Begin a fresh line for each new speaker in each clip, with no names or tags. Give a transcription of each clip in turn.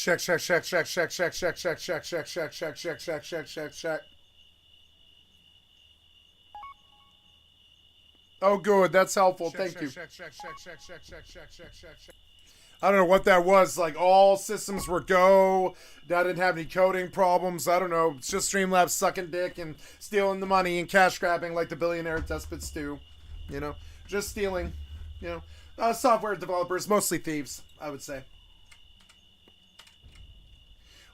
Check, check, check, check, check, check, check, check, check, check, check, check, check, check, check, check, check. Oh, good. That's helpful. Thank you. I don't know what that was. Like, all systems were go. I didn't have any coding problems. I don't know. It's just Streamlabs sucking dick and stealing the money and cash grabbing like the billionaire despots do. You know? Just stealing. You know? Software developers, mostly thieves, I would say.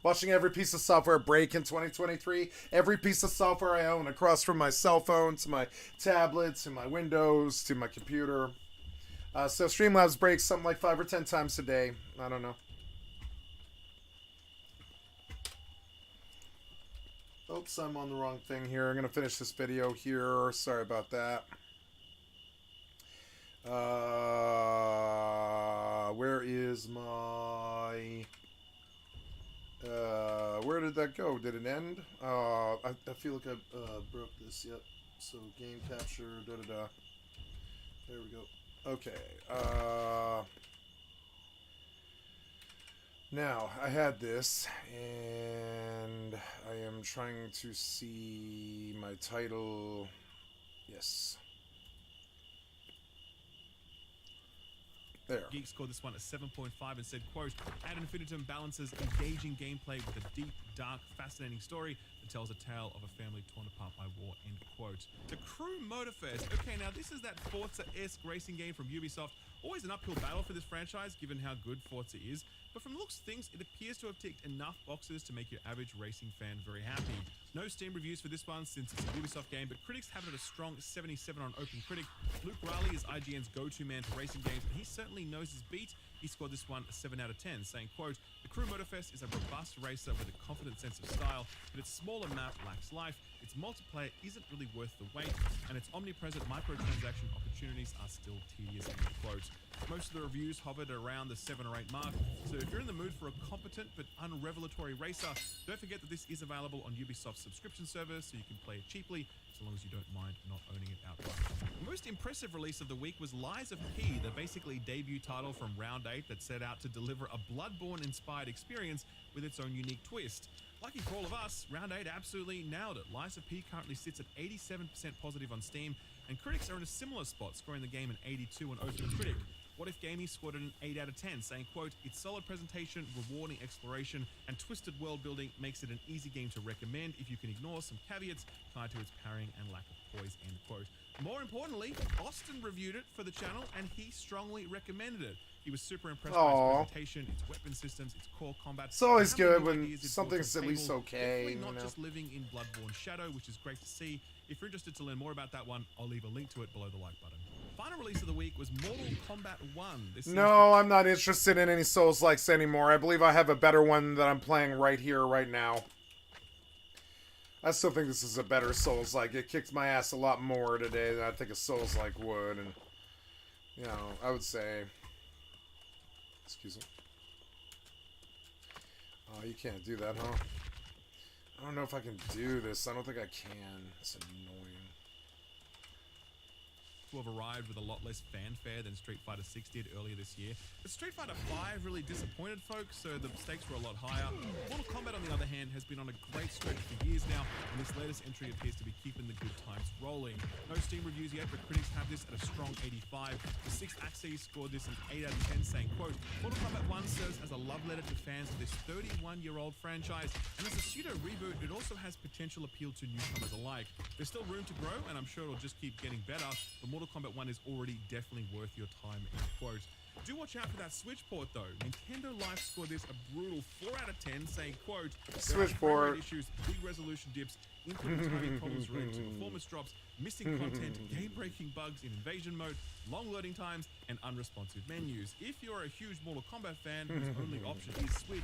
Watching every piece of software break in 2023. Every piece of software I own, across from my cell phone to my tablet to my Windows to my computer. So Streamlabs breaks something like 5 or 10 times a day. I don't know. Oops, I'm on the wrong thing here. I'm going to finish this video here. Sorry about that. Where is my... where did that go? Did it end? I feel like I broke this. Yep. So game capture. Da da da. There we go. Okay. Now I had this, and I am trying to see my title. Yes. There.
Geek scored this one at 7.5 and said, quote, Ad Infinitum balances engaging gameplay with a deep, dark, fascinating story that tells a tale of a family torn apart by war, end quote. The Crew Motorfest. Okay, now this is that Forza-esque racing game from Ubisoft. Always an uphill battle for this franchise, given how good Forza is. But from the looks of things, it appears to have ticked enough boxes to make your average racing fan very happy. No Steam reviews for this one since it's a Ubisoft game, but critics have it at a strong 77 on OpenCritic. Luke Riley is IGN's go-to man for racing games, and he certainly knows his beat. He scored this one a 7 out of 10, saying, quote, The Crew Motorfest is a robust racer with a confident sense of style, but its smaller map lacks life, its multiplayer isn't really worth the wait, and its omnipresent microtransaction opportunities are still tedious, end quote. Most of the reviews hovered around the 7 or 8 mark, so if you're in the mood for a competent but unrevelatory racer, don't forget that this is available on Ubisoft's subscription service, so you can play it cheaply, so long as you don't mind not owning it outright. The most impressive release of the week was Lies of P, the basically debut title from Round 8 that set out to deliver a Bloodborne-inspired experience with its own unique twist. Lucky for all of us, Round 8 absolutely nailed it. Lies of P currently sits at 87% positive on Steam, and critics are in a similar spot, scoring the game an 82 on OpenCritic. What If Gaming scored it an 8 out of 10, saying, quote, Its solid presentation, rewarding exploration, and twisted world building makes it an easy game to recommend if you can ignore some caveats tied to its parrying and lack of poise, end quote. More importantly, Austin reviewed it for the channel, and he strongly recommended it. He was super impressed by its presentation, its weapon systems, its core combat.
It's always good when something's at least okay.
Definitely not just living in Bloodborne Shadow, which is great to see. If you're interested to learn more about that one, I'll leave a link to it below the like button. Final release of the week was Mortal Kombat 1.
No, I'm not interested in any Souls-likes anymore. I believe I have a better one that I'm playing right here, right now. I still think this is a better Souls-like. It kicked my ass a lot more today than I think a Souls-like would. And, you know, I would say... Excuse me. Oh, you can't do that, huh? I don't know if I can do this. I don't think I can. It's annoying.
To have arrived with a lot less fanfare than Street Fighter 6 did earlier this year. But Street Fighter 5 really disappointed folks, so the stakes were a lot higher. Mortal Kombat, on the other hand, has been on a great stretch for years now, and this latest entry appears to be keeping the good times rolling. No Steam reviews yet, but critics have this at a strong 85. The 6th Axis scored this an 8 out of 10, saying, quote, Mortal Kombat 1 serves as a love letter to fans of this 31-year-old franchise, and as a pseudo reboot, it also has potential appeal to newcomers alike. There's still room to grow, and I'm sure it'll just keep getting better, but Mortal Kombat 1 is already definitely worth your time, end quote. Do watch out for that Switch port though. Nintendo Life scored this a brutal 4 out of 10, saying, quote,
Switch port
issues, big resolution dips, input timing problems related to performance drops, missing content, game-breaking bugs in invasion mode, long loading times, and unresponsive menus. If you're a huge Mortal Kombat fan whose only option is Switch,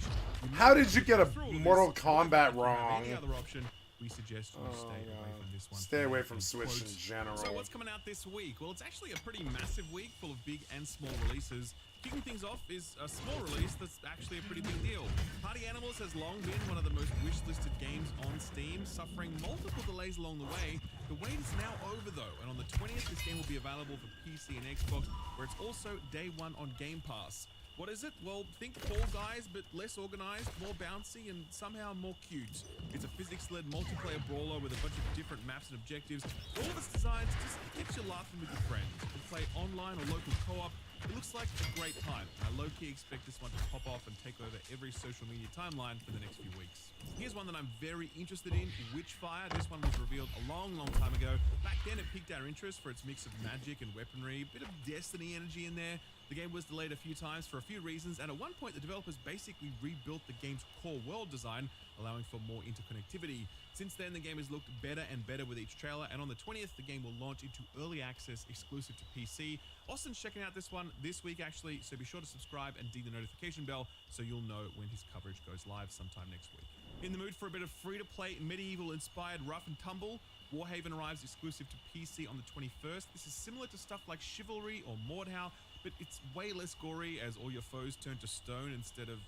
how did you get a Mortal Kombat wrong?
Any other option, we suggest you stay away from this one.
Stay away from Switch in general.
So what's coming out this week? Well, it's actually a pretty massive week full of big and small releases. Kicking things off is a small release that's actually a pretty big deal. Party Animals has long been one of the most wish-listed games on Steam, suffering multiple delays along the way. The wait is now over though, and on the 20th this game will be available for PC and Xbox, where it's also day one on Game Pass. What is it? Well, think Fall Guys, but less organized, more bouncy, and somehow more cute. It's a physics-led multiplayer brawler with a bunch of different maps and objectives. All of its designs just keeps you laughing with your friends. You can play online or local co-op. It looks like a great time. I low-key expect this one to pop off and take over every social media timeline for the next few weeks. Here's one that I'm very interested in, Witchfire. This one was revealed a long time ago. Back then it piqued our interest for its mix of magic and weaponry, bit of Destiny energy in there. The game was delayed a few times for a few reasons, and at one point the developers basically rebuilt the game's core world design, allowing for more interconnectivity. Since then, the game has looked better and better with each trailer, and on the 20th, the game will launch into early access exclusive to PC. Austin's checking out this one this week, actually, so be sure to subscribe and ding the notification bell so you'll know when his coverage goes live sometime next week. In the mood for a bit of free-to-play, medieval-inspired rough and tumble, Warhaven arrives exclusive to PC on the 21st. This is similar to stuff like Chivalry or Mordhau, but it's way less gory as all your foes turn to stone instead of,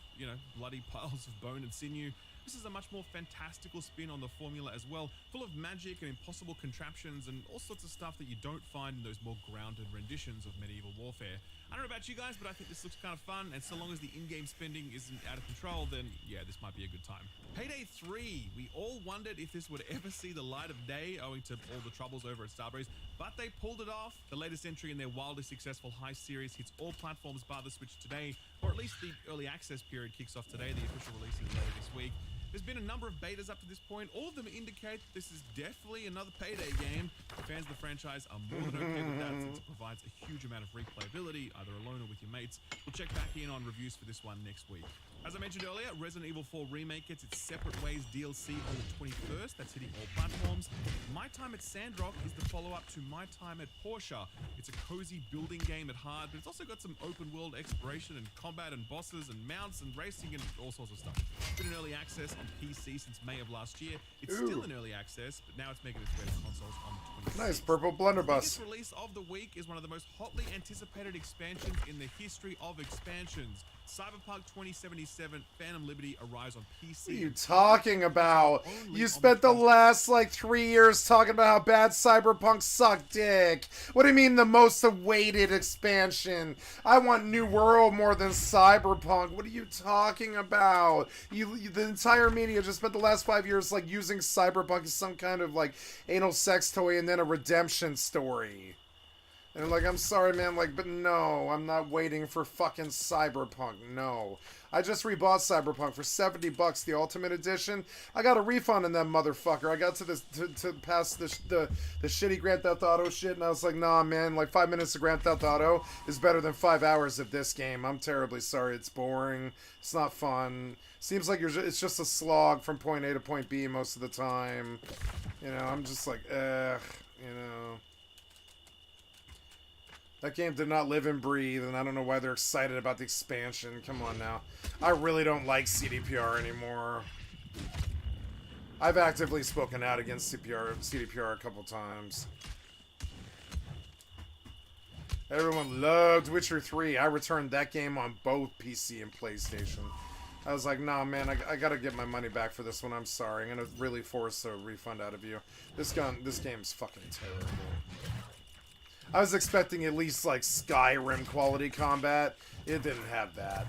bloody piles of bone and sinew. This is a much more fantastical spin on the formula as well, full of magic and impossible contraptions and all sorts of stuff that you don't find in those more grounded renditions of medieval warfare. I don't know about you guys, but I think this looks kind of fun, and so long as the in-game spending isn't out of control, then yeah, this might be a good time. Payday 3. We all wondered if this would ever see the light of day owing to all the troubles over at Starbreeze, but they pulled it off. The latest entry in their wildly successful Heist series hits all platforms bar the Switch today, or at least the early access period kicks off today. The official release is later this week. There's been a number of betas up to this point. All of them indicate this is definitely another Payday game. Fans of the franchise are more than okay with that since it provides a huge amount of replayability, either alone or with your mates. We'll check back in on reviews for this one next week. As I mentioned earlier, Resident Evil 4 Remake gets its Separate Ways DLC on the 21st. That's hitting all platforms. My Time at Sandrock is the follow-up to My Time at Porsche. It's a cozy building game at heart, but it's also got some open-world exploration and combat and bosses and mounts and racing and all sorts of stuff. It's been in early access on PC since May of last year. It's still in early access, but now it's making its way to consoles on the 26th.
Nice purple blunderbuss.
The biggest release of the week is one of the most hotly anticipated expansions in the history of expansions. Cyberpunk 2077 Phantom Liberty arrives on PC.
What are you talking about? You spent the last 3 years talking about how bad Cyberpunk sucked dick. What do you mean the most awaited expansion? I want New World more than Cyberpunk. What are you talking about? The entire media just spent the last 5 years using Cyberpunk as some kind of anal sex toy and then a redemption story. And I'm sorry, man, but no, I'm not waiting for fucking Cyberpunk, no. I just rebought Cyberpunk for $70, the Ultimate Edition. I got a refund on that motherfucker. I got to this, to pass the shitty Grand Theft Auto shit, and I was like, nah, man, 5 minutes of Grand Theft Auto is better than 5 hours of this game. I'm terribly sorry, it's boring, it's not fun. Seems like it's just a slog from point A to point B most of the time. I'm just That game did not live and breathe, and I don't know why they're excited about the expansion. Come on now. I really don't like CDPR anymore. I've actively spoken out against CDPR a couple times. Everyone loved Witcher 3. I returned that game on both PC and PlayStation. I was like, nah, man, I gotta get my money back for this one. I'm sorry. I'm gonna really force a refund out of you. This game's fucking terrible. I was expecting at least Skyrim quality combat. It didn't have that.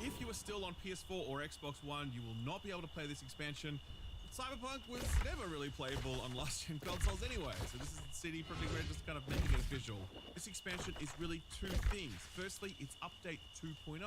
If you are still on PS4 or Xbox One, you will not be able to play this expansion. Cyberpunk was never really playable on last-gen consoles anyway, so this is CD Projekt Red just kind of making it official. This expansion is really two things. Firstly, it's Update 2.0,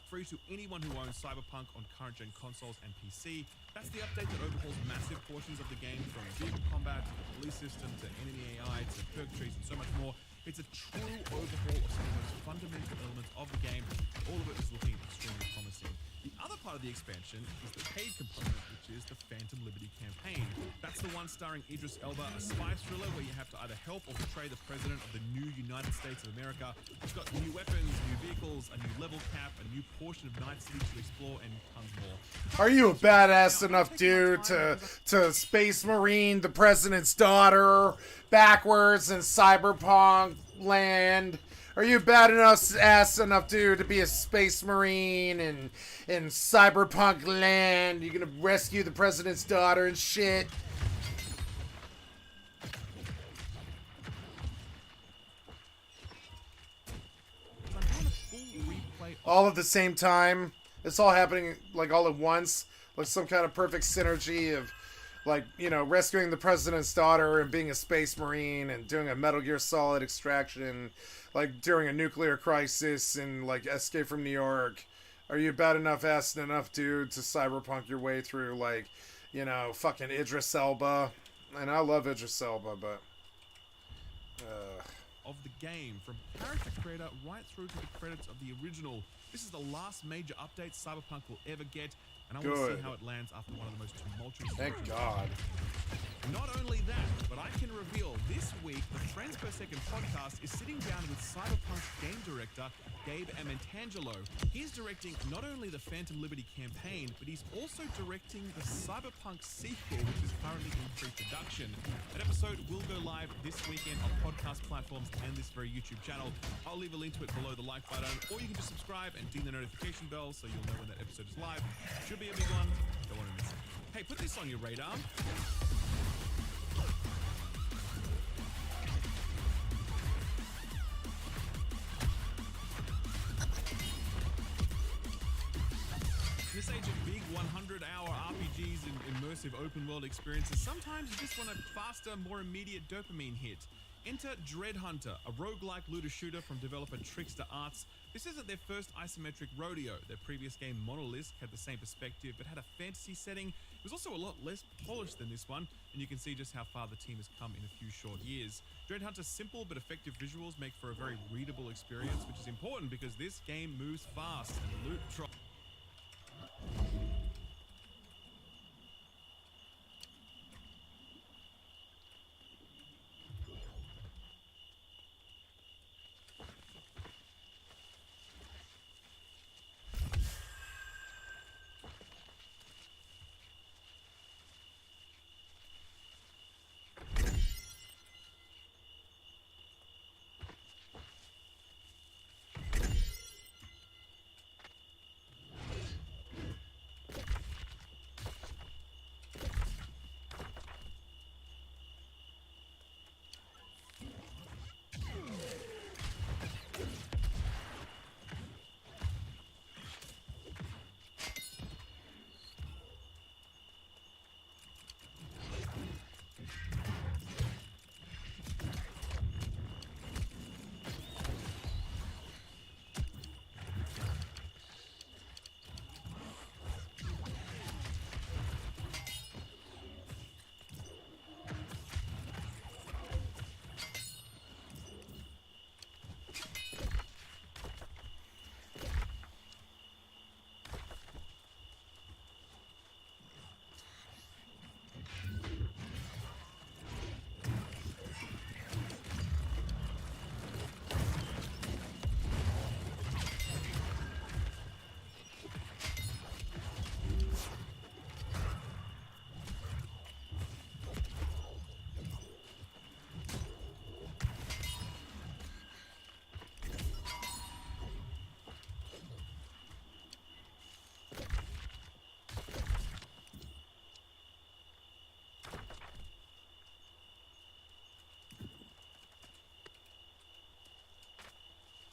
free to anyone who owns Cyberpunk on current-gen consoles and PC. That's the update that overhauls massive portions of the game, from vehicle combat to the police system to enemy AI to perk trees and so much more. It's a true overhaul of some of the most fundamental elements of the game. All of it is looking extremely promising. The other part of the expansion is the paid component, which is the Phantom Liberty campaign. That's the one starring Idris Elba, a spy thriller where you have to either help or betray the president of the new United States of America. It's got new weapons, new vehicles, a new level cap, a new portion of Night City to explore, and tons more.
Are you a badass enough dude to Space Marine the president's daughter backwards in Cyberpunk land? Are you bad enough, ass enough, dude, to be a space marine in cyberpunk land? You gonna rescue the president's daughter and shit? All at the same time. It's all happening like all at once, like some kind of perfect synergy of, like, you know, rescuing the president's daughter and being a space marine and doing a Metal Gear Solid extraction, like during a nuclear crisis and like Escape from New York. Are you bad enough, ass enough, dude, to cyberpunk your way through, like, you know, fucking Idris Elba? And I love Idris Elba, but
of the game, from character creator right through to the credits of the original. This is the last major update Cyberpunk will ever get, and I want to see how it lands after one of the most tumultuous.
Thank God.
Not only that, but I can reveal this week the Friends Per Second podcast is sitting down with Cyberpunk game director Gabe Amantangelo. He's directing not only the Phantom Liberty campaign, but he's also directing the Cyberpunk sequel, which is currently in pre-production. That episode will go live this weekend on podcast platforms and this very YouTube channel. I'll leave a link to it below the like button, or you can just subscribe and ding the notification bell so you'll know when that episode is live. Should be a big one. Don't want to miss it. Hey, put this on your radar. In this age of big 100-hour RPGs and immersive open-world experiences, sometimes you just want a faster, more immediate dopamine hit. Enter Dread Hunter, a roguelike looter shooter from developer Trickster Arts. This isn't their first isometric rodeo. Their previous game, Monolith, had the same perspective, but had a fantasy setting. It was also a lot less polished than this one, and you can see just how far the team has come in a few short years. Dread Hunter's simple but effective visuals make for a very readable experience, which is important because this game moves fast and loot drop.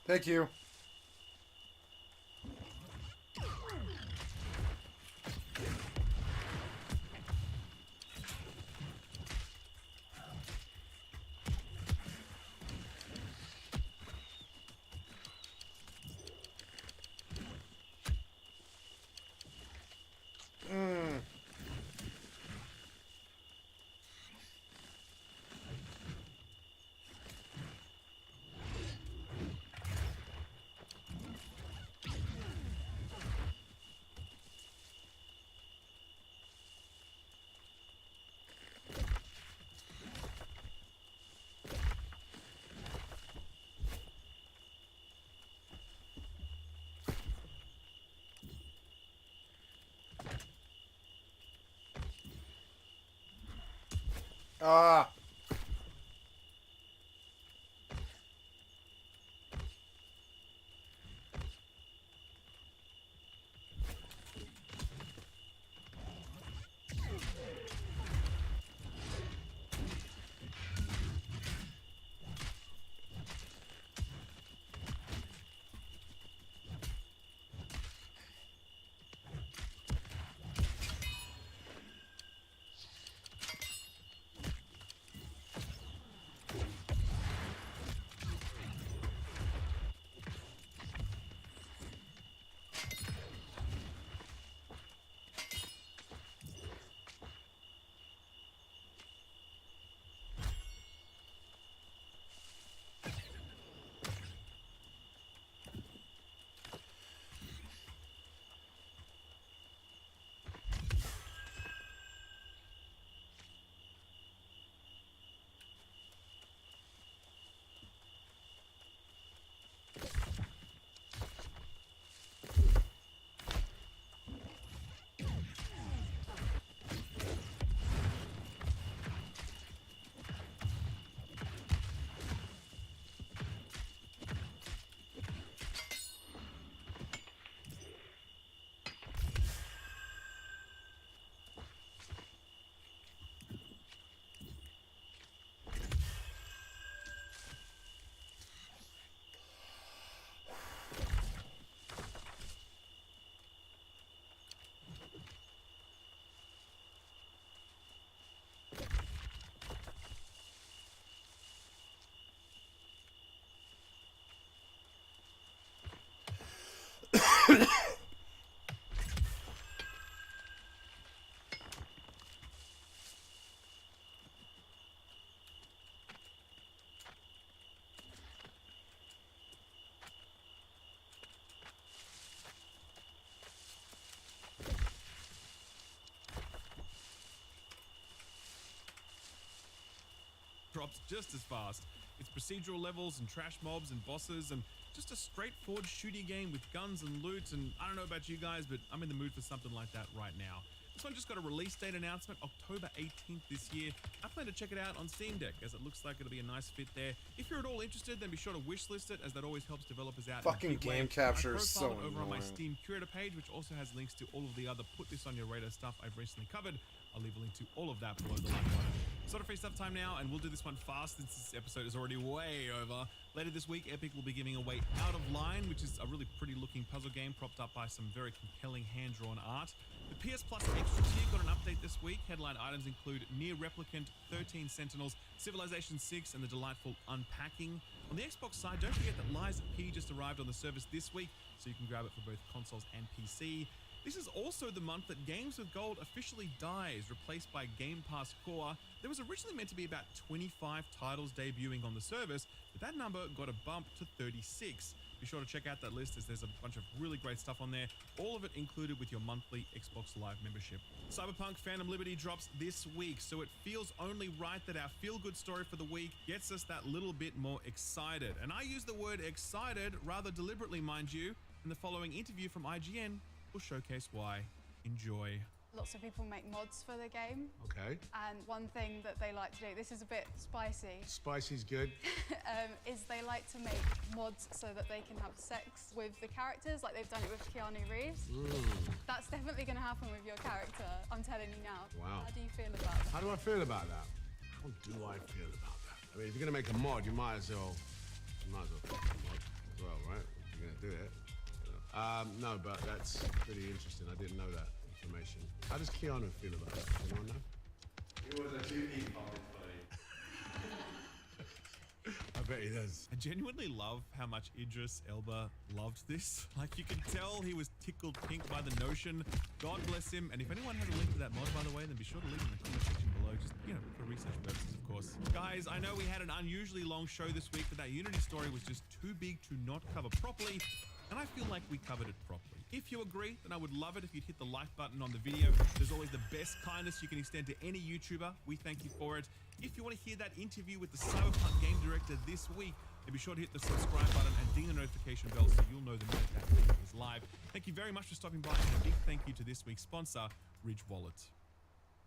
Thank you.
drops just as fast. It's procedural levels and trash mobs and bosses and just a straightforward shooting game with guns and loot, and I don't know about you guys, but I'm in the mood for something like that right now. This one just got a release date announcement, October 18th this year. I plan to check it out on Steam Deck, as it looks like it'll be a nice fit there. If you're at all interested, then be sure to wishlist it, as that always helps developers out.
Fucking game capture is so
over on my
annoying.
Steam curator page, which also has links to all of the other put this on your radar stuff I've recently covered. I'll leave a link to all of that below the like button. Sort of free stuff time now, and we'll do this one fast since this episode is already way over. Later this week, Epic will be giving away Out of Line, which is a really pretty looking puzzle game propped up by some very compelling hand-drawn art. The PS Plus Extra tier got an update this week. Headline items include Near Replicant, 13 Sentinels, Civilization 6, and the delightful Unpacking. On the Xbox side, don't forget that Lies P just arrived on the service this week, so you can grab it for both consoles and PC. This is also the month that Games with Gold officially dies, replaced by Game Pass Core. There was originally meant to be about 25 titles debuting on the service, but that number got a bump to 36. Be sure to check out that list, as there's a bunch of really great stuff on there, all of it included with your monthly Xbox Live membership. Cyberpunk Phantom Liberty drops this week, so it feels only right that our feel-good story for the week gets us that little bit more excited. And I use the word excited rather deliberately, mind you, and the following interview from IGN will showcase why. Enjoy.
Lots of people make mods for the game.
Okay.
And one thing that they like to do, this is a bit spicy,
Spicy's good.
is they like to make mods so that they can have sex with the characters, like they've done it with Keanu Reeves. That's definitely going to happen with your character, I'm telling you now.
Wow.
How do you feel about that?
How do I feel about that? How do I feel about that? I mean, if you're gonna make a mod, you might as well fuck the mod as well, right? If you're gonna do it. No, but that's pretty interesting. I didn't know that information. How does Keanu feel about that? Does anyone know?
It was a TV comment, buddy.
I bet he does.
I genuinely love how much Idris Elba loved this. Like, you could tell he was tickled pink by the notion. God bless him. And if anyone has a link to that mod, by the way, then be sure to leave it in the comment section below. Just, you know, for research purposes, of course. Guys, I know we had an unusually long show this week, but that Unity story was just too big to not cover properly. And I feel like we covered it properly. If you agree, then I would love it if you'd hit the like button on the video. There's always the best kindness you can extend to any YouTuber. We thank you for it. If you want to hear that interview with the Cyberpunk game director this week, then be sure to hit the subscribe button and ding the notification bell so you'll know the minute that video is live. Thank you very much for stopping by, and a big thank you to this week's sponsor, Ridge Wallet.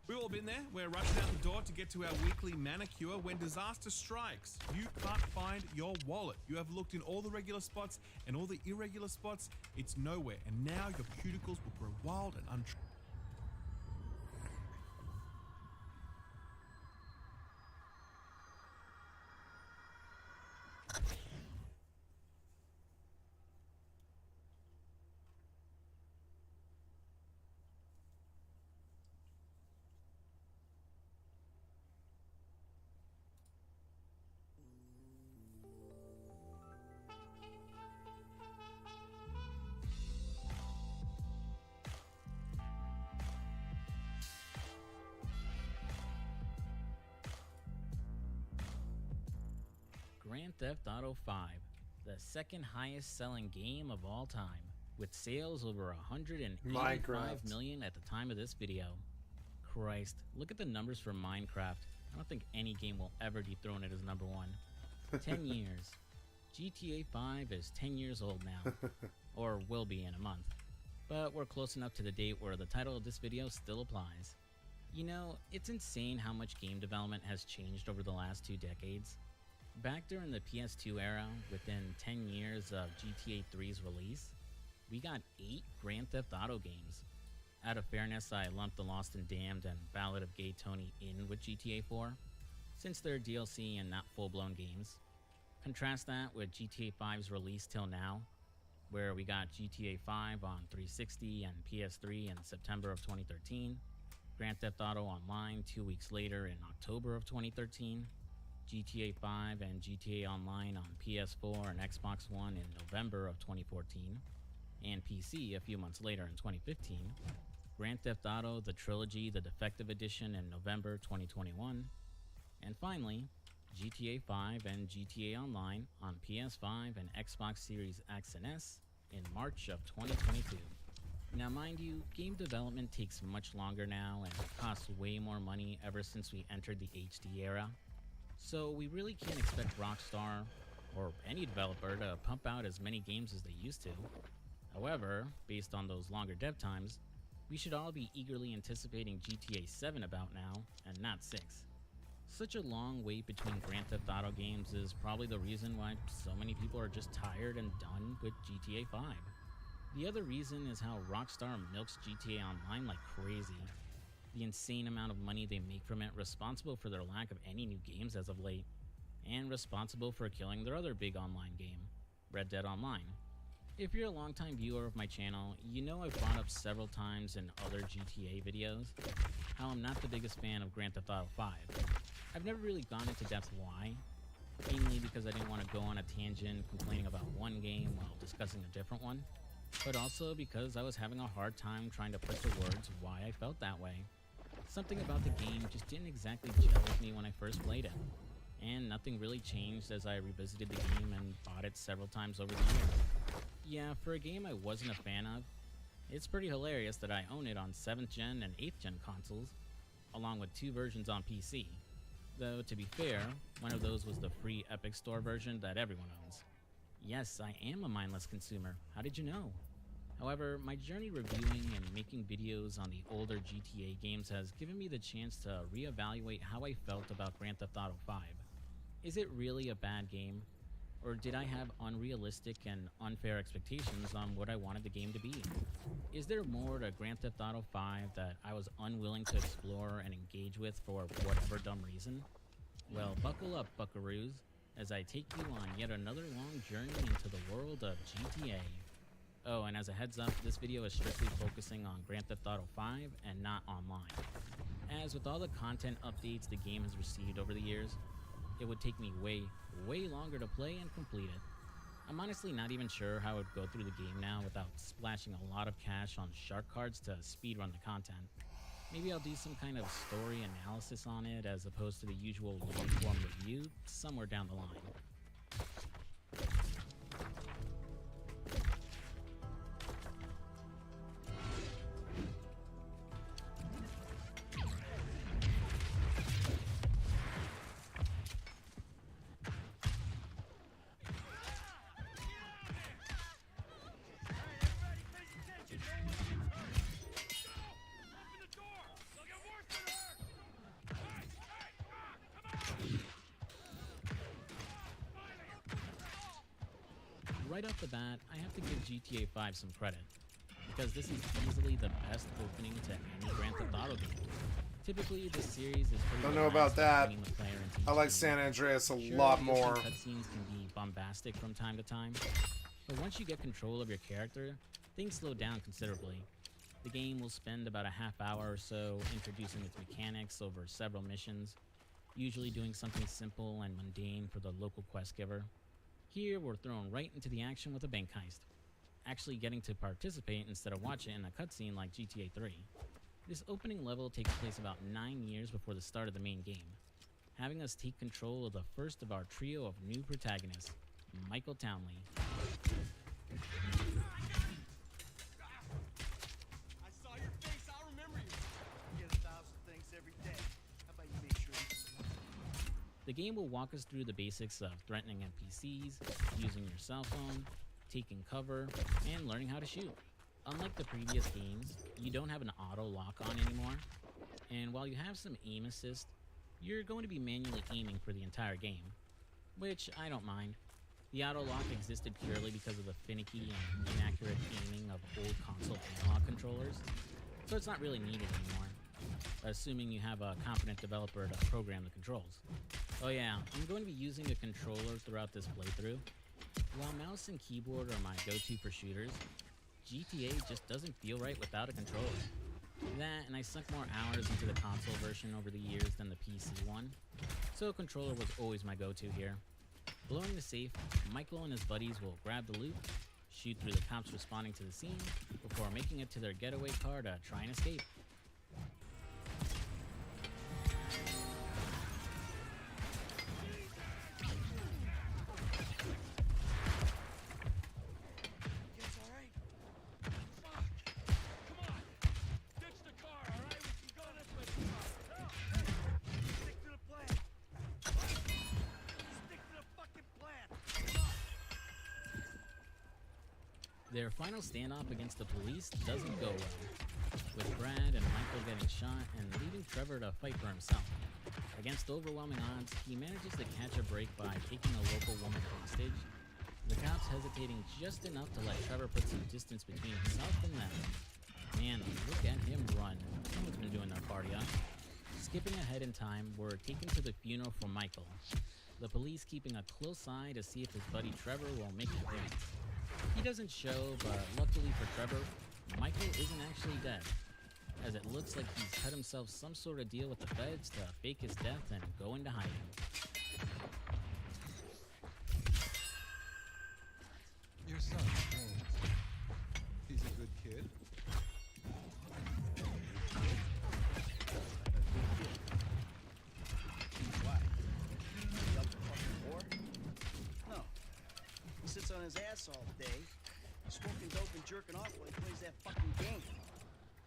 We've all been there. We're rushing out the door to get to our weekly manicure when disaster strikes. You can't find your wallet. You have looked in all the regular spots and all the irregular spots. It's nowhere. And now your cuticles will grow wild and untrue.
Grand Theft Auto 5, the second highest selling game of all time, with sales over 185
Minecraft.
million at the time of this video. Christ, look at the numbers for Minecraft. I don't think any game will ever dethrone it as number one. 10 years. GTA 5 is 10 years old now, or will be in a month. But we're close enough to the date where the title of this video still applies. You know, it's insane how much game development has changed over the last 2 decades. Back during the PS2 era, within 10 years of GTA 3's release, we got 8 Grand Theft Auto games. Out of fairness, I lumped The Lost and Damned and Ballad of Gay Tony in with GTA 4, since they're DLC and not full-blown games. Contrast that with GTA 5's release till now, where we got GTA 5 on 360 and PS3 in September of 2013, Grand Theft Auto Online 2 weeks later in October of 2013, GTA 5 and GTA Online on PS4 and Xbox One in November of 2014, and PC a few months later in 2015, Grand Theft Auto The Trilogy The Defective Edition in November 2021, and finally, GTA 5 and GTA Online on PS5 and Xbox Series X and S in March of 2022. Now mind you, game development takes much longer now and costs way more money ever since we entered the HD era. So we really can't expect Rockstar, or any developer, to pump out as many games as they used to. However, based on those longer dev times, we should all be eagerly anticipating GTA 7 about now, and not 6. Such a long wait between Grand Theft Auto games is probably the reason why so many people are just tired and done with GTA 5. The other reason is how Rockstar milks GTA Online like crazy. The insane amount of money they make from it responsible for their lack of any new games as of late, and responsible for killing their other big online game, Red Dead Online. If you're a longtime viewer of my channel, you know I've brought up several times in other GTA videos how I'm not the biggest fan of Grand Theft Auto 5. I've never really gone into depth why, mainly because I didn't want to go on a tangent complaining about one game while discussing a different one, but also because I was having a hard time trying to put to words why I felt that way. Something about the game just didn't exactly gel with me when I first played it, and nothing really changed as I revisited the game and bought it several times over the years. Yeah, for a game I wasn't a fan of, it's pretty hilarious that I own it on 7th gen and 8th gen consoles, along with 2 versions on PC. Though, to be fair, one of those was the free Epic Store version that everyone owns. Yes, I am a mindless consumer. How did you know? However, my journey reviewing and making videos on the older GTA games has given me the chance to reevaluate how I felt about Grand Theft Auto 5. Is it really a bad game? Or did I have unrealistic and unfair expectations on what I wanted the game to be? Is there more to Grand Theft Auto 5 that I was unwilling to explore and engage with for whatever dumb reason? Well, buckle up, buckaroos, as I take you on yet another long journey into the world of GTA. Oh, and as a heads up, this video is strictly focusing on Grand Theft Auto 5 and not online. As with all the content updates the game has received over the years, it would take me way longer to play and complete it. I'm honestly not even sure how I would go through the game now without splashing a lot of cash on shark cards to speedrun the content. Maybe I'll do some kind of story analysis on it as opposed to the usual long-form review somewhere down the line. Right off the bat, I have to give GTA 5 some credit, because this is easily the best opening to any Grand Theft Auto game. Typically, this series is pretty
Don't know about that.
bringing the player into
I
each
like
game.
San Andreas a
Sure,
lot
the
more.
opening cutscenes can be bombastic from time to time, but once you get control of your character, things slow down considerably. The game will spend about a half hour or so introducing its mechanics over several missions, usually doing something simple and mundane for the local quest giver. Here, we're thrown right into the action with a bank heist, actually getting to participate instead of watch it in a cutscene like GTA 3. This opening level takes place about 9 years before the start of the main game, having us take control of the first of our trio of new protagonists, Michael Townley.
I saw your face, I'll remember you. You get 1,000 things every day. How about you make sure
The game will walk us through the basics of threatening NPCs, using your cell phone, taking cover, and learning how to shoot. Unlike the previous games, you don't have an auto lock on anymore, and while you have some aim assist, you're going to be manually aiming for the entire game, which I don't mind. The auto lock existed purely because of the finicky and inaccurate aiming of old console analog controllers, so it's not really needed anymore, assuming you have a competent developer to program the controls. Oh yeah, I'm going to be using the controller throughout this playthrough. While mouse and keyboard are my go-to for shooters, GTA just doesn't feel right without a controller. That, and I sunk more hours into the console version over the years than the PC one, so a controller was always my go-to here. Blowing the safe, Michael and his buddies will grab the loot, shoot through the cops responding to the scene, before making it to their getaway car to try and escape. Their final standoff against the police doesn't go well, with Brad and Michael getting shot and leaving Trevor to fight for himself. Against overwhelming odds, he manages to catch a break by taking a local woman hostage, the cops hesitating just enough to let Trevor put some distance between himself and them. Man, look at him run. Someone's been doing their party up. Skipping ahead in time, we're taken to the funeral for Michael. The police keeping a close eye to see if his buddy Trevor will make an appearance. He doesn't show, but luckily for Trevor, Michael isn't actually dead, as it looks like he's cut himself some sort of deal with the feds to fake his death and go into hiding.
Your son, James. He's a good kid.
Why? He up to fucking war? No. He sits on his ass all day, smoking dope and jerking off while he plays that fucking game.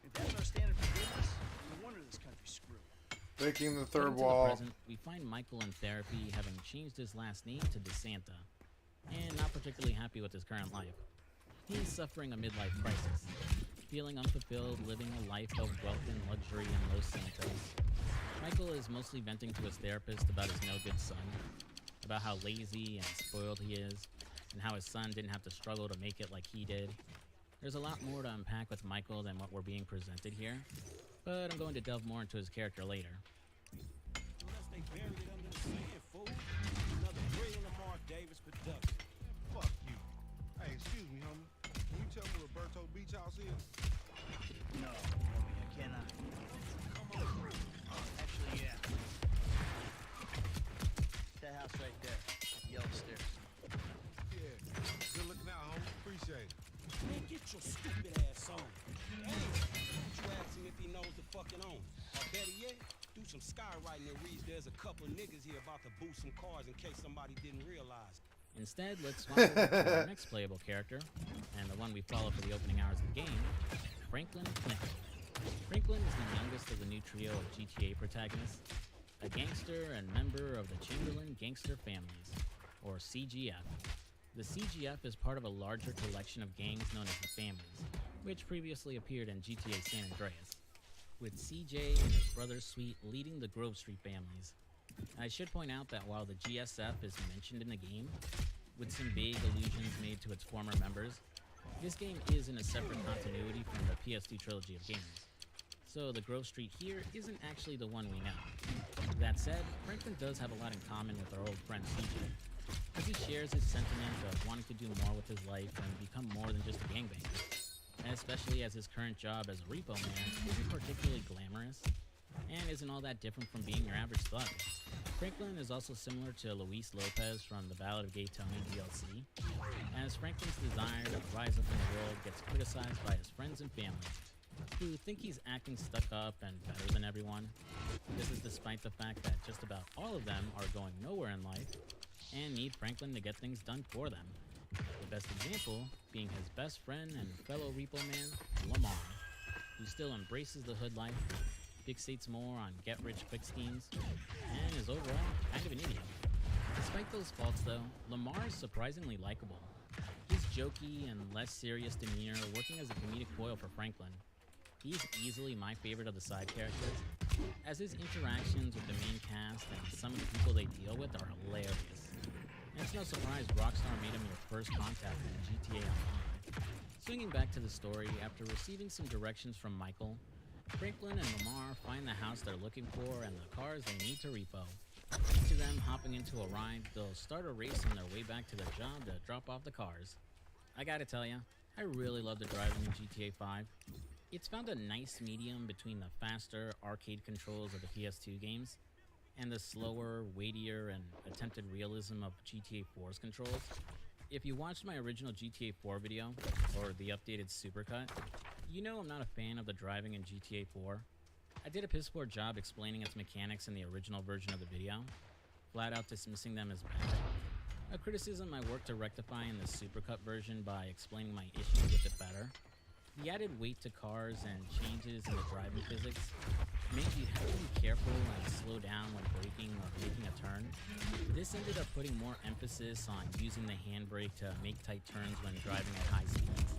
If that's our standard for business, no wonder this country's screwed.
Breaking the
Cutting
third
to the
wall.
present, we find Michael in therapy, having changed his last name to DeSanta, and not particularly happy with his current life. He's suffering a midlife crisis, feeling unfulfilled, living a life of wealth and luxury in Los Santos. Michael is mostly venting to his therapist about his no-good son, about how lazy and spoiled he is, and how his son didn't have to struggle to make it like he did. There's a lot more to unpack with Michael than what we're being presented here, but I'm going to delve more into his character later.
Unless they buried it under the sand, fool. Another brilliant Lamar Davis production.
Fuck you. Hey, excuse me, homie. Can you tell me where Berto Beach House is?
No, homie, I cannot. Actually, yeah. That house right there. Yellow stairs.
Yeah. Good looking out, homie. Appreciate it.
Man, get your stupid ass on. Hey, you ask him if he knows the fucking owner. Or better yet, do some skywriting that reads there's a couple of niggas here about to boost some cars in case somebody didn't realize.
Instead, let's swap over to our next playable character, and the one we follow for the opening hours of the game, Franklin Clinton. Franklin is the youngest of the new trio of GTA protagonists, a gangster and member of the Chamberlain Gangster Families, or CGF. The CGF is part of a larger collection of gangs known as the Families, which previously appeared in GTA San Andreas, with CJ and his brother Sweet leading the Grove Street Families. I should point out that while the GSF is mentioned in the game, with some vague allusions made to its former members, this game is in a separate continuity from the PS2 trilogy of games, so the Grove Street here isn't actually the one we know. That said, Franklin does have a lot in common with our old friend CJ, as he shares his sentiment of wanting to do more with his life and become more than just a gangbanger, especially as his current job as a repo man isn't particularly glamorous, and isn't all that different from being your average thug. Franklin is also similar to Luis Lopez from the Ballad of Gay Tony DLC, as Franklin's desire to rise up in the world gets criticized by his friends and family, who think he's acting stuck up and better than everyone. This is despite the fact that just about all of them are going nowhere in life, and need Franklin to get things done for them. The best example being his best friend and fellow repo man, Lamar, who still embraces the hood life, fixates more on get-rich-quick schemes, and is overall kind of an idiot. Despite those faults though, Lamar is surprisingly likable. His jokey and less serious demeanor working as a comedic foil for Franklin. He's easily my favorite of the side characters, as his interactions with the main cast and some of the people they deal with are hilarious. And it's no surprise Rockstar made him your first contact in GTA Online. Swinging back to the story, after receiving some directions from Michael, Franklin and Lamar find the house they're looking for and the cars they need to repo. Each of them hopping into a ride, they'll start a race on their way back to their job to drop off the cars. I gotta tell ya, I really love the driving in GTA 5. It's found a nice medium between the faster arcade controls of the PS2 games and the slower, weightier, and attempted realism of GTA 4's controls. If you watched my original GTA 4 video, or the updated supercut, you know I'm not a fan of the driving in GTA 4. I did a piss poor job explaining its mechanics in the original version of the video, flat out dismissing them as bad. A criticism I worked to rectify in the supercut version by explaining my issues with it better. The added weight to cars and changes in the driving physics made you have to be careful and slow down when braking or making a turn. This ended up putting more emphasis on using the handbrake to make tight turns when driving at high speeds.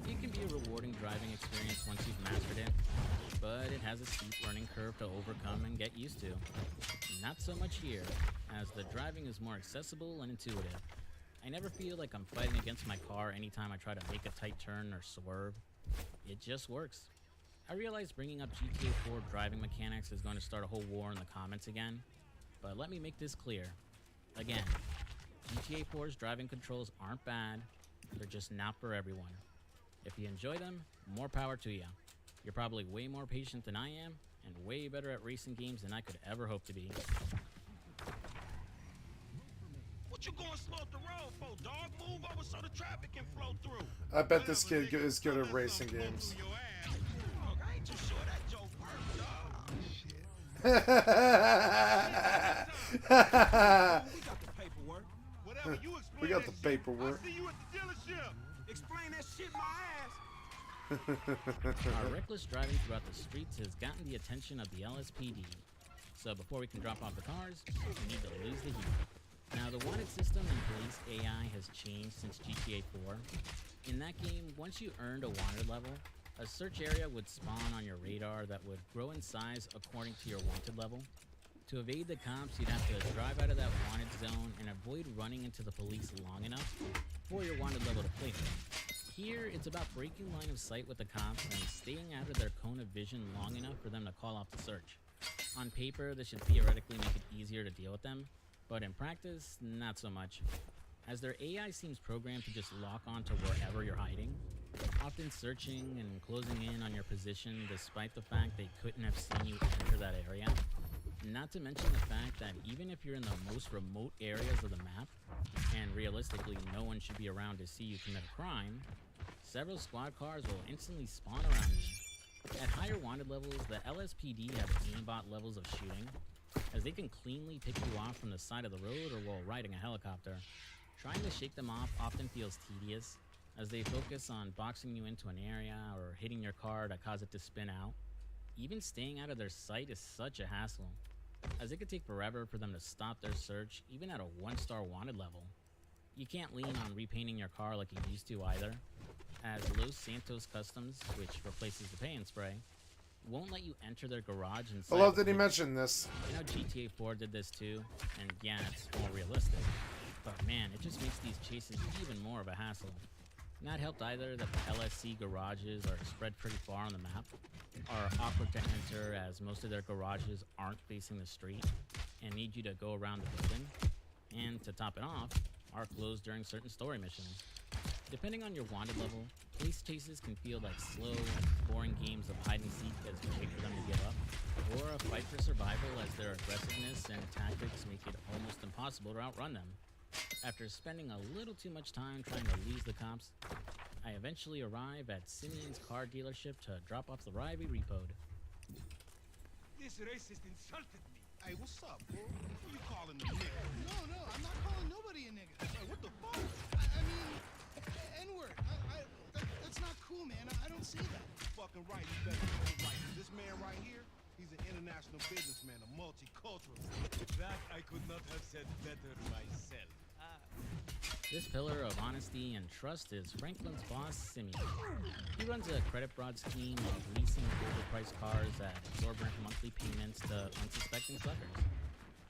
It can be a rewarding driving experience once you've mastered it, but it has a steep learning curve to overcome and get used to. Not so much here, as the driving is more accessible and intuitive. I never feel like I'm fighting against my car anytime I try to make a tight turn or swerve. It just works. I realize bringing up GTA 4 driving mechanics is going to start a whole war in the comments again, but let me make this clear. Again, GTA 4's driving controls aren't bad, they're just not for everyone. If you enjoy them, more power to you. You're probably way more patient than I am, and way better at racing games than I could ever hope to be.
What you going slow up the road for, dog? Move over so the traffic can flow through.
I bet this kid is good at racing games.
Dog, I ain't too sure that joke worked, dog. We got the paperwork.
Whatever, you explain
We got
that
the
shit.
paperwork.
I'll see you at the dealership.
Explain that shit my ass.
Our reckless driving throughout the streets has gotten the attention of the LSPD. So before we can drop off the cars, we need to lose the heat. Now the wanted system and police AI has changed since GTA 4. In that game, once you earned a wanted level, a search area would spawn on your radar that would grow in size according to your wanted level. To evade the cops, you'd have to drive out of that wanted zone and avoid running into the police long enough for your wanted level to play through. Here, it's about breaking line of sight with the cops and staying out of their cone of vision long enough for them to call off the search. On paper, this should theoretically make it easier to deal with them, but in practice, not so much, as their AI seems programmed to just lock onto wherever you're hiding, often searching and closing in on your position despite the fact they couldn't have seen you enter that area. Not to mention the fact that even if you're in the most remote areas of the map, and realistically no one should be around to see you commit a crime, several squad cars will instantly spawn around you. At higher wanted levels, the LSPD have aimbot levels of shooting, as they can cleanly pick you off from the side of the road or while riding a helicopter. Trying to shake them off often feels tedious, as they focus on boxing you into an area or hitting your car to cause it to spin out. Even staying out of their sight is such a hassle, as it could take forever for them to stop their search even at a 1-star wanted level. You can't lean on repainting your car like you used to either, as Los Santos Customs, which replaces the paint spray, won't let you enter their garage and
I love that he mentioned this.
You know, GTA 4 did this too, and yeah, it's more realistic. But man, it just makes these chases even more of a hassle. Not helped either that the LSC garages are spread pretty far on the map, are awkward to enter as most of their garages aren't facing the street, and need you to go around the building, and to top it off, are closed during certain story missions. Depending on your wanted level, police chases can feel like slow and boring games of hide and seek as you wait for them to give up, or a fight for survival as their aggressiveness and tactics make it almost impossible to outrun them. After spending a little too much time trying to lose the cops, I eventually arrive at Simeon's car dealership to drop off the ride we repoed.
This racist insulted me.
Hey, what's up, bro? Who you calling the nigga? No, I'm not calling nobody a nigga. Hey, what the fuck? I mean, N-word. That's not cool, man. I don't say that. You're fucking right. You better be right. This man right here, he's an international businessman, a multiculturalist.
That I could not have said better myself.
This pillar of honesty and trust is Franklin's boss, Simeon. He runs a credit fraud scheme of leasing overpriced cars at exorbitant monthly payments to unsuspecting suckers.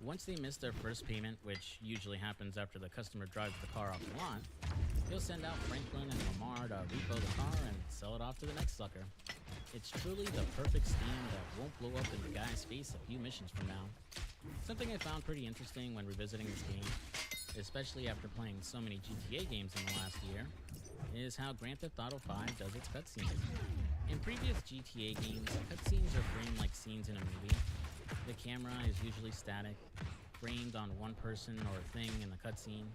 Once they miss their first payment, which usually happens after the customer drives the car off the lot, he'll send out Franklin and Lamar to repo the car and sell it off to the next sucker. It's truly the perfect scam that won't blow up in the guy's face a few missions from now. Something I found pretty interesting when revisiting this game, especially after playing so many GTA games in the last year, is how Grand Theft Auto 5 does its cutscenes. In previous GTA games, cutscenes are framed like scenes in a movie. The camera is usually static, framed on one person or thing in the cutscene,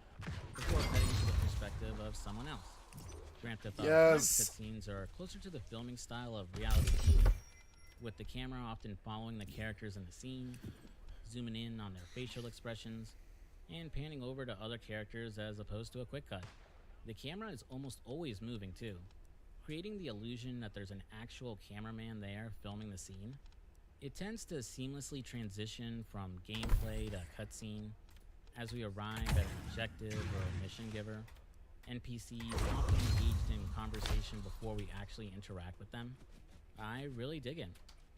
before cutting to the perspective of someone else. Grand Theft Auto 5 cutscenes are closer to the filming style of reality TV, with the camera often following the characters in the scene, zooming in on their facial expressions, and panning over to other characters as opposed to a quick cut. The camera is almost always moving too, creating the illusion that there's an actual cameraman there filming the scene. It tends to seamlessly transition from gameplay to cutscene as we arrive at an objective or a mission giver. NPCs often engaged in conversation before we actually interact with them. I really dig it,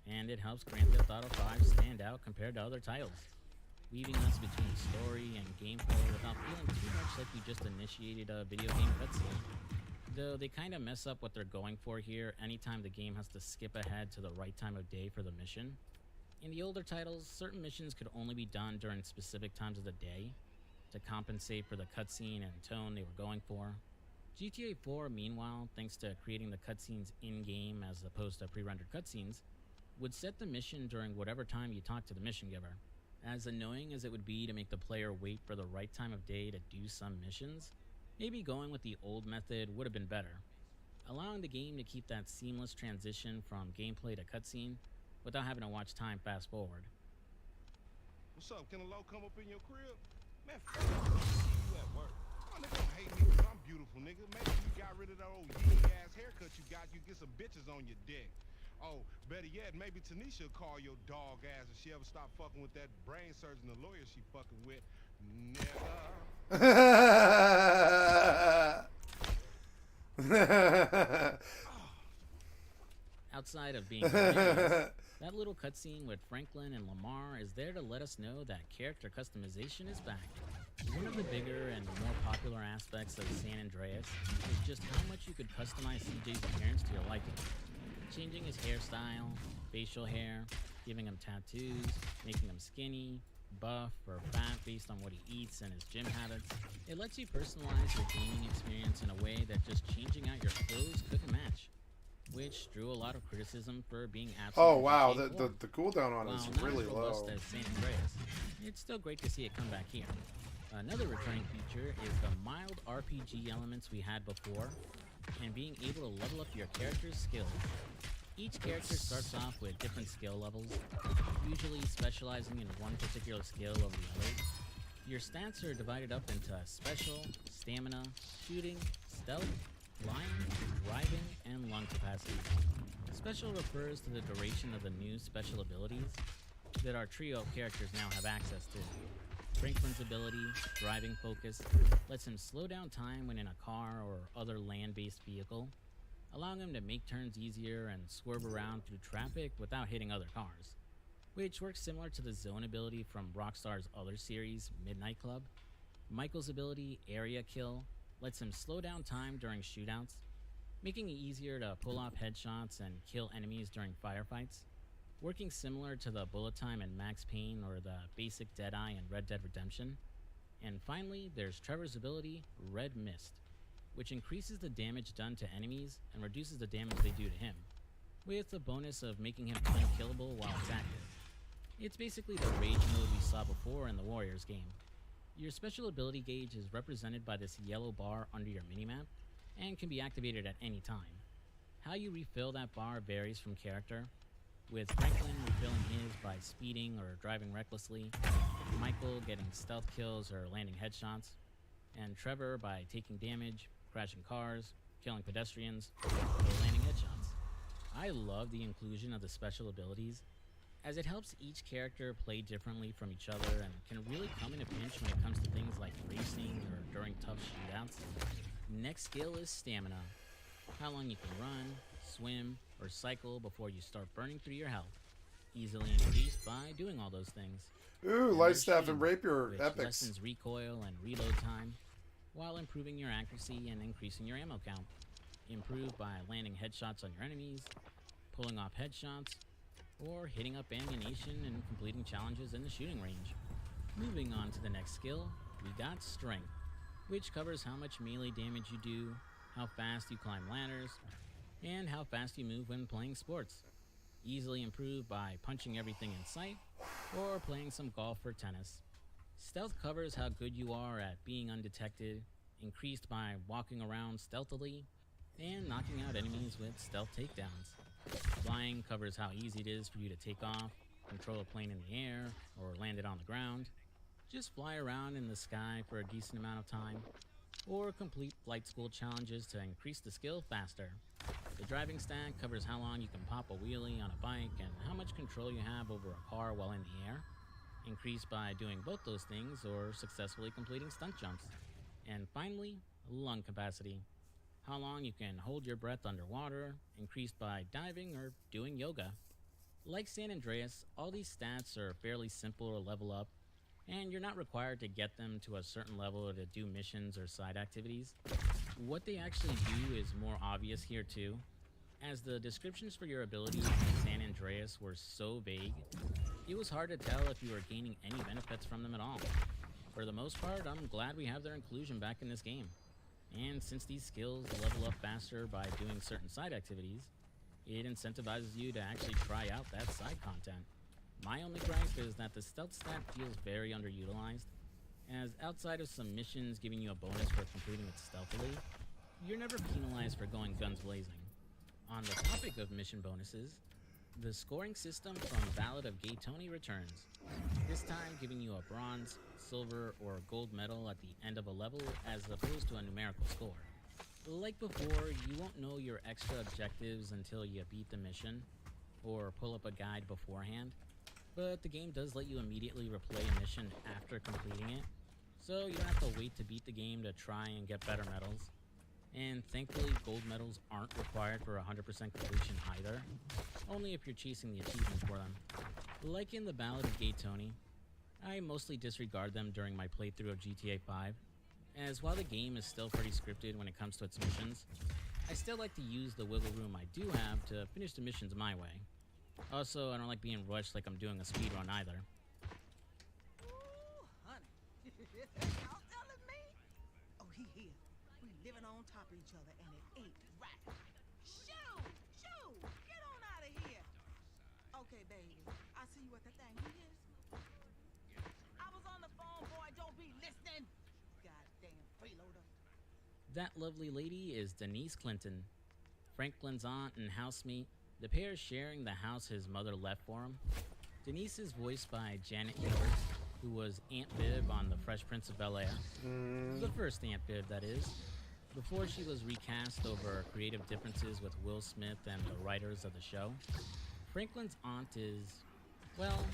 and it helps Grand Theft Auto 5 stand out compared to other titles, weaving us between story and gameplay without feeling too much like we just initiated a video game cutscene. Though they kind of mess up what they're going for here anytime the game has to skip ahead to the right time of day for the mission. In the older titles, certain missions could only be done during specific times of the day to compensate for the cutscene and tone they were going for. GTA 4, meanwhile, thanks to creating the cutscenes in-game as opposed to pre-rendered cutscenes, would set the mission during whatever time you talk to the mission giver. As annoying as it would be to make the player wait for the right time of day to do some missions, maybe going with the old method would have been better, allowing the game to keep that seamless transition from gameplay to cutscene without having to watch time fast forward.
What's up? Can a low come up in your crib? Man, fuck you. See you at work. Oh, nigga don't hate me because I'm beautiful, nigga. Maybe you got rid of that old yee-ass haircut you got, you get some bitches on your dick. Oh, better yet, maybe Tanisha will call your dog ass if she ever stop fucking with that brain surgeon, the lawyer she fucking with. Nigga.
Outside of being hilarious, that little cutscene with Franklin and Lamar is there to let us know that character customization is back. One of the bigger and more popular aspects of San Andreas is just how much you could customize CJ's appearance to your liking. Changing his hairstyle, facial hair, giving him tattoos, making him skinny, buff, or fat based on what he eats and his gym habits. It lets you personalize your gaming experience in a way that just changing out your clothes couldn't match, which drew a lot of criticism for being absent.
Oh
in
wow,
GTA 4.
the cooldown on it is
While
really
not as robust
low.
as San Andreas, it's still great to see it come back here. Another returning feature is the mild RPG elements we had before, and being able to level up your character's skills. Each character starts off with different skill levels, usually specializing in one particular skill over the others. Your stats are divided up into special, stamina, shooting, stealth, flying, driving, and lung capacity. Special refers to the duration of the new special abilities that our trio of characters now have access to. Franklin's ability, driving focus, lets him slow down time when in a car or other land-based vehicle, allowing him to make turns easier and swerve around through traffic without hitting other cars, which works similar to the zone ability from Rockstar's other series, Midnight Club. Michael's ability, Area Kill, lets him slow down time during shootouts, making it easier to pull off headshots and kill enemies during firefights, working similar to the bullet time in Max Payne or the basic Deadeye in Red Dead Redemption. And finally, there's Trevor's ability, Red Mist, which increases the damage done to enemies and reduces the damage they do to him, with the bonus of making him unkillable while it's active. It's basically the rage mode we saw before in the Warriors game. Your special ability gauge is represented by this yellow bar under your minimap and can be activated at any time. How you refill that bar varies from character, with Franklin refilling his by speeding or driving recklessly, Michael getting stealth kills or landing headshots, and Trevor by taking damage, crashing cars, killing pedestrians, or landing headshots. I love the inclusion of the special abilities, as it helps each character play differently from each other and can really come in a pinch when it comes to things like racing or during tough shootouts. Next skill is stamina. How long you can run, swim, or cycle before you start burning through your health, easily increased by doing all those things.
Ooh,
And
light
there's
staff
shooting,
and rapier
which
epics.
lessens recoil and reload time, while improving your accuracy and increasing your ammo count. Improved by landing headshots on your enemies, pulling off headshots, or hitting up ammunition and completing challenges in the shooting range. Moving on to the next skill, we got Strength, which covers how much melee damage you do, how fast you climb ladders, and how fast you move when playing sports. Easily improved by punching everything in sight, or playing some golf or tennis. Stealth covers how good you are at being undetected, increased by walking around stealthily, and knocking out enemies with stealth takedowns. Flying covers how easy it is for you to take off, control a plane in the air, or land it on the ground. Just fly around in the sky for a decent amount of time, or complete flight school challenges to increase the skill faster. The driving stack covers how long you can pop a wheelie on a bike and how much control you have over a car while in the air, increased by doing both those things or successfully completing stunt jumps. And finally, lung capacity. how long you can hold your breath underwater, increased by diving or doing yoga. Like San Andreas, all these stats are fairly simple to level up, and you're not required to get them to a certain level to do missions or side activities. What they actually do is more obvious here too, as the descriptions for your abilities in San Andreas were so vague, it was hard to tell if you were gaining any benefits from them at all. For the most part, I'm glad we have their inclusion back in this game. And since these skills level up faster by doing certain side activities, it incentivizes you to actually try out that side content. My only gripe is that the stealth stat feels very underutilized, as outside of some missions giving you a bonus for completing it stealthily, you're never penalized for going guns blazing. On the topic of mission bonuses, the scoring system from Ballad of Gay Tony returns, this time giving you a bronze, silver, or gold medal at the end of a level as opposed to a numerical score. Like before, you won't know your extra objectives until you beat the mission, or pull up a guide beforehand, but the game does let you immediately replay a mission after completing it, so you don't have to wait to beat the game to try and get better medals. And thankfully, gold medals aren't required for 100% completion either, only if you're chasing the achievement for them. Like in the Ballad of Gay Tony, I mostly disregard them during my playthrough of GTA 5, as while the game is still pretty scripted when it comes to its missions, I still like to use the wiggle room I do have to finish the missions my way. Also, I don't like being rushed like I'm doing a speedrun either.
Ooh, honey. Y'all telling me? Oh, he here. We living on top of each other, and it ain't right. Shoo! Shoo! Get on out of here. Okay, baby. I see you at the thing. You hear? I was on the phone, boy. Don't be listening. Goddamn freeloader.
That lovely lady is Denise Clinton, Franklin's aunt and housemate, the pair sharing the house his mother left for him. Denise is voiced by Janet Hubert, who was Aunt Viv on The Fresh Prince of Bel-Air. The first Aunt Viv, that is, before she was recast over creative differences with Will Smith and the writers of the show. Franklin's aunt is, well,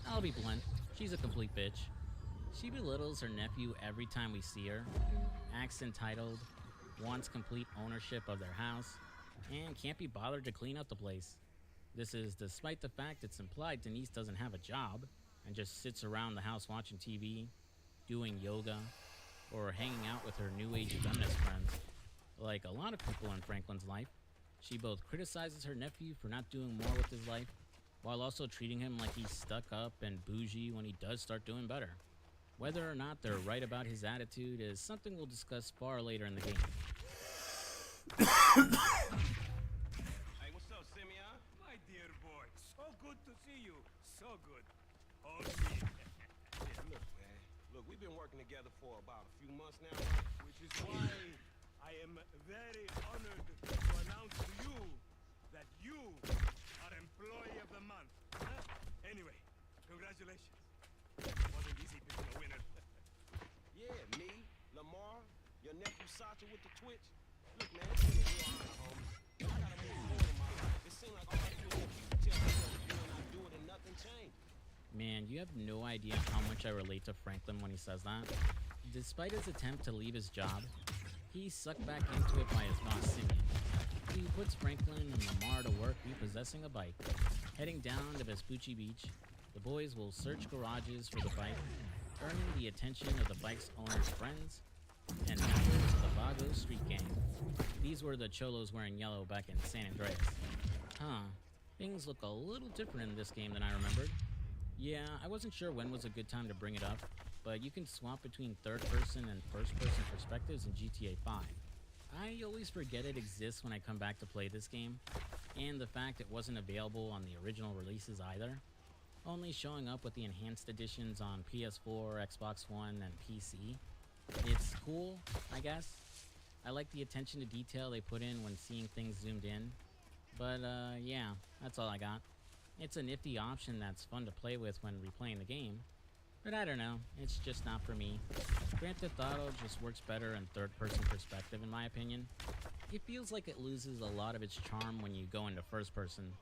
I'll be blunt, she's a complete bitch. She belittles her nephew every time we see her, acts entitled, wants complete ownership of their house, and can't be bothered to clean up the place. This is despite the fact it's implied Denise doesn't have a job and just sits around the house watching TV, doing yoga, or hanging out with her new age feminist friends. Like a lot of people in Franklin's life, she both criticizes her nephew for not doing more with his life, while also treating him like he's stuck up and bougie when he does start doing better. Whether or not they're right about his attitude is something we'll discuss far later in the game.
Hey, what's up, Simeon? My dear boy, so good to see you. So good. Oh, yeah. Yeah, look, man. Look, we've been working together for about a few months now, which is why I am very honored to announce to you that you are Employee of the Month. Huh? Anyway, congratulations. Wasn't easy picking a winner. Yeah, me, Lamar, your nephew Sacha with the Twitch. Look, man, it's been a real honor, homie. I gotta move forward in my life. It seems like all I do is keep telling myself to do and I do it and nothing changed.
Man, you have no idea how much I relate to Franklin when he says that. Despite his attempt to leave his job, he's sucked back into it by his boss, Simeon. He puts Franklin and Lamar to work repossessing a bike. Heading down to Vespucci Beach, the boys will search garages for the bike, earning the attention of the bike's owner's friends and members of the Vago Street Gang. These were the cholos wearing yellow back in San Andreas. Huh, things look a little different in this game than I remembered. Yeah, I wasn't sure when was a good time to bring it up, but you can swap between third-person and first-person perspectives in GTA 5. I always forget it exists when I come back to play this game, and the fact it wasn't available on the original releases either, only showing up with the enhanced editions on PS4, Xbox One, and PC. It's cool, I guess. I like the attention to detail they put in when seeing things zoomed in, but yeah, that's all I got. It's a nifty option that's fun to play with when replaying the game, but I don't know, it's just not for me. Grand Theft Auto just works better in third-person perspective in my opinion. It feels like it loses a lot of its charm when you go into first person.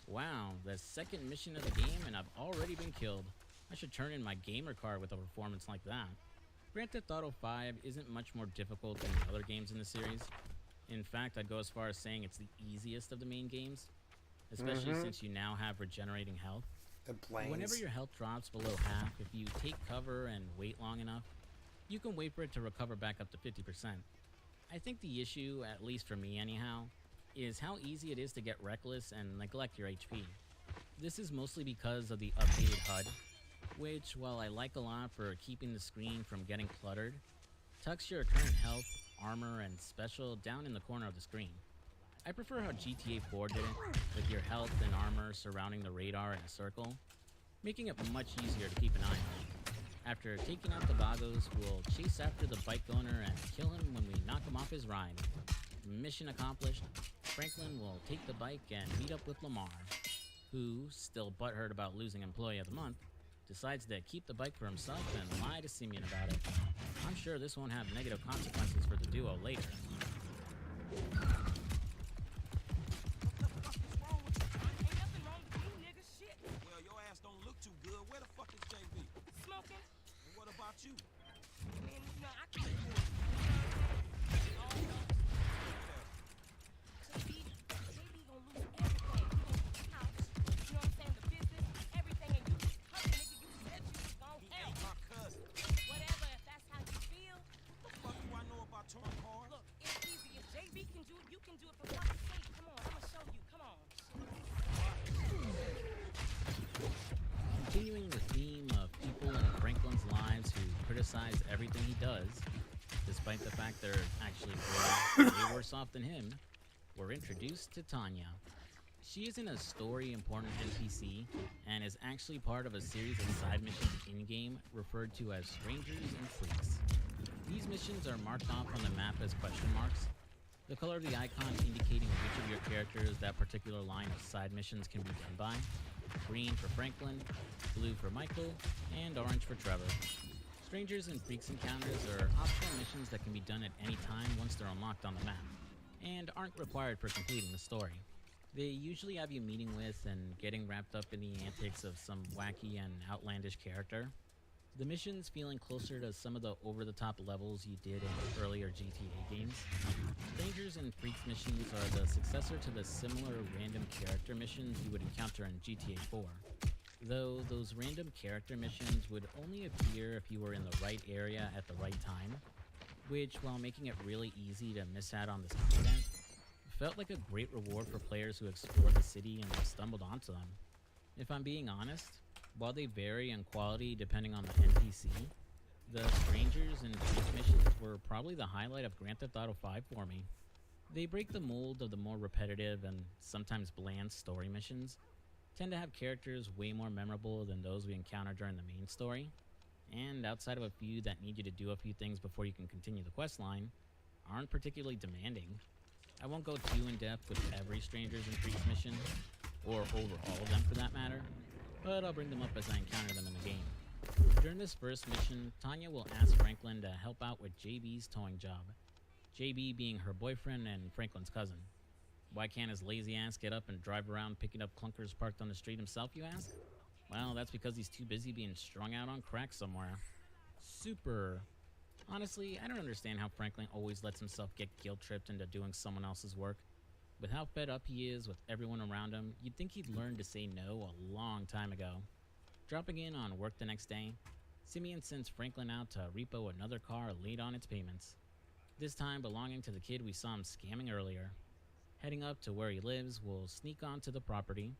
Wow, the second mission of the game and I've already been killed. I should turn in my gamer card with a performance like that. Grand Theft Auto 5 isn't much more difficult than the other games in the series. In fact, I'd go as far as saying it's the easiest of the main games, especially since you now have regenerating health.
And planes.
Whenever your health drops below half, if you take cover and wait long enough, you can wait for it to recover back up to 50%. I think the issue, at least for me anyhow, is how easy it is to get reckless and neglect your HP. This is mostly because of the updated HUD, which, while I like a lot for keeping the screen from getting cluttered, tucks your current health, armor, and special down in the corner of the screen. I prefer how GTA 4 did it, with your health and armor surrounding the radar in a circle, making it much easier to keep an eye on. After taking out the Vagos, we'll chase after the bike owner and kill him when we knock him off his ride. Mission accomplished. Franklin will take the bike and meet up with Lamar, who, still butthurt about losing Employee of the Month, decides to keep the bike for himself and lie to Simeon about it. I'm sure this won't have negative consequences for the duo later.
Well, your ass don't look too good. Where the fuck is JB?
Smoking?
And what about you?
Man, no, I can't do it. JB gonna lose everything. He gonna lose the house, you know what I'm saying, the business, everything, and you just hurry, nigga. You said you was gonna
He
help.
ain't my cousin.
Whatever, if that's how you feel.
What the fuck do I know about touring cars?
Look, it's easy. If JB can do it, you can do it for fucking sake. Come on, I'ma show you. Come on.
Continuing the theme of people in Franklin's lives who criticize everything he does, despite the fact they're actually way worse off than him, we're introduced to Tanya. She isn't a story-important NPC, and is actually part of a series of side missions in-game referred to as Strangers and Freaks. These missions are marked off on the map as question marks, the color of the icon indicating which of your characters that particular line of side missions can be done by. Green for Franklin, blue for Michael, and orange for Trevor. Strangers and Freaks encounters are optional missions that can be done at any time once they're unlocked on the map, and aren't required for completing the story. They usually have you meeting with and getting wrapped up in the antics of some wacky and outlandish character. The missions feeling closer to some of the over-the-top levels you did in earlier GTA games. Strangers and Freaks missions are the successor to the similar random character missions you would encounter in GTA 4. Though those random character missions would only appear if you were in the right area at the right time, which, while making it really easy to miss out on this content, felt like a great reward for players who explored the city and stumbled onto them. If I'm being honest, while they vary in quality depending on the NPC, the Strangers and Freaks missions were probably the highlight of Grand Theft Auto 5 for me. They break the mold of the more repetitive and sometimes bland story missions, tend to have characters way more memorable than those we encounter during the main story, and outside of a few that need you to do a few things before you can continue the questline, aren't particularly demanding. I won't go too in-depth with every Strangers and Freaks mission, or over all of them for that matter, but I'll bring them up as I encounter them in the game. During this first mission, Tanya will ask Franklin to help out with JB's towing job, JB being her boyfriend and Franklin's cousin. Why can't his lazy ass get up and drive around picking up clunkers parked on the street himself, you ask? Well, that's because he's too busy being strung out on crack somewhere. Super. Honestly, I don't understand how Franklin always lets himself get guilt-tripped into doing someone else's work. With how fed up he is with everyone around him, you'd think he'd learned to say no a long time ago. Dropping in on work the next day, Simeon sends Franklin out to repo another car late on its payments, this time belonging to the kid we saw him scamming earlier. Heading up to where he lives, we'll sneak onto the property,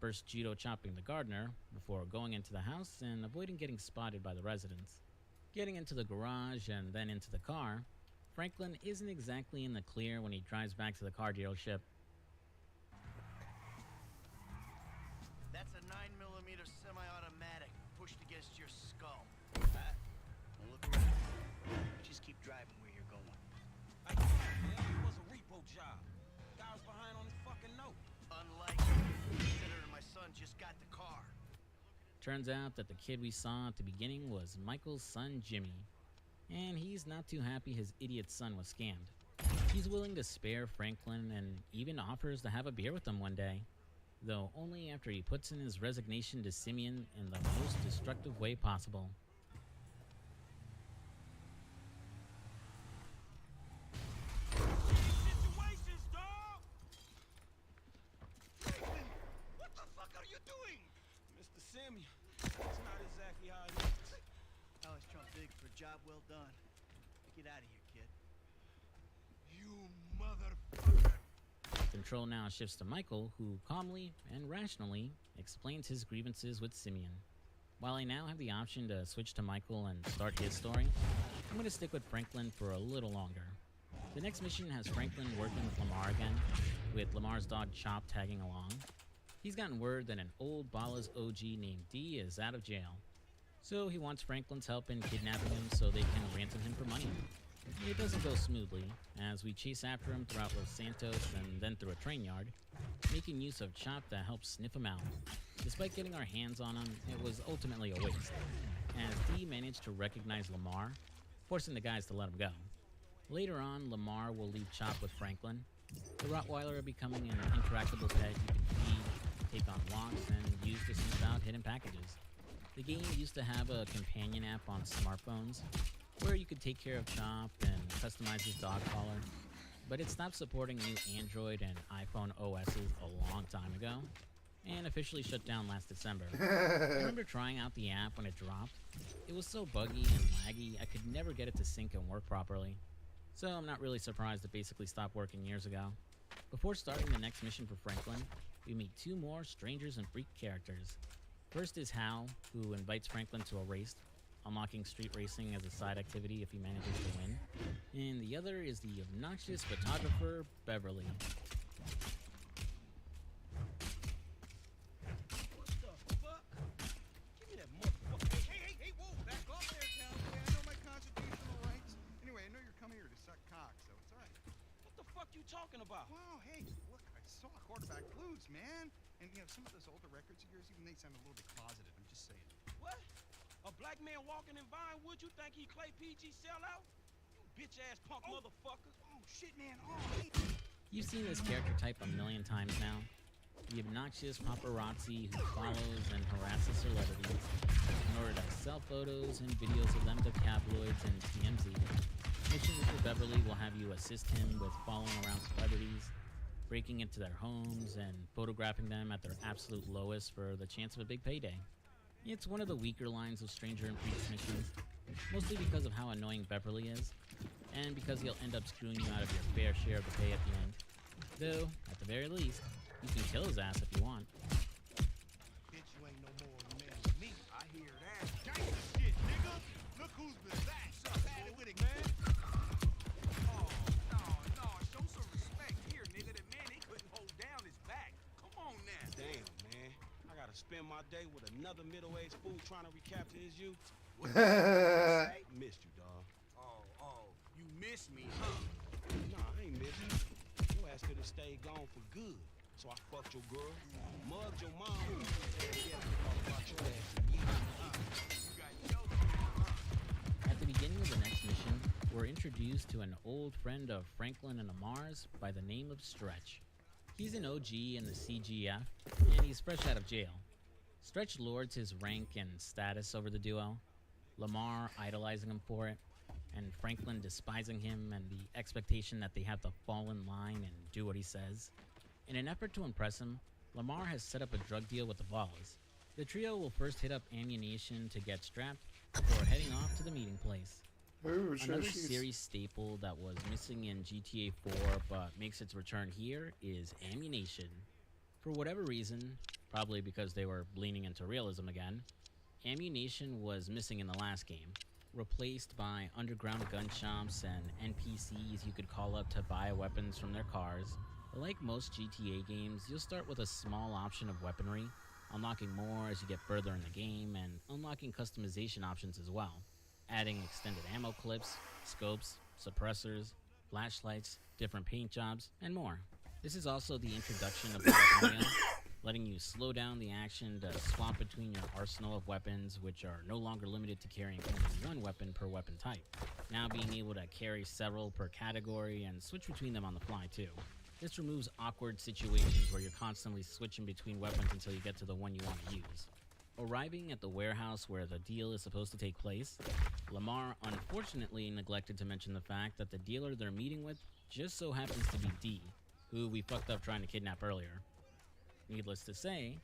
first judo chopping the gardener before going into the house and avoiding getting spotted by the residents. Getting into the garage and then into the car, Franklin isn't exactly in the clear when he drives back to the car dealership.
That's a 9mm semi-automatic pushed against your skull. Don't look around. Just keep driving where you're going.
Hey, man, it was a repo job. Guy was behind on his fucking note.
Unlikely, considering my son just got the car.
Turns out that the kid we saw at the beginning was Michael's son Jimmy, and he's not too happy his idiot son was scammed. He's willing to spare Franklin and even offers to have a beer with him one day. though only after he puts in his resignation to Simeon in the most destructive way possible.
Situations, dog! Nathan, what the fuck are you doing? Mr. Simeon, it's not exactly how it is.
Alex Trump big for a job well done. Get out of here, kid.
You motherfucker!
Control now shifts to Michael, who calmly and rationally explains his grievances with Simeon. While I now have the option to switch to Michael and start his story, I'm going to stick with Franklin for a little longer. The next mission has Franklin working with Lamar again, with Lamar's dog Chop tagging along. He's gotten word that an old Bala's OG named D is out of jail, so he wants Franklin's help in kidnapping him so they can ransom him for money. It doesn't go smoothly, as we chase after him throughout Los Santos and then through a train yard, making use of Chop to help sniff him out. Despite getting our hands on him, it was ultimately a waste, as D managed to recognize Lamar, forcing the guys to let him go. Later on, Lamar will leave Chop with Franklin, the Rottweiler becoming an interactable pet you can feed, take on walks, and use to sniff out hidden packages. The game used to have a companion app on smartphones, where you could take care of Chop and customize his dog collar, but it stopped supporting new Android and iPhone OSs a long time ago, and officially shut down last December. I remember trying out the app when it dropped. It was so buggy and laggy, I could never get it to sync and work properly, so I'm not really surprised it basically stopped working years ago. Before starting the next mission for Franklin, we meet two more strangers and freak characters. First is Hal, who invites Franklin to a race, unlocking street racing as a side activity if he manages to win. And the other is the obnoxious photographer, Beverly.
What the fuck? Give me that motherfucker.
Hey, whoa, back off there, cowboy. I know my constitutional rights. Anyway, I know you're coming here to suck cock, so it's all right.
What the fuck you talking about?
Wow, hey, look, I saw quarterback blues, man. And, you know, some of those older records of yours, even they sound a little bit closeted. I'm just saying.
What? A black man walking in Vinewood, you think he Clay PG sellout? You bitch-ass punk motherfucker.
Oh, shit, man. Oh, hey.
You've seen this character type a million times now. The obnoxious paparazzi who follows and harasses celebrities in order to sell photos and videos of them to tabloids and TMZ. Missions with Beverly will have you assist him with following around celebrities, breaking into their homes, and photographing them at their absolute lowest for the chance of a big payday. It's one of the weaker lines of Stranger and Freaks missions, mostly because of how annoying Beverly is, and because he'll end up screwing you out of your fair share of the pay at the end. Though, at the very least, you can kill his ass if you want.
Bitch, you ain't no more of a man than me. I hear that. Gangsta shit, nigga. Look who's been back. Patty with it, man.
Oh, no, show some respect here, nigga. That man, he couldn't hold down his back. Come on now. Damn, man. I gotta spend my day with another middle-aged fool trying to recapture his youth. What the fuck you say? Missed you, dog. Oh, you missed me, huh? Nah, I ain't missed you. Your ass could have stayed gone for good. So I fucked your girl, mugged your mom, and yeah, about your ass in years. You got your huh?
At the beginning of the next mission, we're introduced to an old friend of Franklin and Amar's by the name of Stretch. He's an OG in the CGF, and he's fresh out of jail. Stretch lords his rank and status over the duo, Lamar idolizing him for it, and Franklin despising him and the expectation that they have to fall in line and do what he says. In an effort to impress him, Lamar has set up a drug deal with the Ballas. The trio will first hit up ammunition to get strapped before heading off to the meeting place.
Ooh,
Another
she's-
series staple that was missing in GTA 4 but makes its return here is ammunition. For whatever reason, probably because they were leaning into realism again, ammunition was missing in the last game, replaced by underground gun shops and NPCs you could call up to buy weapons from their cars. Like most GTA games, you'll start with a small option of weaponry, unlocking more as you get further in the game, and unlocking customization options as well, adding extended ammo clips, scopes, suppressors, flashlights, different paint jobs, and more. This is also the introduction of the weapon wheel, letting you slow down the action to swap between your arsenal of weapons, which are no longer limited to carrying only one weapon per weapon type, now being able to carry several per category and switch between them on the fly too. This removes awkward situations where you're constantly switching between weapons until you get to the one you want to use. Arriving at the warehouse where the deal is supposed to take place, Lamar unfortunately neglected to mention the fact that the dealer they're meeting with just so happens to be D, who we fucked up trying to kidnap earlier. Needless to say,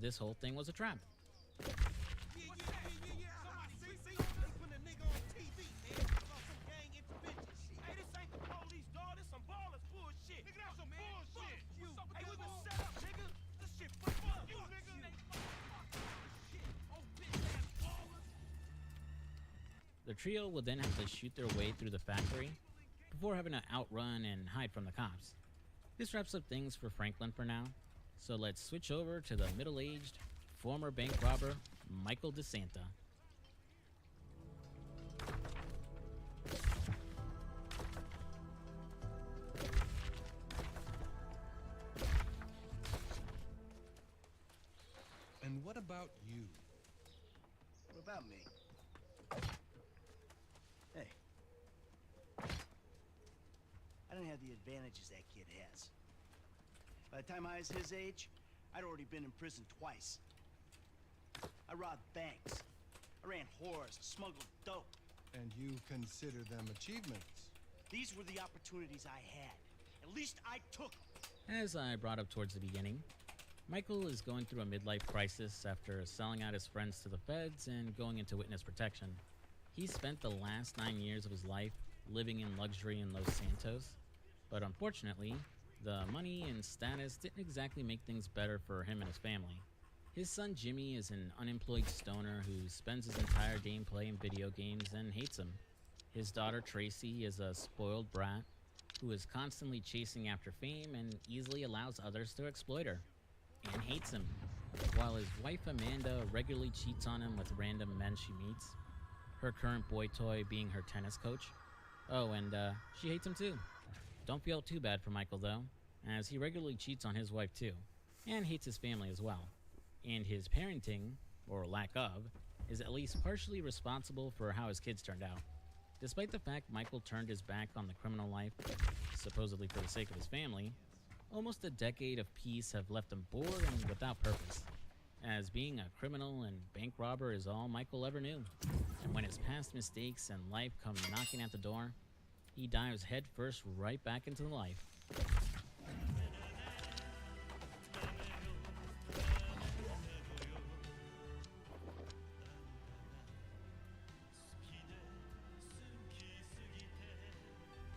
this whole thing was a trap. The trio will then have to shoot their way through the factory before having to outrun and hide from the cops. This wraps up things for Franklin for now, so let's switch over to the middle-aged, former bank robber, Michael DeSanta.
And what about you?
What about me? Hey. I don't have the advantages that kid has. By the time I was his age, I'd already been in prison twice. I robbed banks. I ran whores, smuggled dope.
And you consider them achievements?
These were the opportunities I had. At least I took them.
As I brought up towards the beginning, Michael is going through a midlife crisis after selling out his friends to the feds and going into witness protection. He spent the last 9 years of his life living in luxury in Los Santos, but unfortunately, the money and status didn't exactly make things better for him and his family. His son Jimmy is an unemployed stoner who spends his entire day playing video games and hates him. His daughter Tracy is a spoiled brat who is constantly chasing after fame and easily allows others to exploit her, and hates him, while his wife Amanda regularly cheats on him with random men she meets, her current boy toy being her tennis coach. Oh, and she hates him too. Don't feel too bad for Michael though, as he regularly cheats on his wife too, and hates his family as well. And his parenting, or lack of, is at least partially responsible for how his kids turned out. Despite the fact Michael turned his back on the criminal life, supposedly for the sake of his family, almost a decade of peace have left him bored and without purpose, as being a criminal and bank robber is all Michael ever knew. And when his past mistakes and life come knocking at the door, he dives headfirst right back into life.
What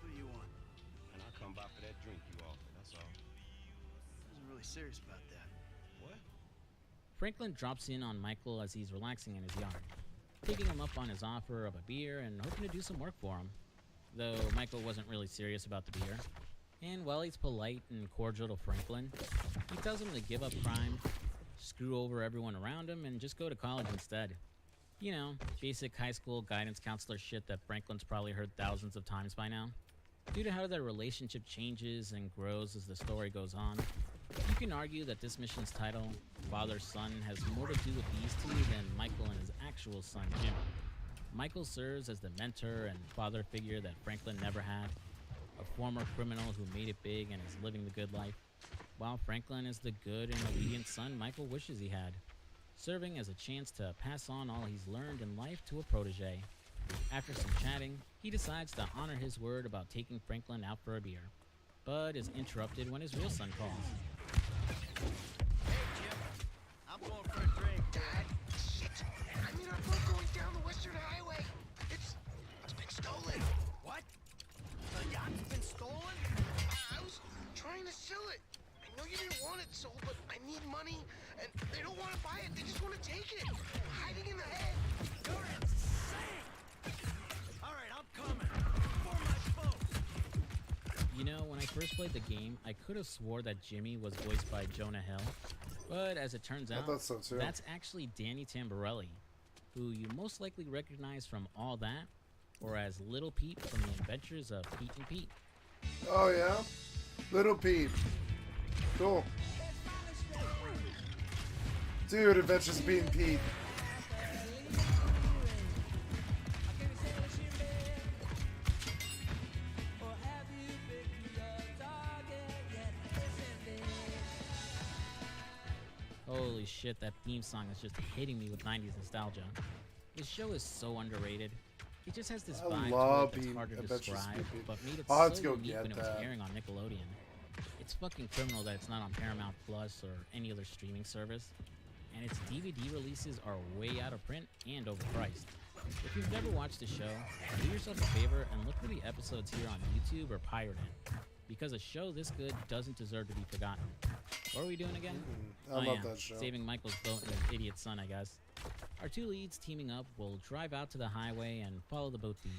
do you want?
And I'll come by for that drink you offered, that's all.
I wasn't really serious about that.
What?
Franklin drops in on Michael as he's relaxing in his yard, taking him up on his offer of a beer and hoping to do some work for him. Though Michael wasn't really serious about the beer. And while he's polite and cordial to Franklin, he tells him to give up crime, screw over everyone around him, and just go to college instead. You know, basic high school guidance counselor shit that Franklin's probably heard thousands of times by now. Due to how their relationship changes and grows as the story goes on, you can argue that this mission's title, Father-Son, has more to do with these two than Michael and his actual son, Jimmy. Michael serves as the mentor and father figure that Franklin never had, a former criminal who made it big and is living the good life, while Franklin is the good and obedient son Michael wishes he had, serving as a chance to pass on all he's learned in life to a protege. After some chatting, he decides to honor his word about taking Franklin out for a beer, but is interrupted when his real son calls.
Hey, Jim. I'm going for a drink.
Dad, shit. I mean, I'm both going down the Western Highway. It's been stolen.
What? The yacht's been stolen?
I was trying to sell it. I know you didn't want it sold, but I need money, and they don't want to buy it. They just want to take it. Hiding in the head.
You're insane! All right, I'm coming. For my boat.
You know, when I first played the game, I could have swore that Jimmy was voiced by Jonah Hill, but as it turns out,
thought so too.
that's actually Danny Tamborelli, who you most likely recognize from All That, or as Little Pete from the Adventures of Pete and Pete.
Oh yeah? Little Pete. Cool. Dude, Adventures of Pete and Pete.
Holy shit, that theme song is just hitting me with 90s nostalgia. This show is so underrated. It just has this
I
vibe
love
to it that's
being
hard to
Adventures
describe,
Stupid.
but made it
I'll have
so
to go
unique
get
when it was
that.
airing on Nickelodeon. It's fucking criminal that it's not on Paramount Plus or any other streaming service, and its DVD releases are way out of print and overpriced. If you've never watched the show, do yourself a favor and look for the episodes here on YouTube or pirate it, because a show this good doesn't deserve to be forgotten. What are we doing again?
I love that show.
Saving Michael's boat and his idiot son, I guess. Our two leads teaming up will drive out to the highway and follow the boat thieves.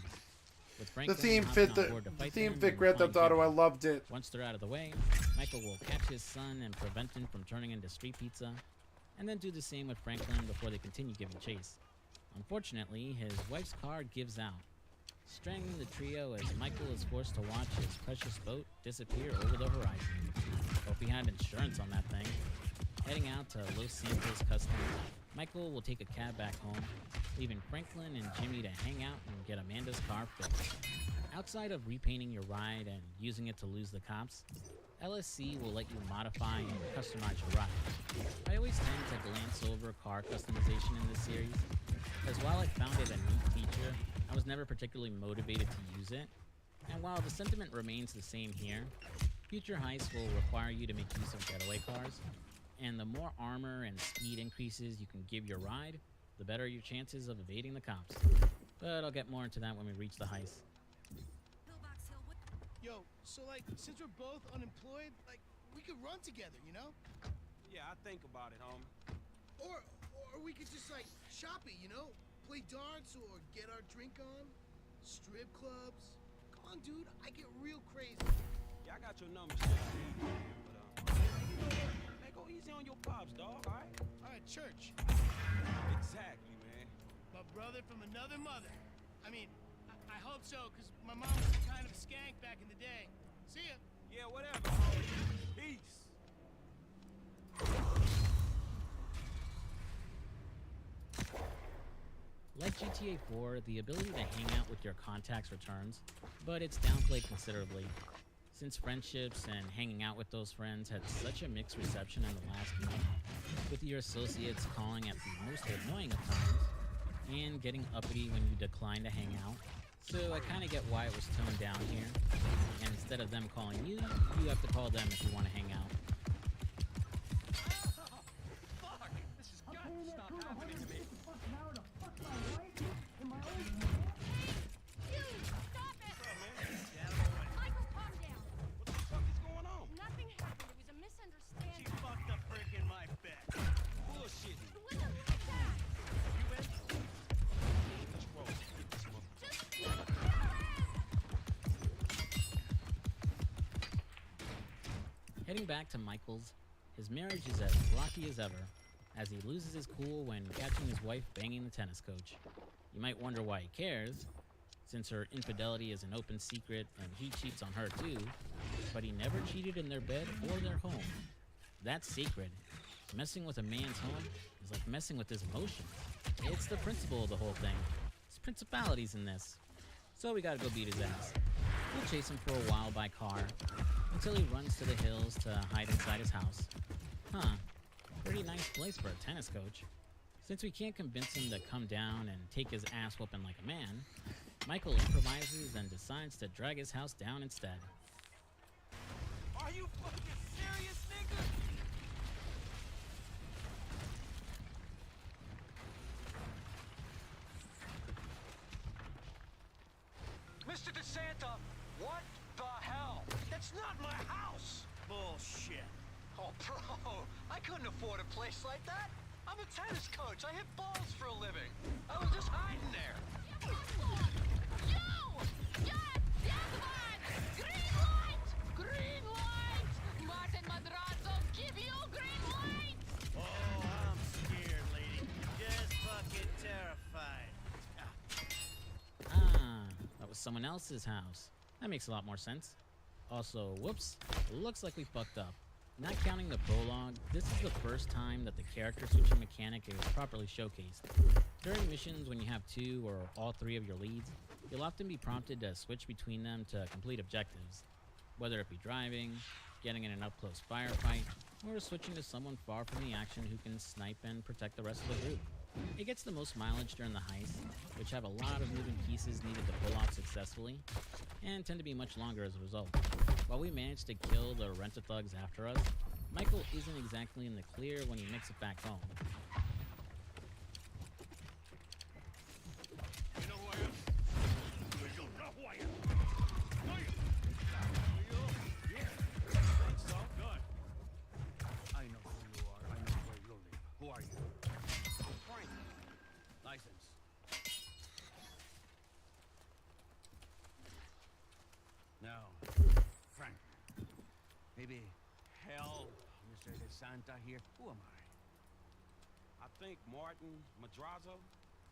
With
The
Franklin
theme
hopping
fit
on board to
the
fight
theme
them
fit
and
Grand Theft
find
Auto. I
Jimmy.
loved it.
Once they're out of the way, Michael will catch his son and prevent him from turning into street pizza, and then do the same with Franklin before they continue giving chase. Unfortunately, his wife's car gives out, strangling the trio as Michael is forced to watch his precious boat disappear over the horizon. Hope he had insurance on that thing. Heading out to Los Santos Customs, Michael will take a cab back home, leaving Franklin and Jimmy to hang out and get Amanda's car fixed. Outside of repainting your ride and using it to lose the cops, LSC will let you modify and customize your ride. I always tend to glance over car customization in this series, as while I found it a neat feature, I was never particularly motivated to use it. And while the sentiment remains the same here, future heists will require you to make use of getaway cars, and the more armor and speed increases you can give your ride, the better your chances of evading the cops. But I'll get more into that when we reach the heist.
Yo, so like, since we're both unemployed, like, we could run together, you know?
Yeah, I think about it, homie.
Or we could just like shop it, you know? Play darts or get our drink on. Strip clubs. Come on, dude, I get real crazy.
Yeah, I got your number still. But, hey, go easy on your pops, dog, all right?
All right, church.
Exactly, man.
My brother from another mother. I mean, I hope so, because my mom was kind of a skank back in the day. See ya.
Yeah, whatever, homie. Peace.
Like GTA 4, the ability to hang out with your contacts returns, but it's downplayed considerably. Since friendships and hanging out with those friends had such a mixed reception in the last month, with your associates calling at the most annoying of times, and getting uppity when you decline to hang out. So I kinda get why it was toned down here, and instead of them calling you, you have to call them if you want to hang out.
Fuck! This has got to stop happening to me.
Stop it!
What's up, man?
Michael, calm down.
What the fuck is going on?
Nothing happened. It was a
She
misunderstanding.
fucked the frick in my bed.
Bullshitting.
It wasn't like that.
You in?
Let's roll. Get this motherfucker.
Just
Heading back to Michael's, his marriage is as rocky as ever, as he loses his cool when catching his wife banging the tennis coach. You might wonder why he cares, since her infidelity is an open secret and he cheats on her too, but he never cheated in their bed or their home. That's sacred. Messing with a man's home is like messing with his emotions. It's the principle of the whole thing. There's principalities in this. So we gotta go beat his ass. We'll chase him for a while by car, until he runs to the hills to hide inside his house. Huh, pretty nice place for a tennis coach. Since we can't convince him to come down and take his ass whooping like a man, Michael improvises and decides to drag his house down instead.
Are you fucking serious, nigga?
Mr. DeSanta, what the hell?
That's not my house. Bullshit.
Oh, bro, I couldn't afford a place like that. I'm a tennis coach. I hit balls for a living. I was just hiding there.
Yo! Yes! Yes, man! Green light! Green light! Martin Madrazo, give you green light!
Oh, I'm scared, lady. Just fucking terrified.
Ah, that was someone else's house. That makes a lot more sense. Also, whoops, looks like we fucked up. Not counting the prologue, this is the first time that the character switching mechanic is properly showcased. During missions when you have two or all three of your leads, you'll often be prompted to switch between them to complete objectives, whether it be driving, getting in an up-close firefight, or switching to someone far from the action who can snipe and protect the rest of the group. It gets the most mileage during the heists, which have a lot of moving pieces needed to pull off successfully, and tend to be much longer as a result. While we manage to kill the rent-a-thugs after us, Michael isn't exactly in the clear when he makes it back home.
You know who I am? You know who I am? Know you? Yeah. Think so? Good. I know who you are. I know where you live. Who are you? Frank. License. Now, Frank. Maybe hell, Mr. De Santa here. Who am I think Martin Madrazo.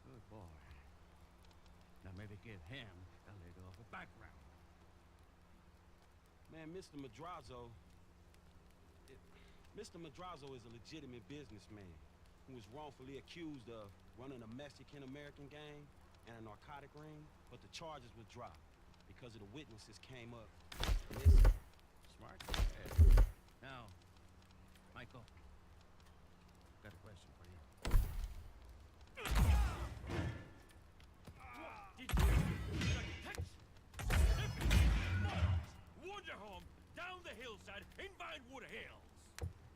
Good boy. Now maybe give him a little of a background. Man, Mr. Madrazo is a legitimate businessman who was wrongfully accused of running a Mexican-American gang and a narcotic ring, but the charges were dropped because of the witnesses came up. Listen, smart. Yeah. Now, Michael, got a question for you. Wonder home down the hillside in Vinewood Hills.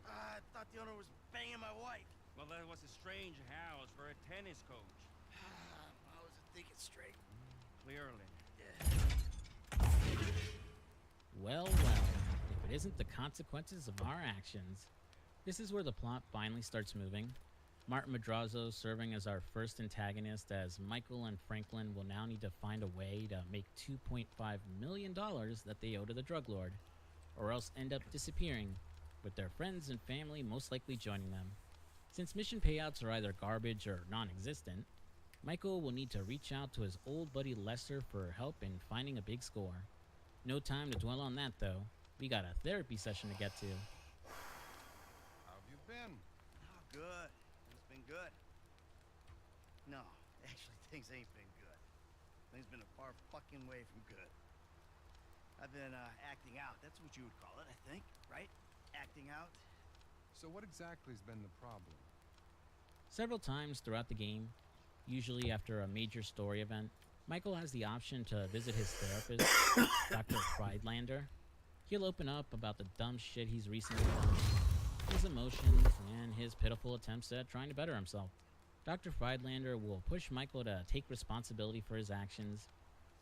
I thought the owner was banging my wife.
Well, that was a strange house for a tennis coach.
I wasn't thinking straight.
Clearly.
Well, if it isn't the consequences of our actions. This is where the plot finally starts moving. Martin Madrazo serving as our first antagonist, as Michael and Franklin will now need to find a way to make $2.5 million that they owe to the drug lord, or else end up disappearing, with their friends and family most likely joining them. Since mission payouts are either garbage or non-existent, Michael will need to reach out to his old buddy Lester for help in finding a big score. No time to dwell on that though. We got a therapy session to get to.
How have you been?
Oh, good. It's been good. No, actually, things ain't been good. Things been a far fucking way from good. I've been acting out. That's what you would call it, I think, right? Acting out.
So what exactly has been the problem?
Several times throughout the game, usually after a major story event, Michael has the option to visit his therapist, Dr. Friedlander. He'll open up about the dumb shit he's recently done, his emotions, and his pitiful attempts at trying to better himself. Dr. Friedlander will push Michael to take responsibility for his actions,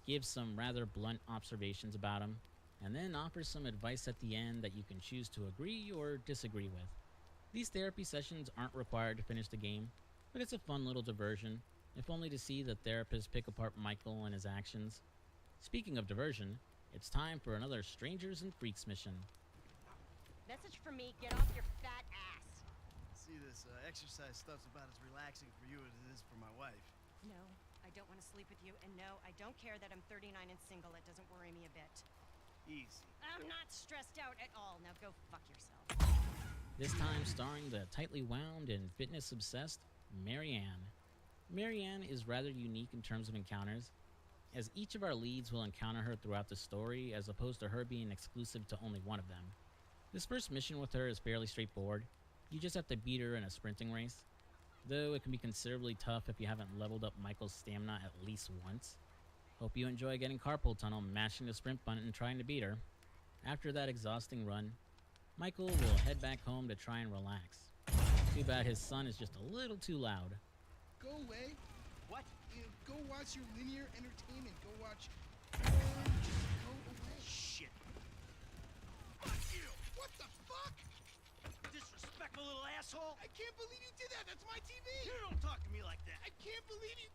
give some rather blunt observations about him, and then offers some advice at the end that you can choose to agree or disagree with. These therapy sessions aren't required to finish the game, but it's a fun little diversion, if only to see the therapist pick apart Michael and his actions. Speaking of diversion, it's time for another Strangers and Freaks mission.
Message from me, get off your fat ass.
See, this exercise stuff's about as relaxing for you as it is for my wife.
No, I don't want to sleep with you, and no, I don't care that I'm 39 and single. It doesn't worry me a bit.
Easy.
I'm not stressed out at all. Now go fuck yourself.
This time starring the tightly wound and fitness-obsessed Marianne. Marianne is rather unique in terms of encounters, as each of our leads will encounter her throughout the story as opposed to her being exclusive to only one of them. This first mission with her is fairly straightforward. You just have to beat her in a sprinting race, though it can be considerably tough if you haven't leveled up Michael's stamina at least once. Hope you enjoy getting carpal tunnel, mashing the sprint button and trying to beat her. After that exhausting run, Michael will head back home to try and relax. Too bad his son is just a little too loud.
Go away.
What?
Go watch your linear entertainment. Go watch porn. Just go away.
Shit.
Fuck you. What the fuck?
Disrespectful little asshole.
I can't believe you did that. That's my TV.
You don't talk to me like that.
I can't believe you.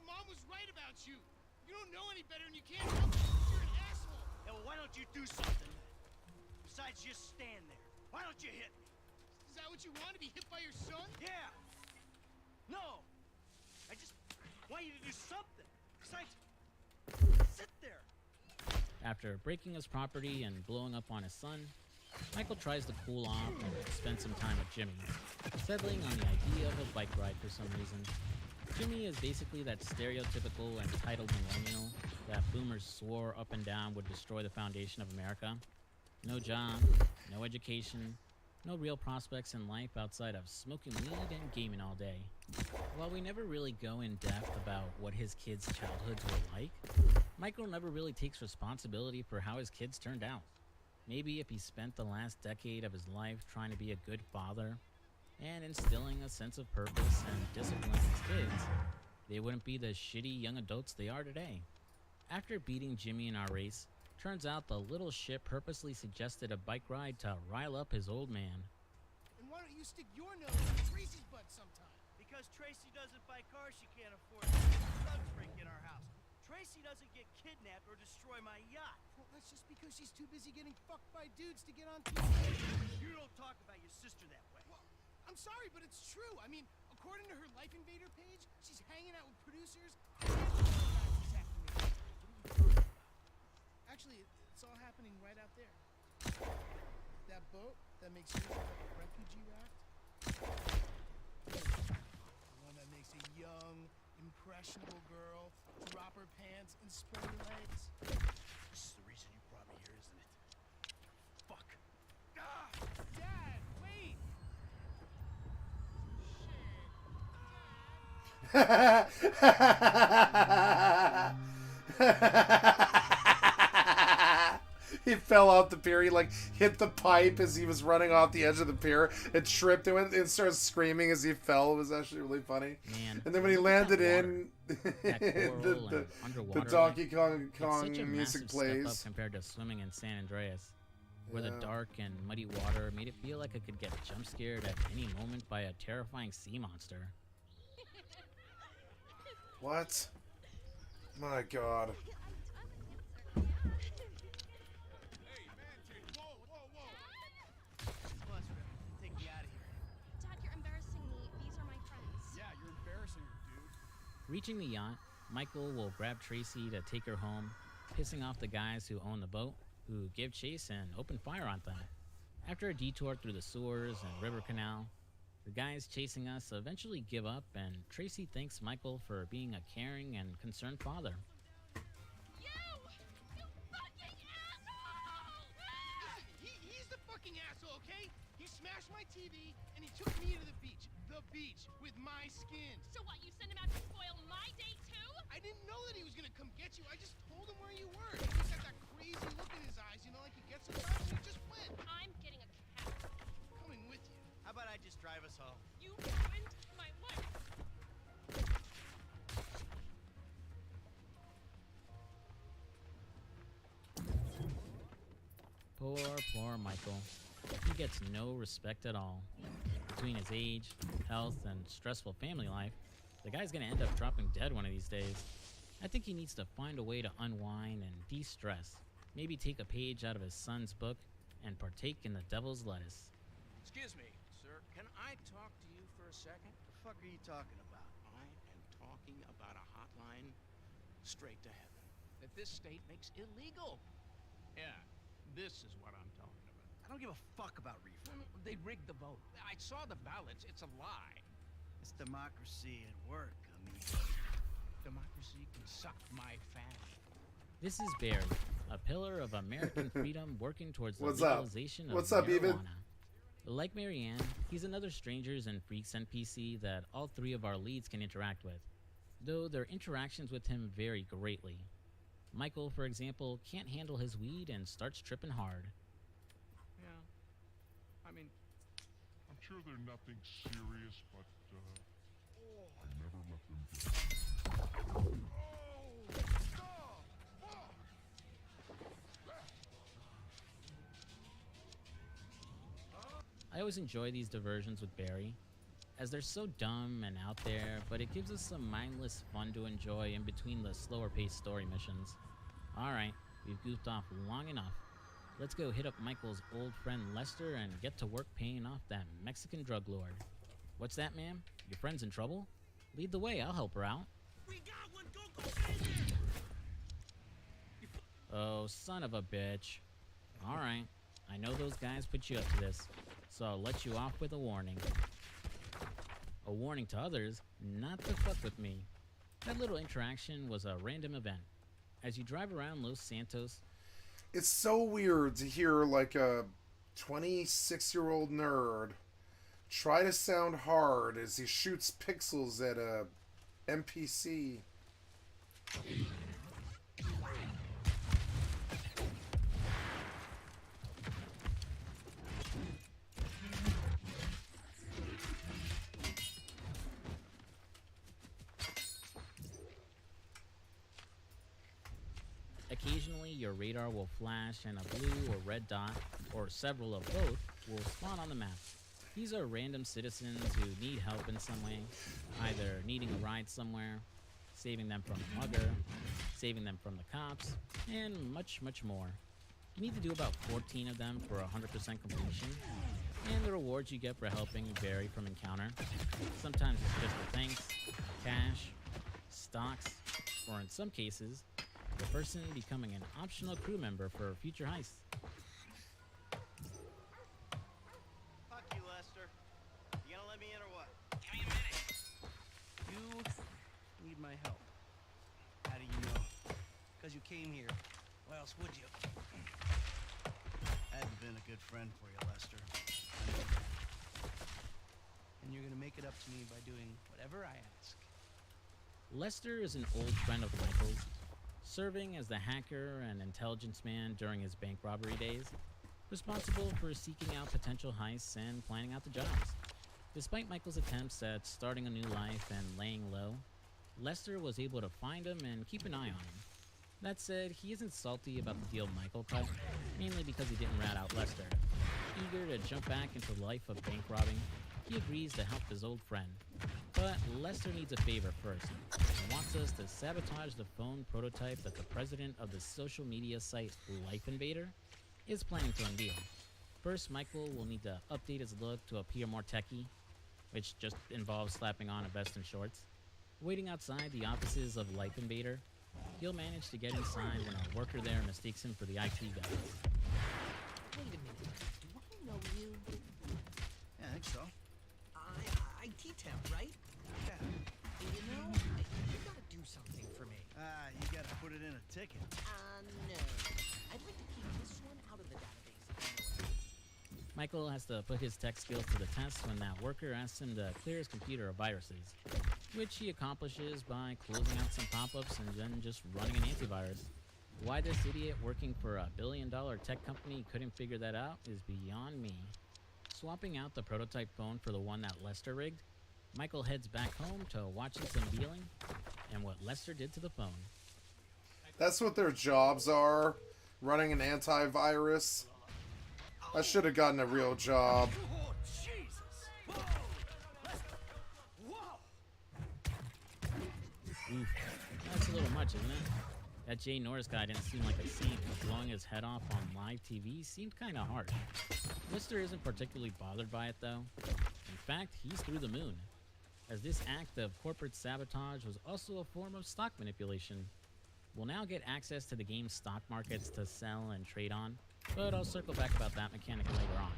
Mom was right about you. You don't know any better and you can't help it. You're an asshole.
Yeah, well, why don't you do something? Besides just stand there. Why don't you hit me?
Is that what you want, to be hit by your son?
Yeah. No. I just want you to do something. Besides, sit there.
After breaking his property and blowing up on his son, Michael tries to cool off and spend some time with Jimmy, settling on the idea of a bike ride for some reason. Jimmy is basically that stereotypical entitled millennial that boomers swore up and down would destroy the foundation of America. No job, no education, no real prospects in life outside of smoking weed and gaming all day. While we never really go in depth about what his kids' childhoods were like, Michael never really takes responsibility for how his kids turned out. Maybe if he spent the last decade of his life trying to be a good father and instilling a sense of purpose and discipline in his kids, they wouldn't be the shitty young adults they are today. After beating Jimmy in our race, turns out the little shit purposely suggested a bike ride to rile up his old man.
And why don't you stick your nose in Tracy's butt sometime?
Because Tracy doesn't buy cars she can't afford. There's thugs break in our house. Tracy doesn't get kidnapped or destroy my yacht.
Well, that's just because she's too busy getting fucked by dudes to get on TV.
You don't talk about your sister that way.
Well, I'm sorry, but it's true. I mean, according to her Life Invader page, she's hanging out with producers and actually, it's all happening right out there. That boat that makes you look like a refugee raft. The one that makes a young, impressionable girl drop her pants and spread her legs.
This is the reason you brought me here, isn't it? Fuck.
Ah! Dad, wait!
He fell off the pier. He like hit the pipe as he was running off the edge of the pier. It tripped him and started screaming as he fell. It was actually really funny.
Man,
and then when he landed in,
the
Donkey Kong
it's such a
music
massive
plays.
step up compared to swimming in San Andreas, where the dark and muddy water made it feel like I could get jump scared at any moment by a terrifying sea monster.
What? My God.
Take me out of here.
Dad, you're embarrassing me. These are my friends.
Yeah, you're embarrassing her, dude.
Reaching the yacht, Michael will grab Tracy to take her home, pissing off the guys who own the boat, who give chase and open fire on them. After a detour through the sewers and river canal, the guys chasing us eventually give up, and Tracy thanks Michael for being a caring and concerned father.
You fucking asshole!
He's the fucking asshole, okay? He smashed my TV and he took me to the beach. The beach with my skin.
So what, you sent him out to spoil my day too?
I didn't know that he was gonna come get you. I just told him where you were. He's got that crazy look in his eyes, you know, like he gets sometimes, and he just went.
I'm getting a cab.
Coming with you.
How about I just drive us home?
You ruined my life.
Poor Michael. He gets no respect at all. Between his age, health, and stressful family life, the guy's gonna end up dropping dead one of these days. I think he needs to find a way to unwind and de-stress. Maybe take a page out of his son's book and partake in the devil's lettuce.
Excuse me, sir. Can I talk to you for a second?
The fuck are you talking about?
I am talking about a hotline straight to heaven that this state makes illegal. Yeah, this is what I'm talking about.
I don't give a fuck about refunds.
They rigged the vote. I saw the ballots. It's a lie.
It's democracy at work,
Democracy can suck my fan.
This is Barry, a pillar of American freedom working towards the
What's up?
legalization of
What's up,
marijuana.
Even?
Like Marianne, he's another Strangers and Freaks NPC that all three of our leads can interact with, though their interactions with him vary greatly. Michael, for example, can't handle his weed and starts tripping hard.
Yeah. I mean,
I'm sure they're nothing serious, but I never let them get.
I always enjoy these diversions with Barry, as they're so dumb and out there, but it gives us some mindless fun to enjoy in between the slower paced story missions. Alright, we've goofed off long enough. Let's go hit up Michael's old friend Lester and get to work paying off that Mexican drug lord. What's that, ma'am? Your friend's in trouble? Lead the way, I'll help her out.
we got one. Go in there.
Oh, son of a bitch. Alright, I know those guys put you up to this, so I'll let you off with a warning. A warning to others not to fuck with me. That little interaction was a random event. As you drive around Los Santos,
It's so weird to hear like a 26-year-old nerd try to sound hard as he shoots pixels at a NPC.
Occasionally, your radar will flash and a blue or red dot, or several of both, will spawn on the map. These are random citizens who need help in some way, either needing a ride somewhere, saving them from a mugger, saving them from the cops, and much, much more. You need to do about 14 of them for 100% completion, and the rewards you get for helping vary from encounter. Sometimes it's just a thanks, cash, stocks, or in some cases, the person becoming an optional crew member for future heists.
Fuck you, Lester. You gonna let me in or what?
Give me a minute. You need my help. How do you know? Because you came here. Why else would you?
I haven't been a good friend for you, Lester.
And you're gonna make it up to me by doing whatever I ask.
Lester is an old friend of Michael's, serving as the hacker and intelligence man during his bank robbery days, responsible for seeking out potential heists and planning out the jobs. Despite Michael's attempts at starting a new life and laying low, Lester was able to find him and keep an eye on him. That said, he isn't salty about the deal Michael cut, mainly because he didn't rat out Lester. Eager to jump back into the life of bank robbing, he agrees to help his old friend. But Lester needs a favor first, and wants us to sabotage the phone prototype that the president of the social media site Life Invader is planning to unveil. First, Michael will need to update his look to appear more techie, which just involves slapping on a vest and shorts. Waiting outside the offices of Life Invader, he'll manage to get inside when a worker there mistakes him for the IT guy.
Wait a minute. Do I know you?
Yeah, I think so.
IT temp, right?
Yeah.
You know, you gotta do something for me.
You gotta put it in a ticket.
No. I'd like to keep this one out of the database.
Michael has to put his tech skills to the test when that worker asks him to clear his computer of viruses, which he accomplishes by closing out some pop-ups and then just running an antivirus. Why this idiot working for a billion-dollar tech company couldn't figure that out is beyond me. Swapping out the prototype phone for the one that Lester rigged, Michael heads back home to watch its unveiling and what Lester did to the phone.
That's what their jobs are, running an antivirus. I should have gotten a real job.
Oh, Jesus! Whoa! Whoa!
Oof, that's a little much, isn't it? That Jay Norris guy didn't seem like a saint, but blowing his head off on live TV seemed kinda harsh. Lester isn't particularly bothered by it though. In fact, he's through the moon, as this act of corporate sabotage was also a form of stock manipulation. We'll now get access to the game's stock markets to sell and trade on, but I'll circle back about that mechanic later on.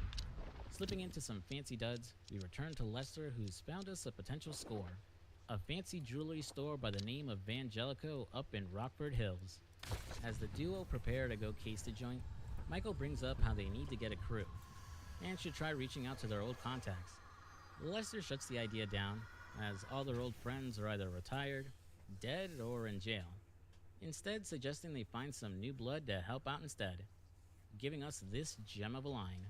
Slipping into some fancy duds, we return to Lester, who's found us a potential score. A fancy jewelry store by the name of Vangelico up in Rockford Hills. As the duo prepare to go case the joint, Michael brings up how they need to get a crew, and should try reaching out to their old contacts. Lester shuts the idea down, as all their old friends are either retired, dead, or in jail, instead suggesting they find some new blood to help out instead, giving us this gem of a line.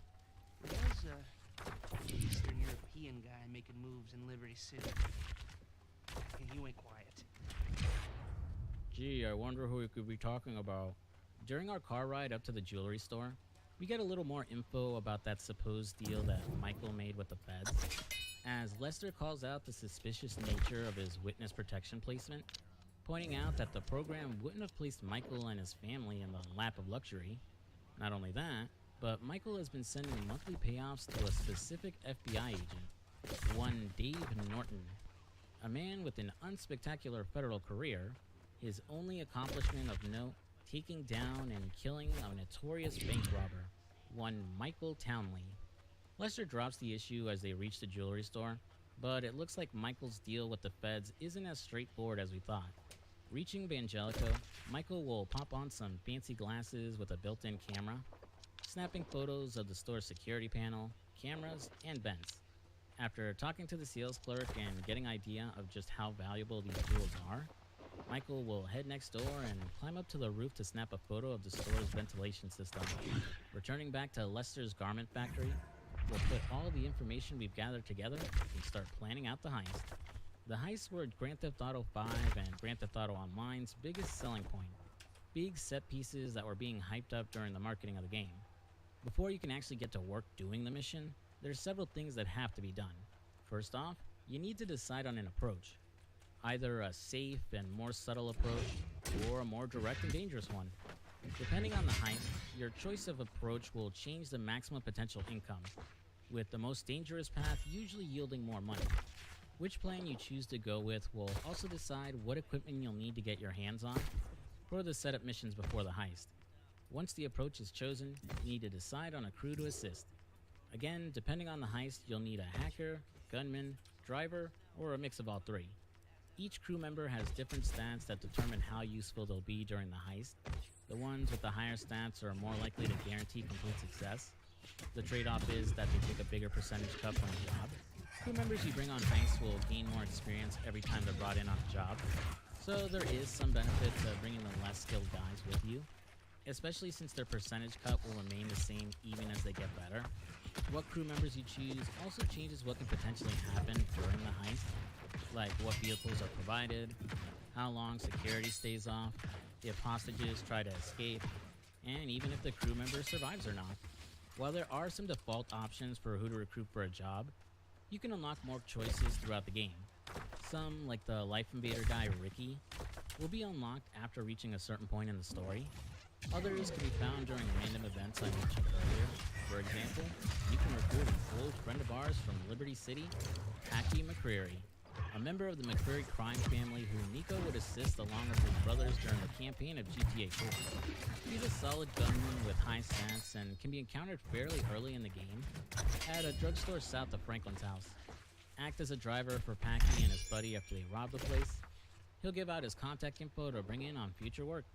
There's a Eastern European guy making moves in Liberty City. And he went quiet.
Gee, I wonder who we could be talking about. During our car ride up to the jewelry store, we get a little more info about that supposed deal that Michael made with the feds, as Lester calls out the suspicious nature of his witness protection placement, pointing out that the program wouldn't have placed Michael and his family in the lap of luxury. Not only that, but Michael has been sending monthly payoffs to a specific FBI agent, one Dave Norton. A man with an unspectacular federal career, his only accomplishment of note taking down and killing a notorious bank robber, one Michael Townley. Lester drops the issue as they reach the jewelry store, but it looks like Michael's deal with the feds isn't as straightforward as we thought. Reaching Vangelico, Michael will pop on some fancy glasses with a built-in camera, snapping photos of the store's security panel, cameras, and vents. After talking to the sales clerk and getting an idea of just how valuable these jewels are, Michael will head next door and climb up to the roof to snap a photo of the store's ventilation system. Returning back to Lester's garment factory, we'll put all the information we've gathered together and start planning out the heist. The heists were Grand Theft Auto 5 and Grand Theft Auto Online's biggest selling point. Big set pieces that were being hyped up during the marketing of the game. Before you can actually get to work doing the mission, there's several things that have to be done. First off, you need to decide on an approach. Either a safe and more subtle approach, or a more direct and dangerous one. Depending on the heist, your choice of approach will change the maximum potential income, with the most dangerous path usually yielding more money. Which plan you choose to go with will also decide what equipment you'll need to get your hands on for the setup missions before the heist. Once the approach is chosen, you need to decide on a crew to assist. Again, depending on the heist, you'll need a hacker, gunman, driver, or a mix of all three. Each crew member has different stats that determine how useful they'll be during the heist. The ones with the higher stats are more likely to guarantee complete success. The trade-off is that they take a bigger percentage cut from the job. Crew members you bring on heists will gain more experience every time they're brought in on a job, so there is some benefit to bringing the less skilled guys with you, especially since their percentage cut will remain the same even as they get better. What crew members you choose also changes what can potentially happen during the heist, like what vehicles are provided, how long security stays off, if hostages try to escape, and even if the crew member survives or not. While there are some default options for who to recruit for a job, you can unlock more choices throughout the game. Some, like the Life Invader guy Ricky, will be unlocked after reaching a certain point in the story. Others can be found during random events I mentioned earlier. For example, you can recruit an old friend of ours from Liberty City, Packy McCreary, a member of the McCreary crime family who Nico would assist along with his brothers during the campaign of GTA 4. He's a solid gunman with high stats and can be encountered fairly early in the game at a drugstore south of Franklin's house. Act as a driver for Packy and his buddy after they rob the place. He'll give out his contact info to bring in on future work.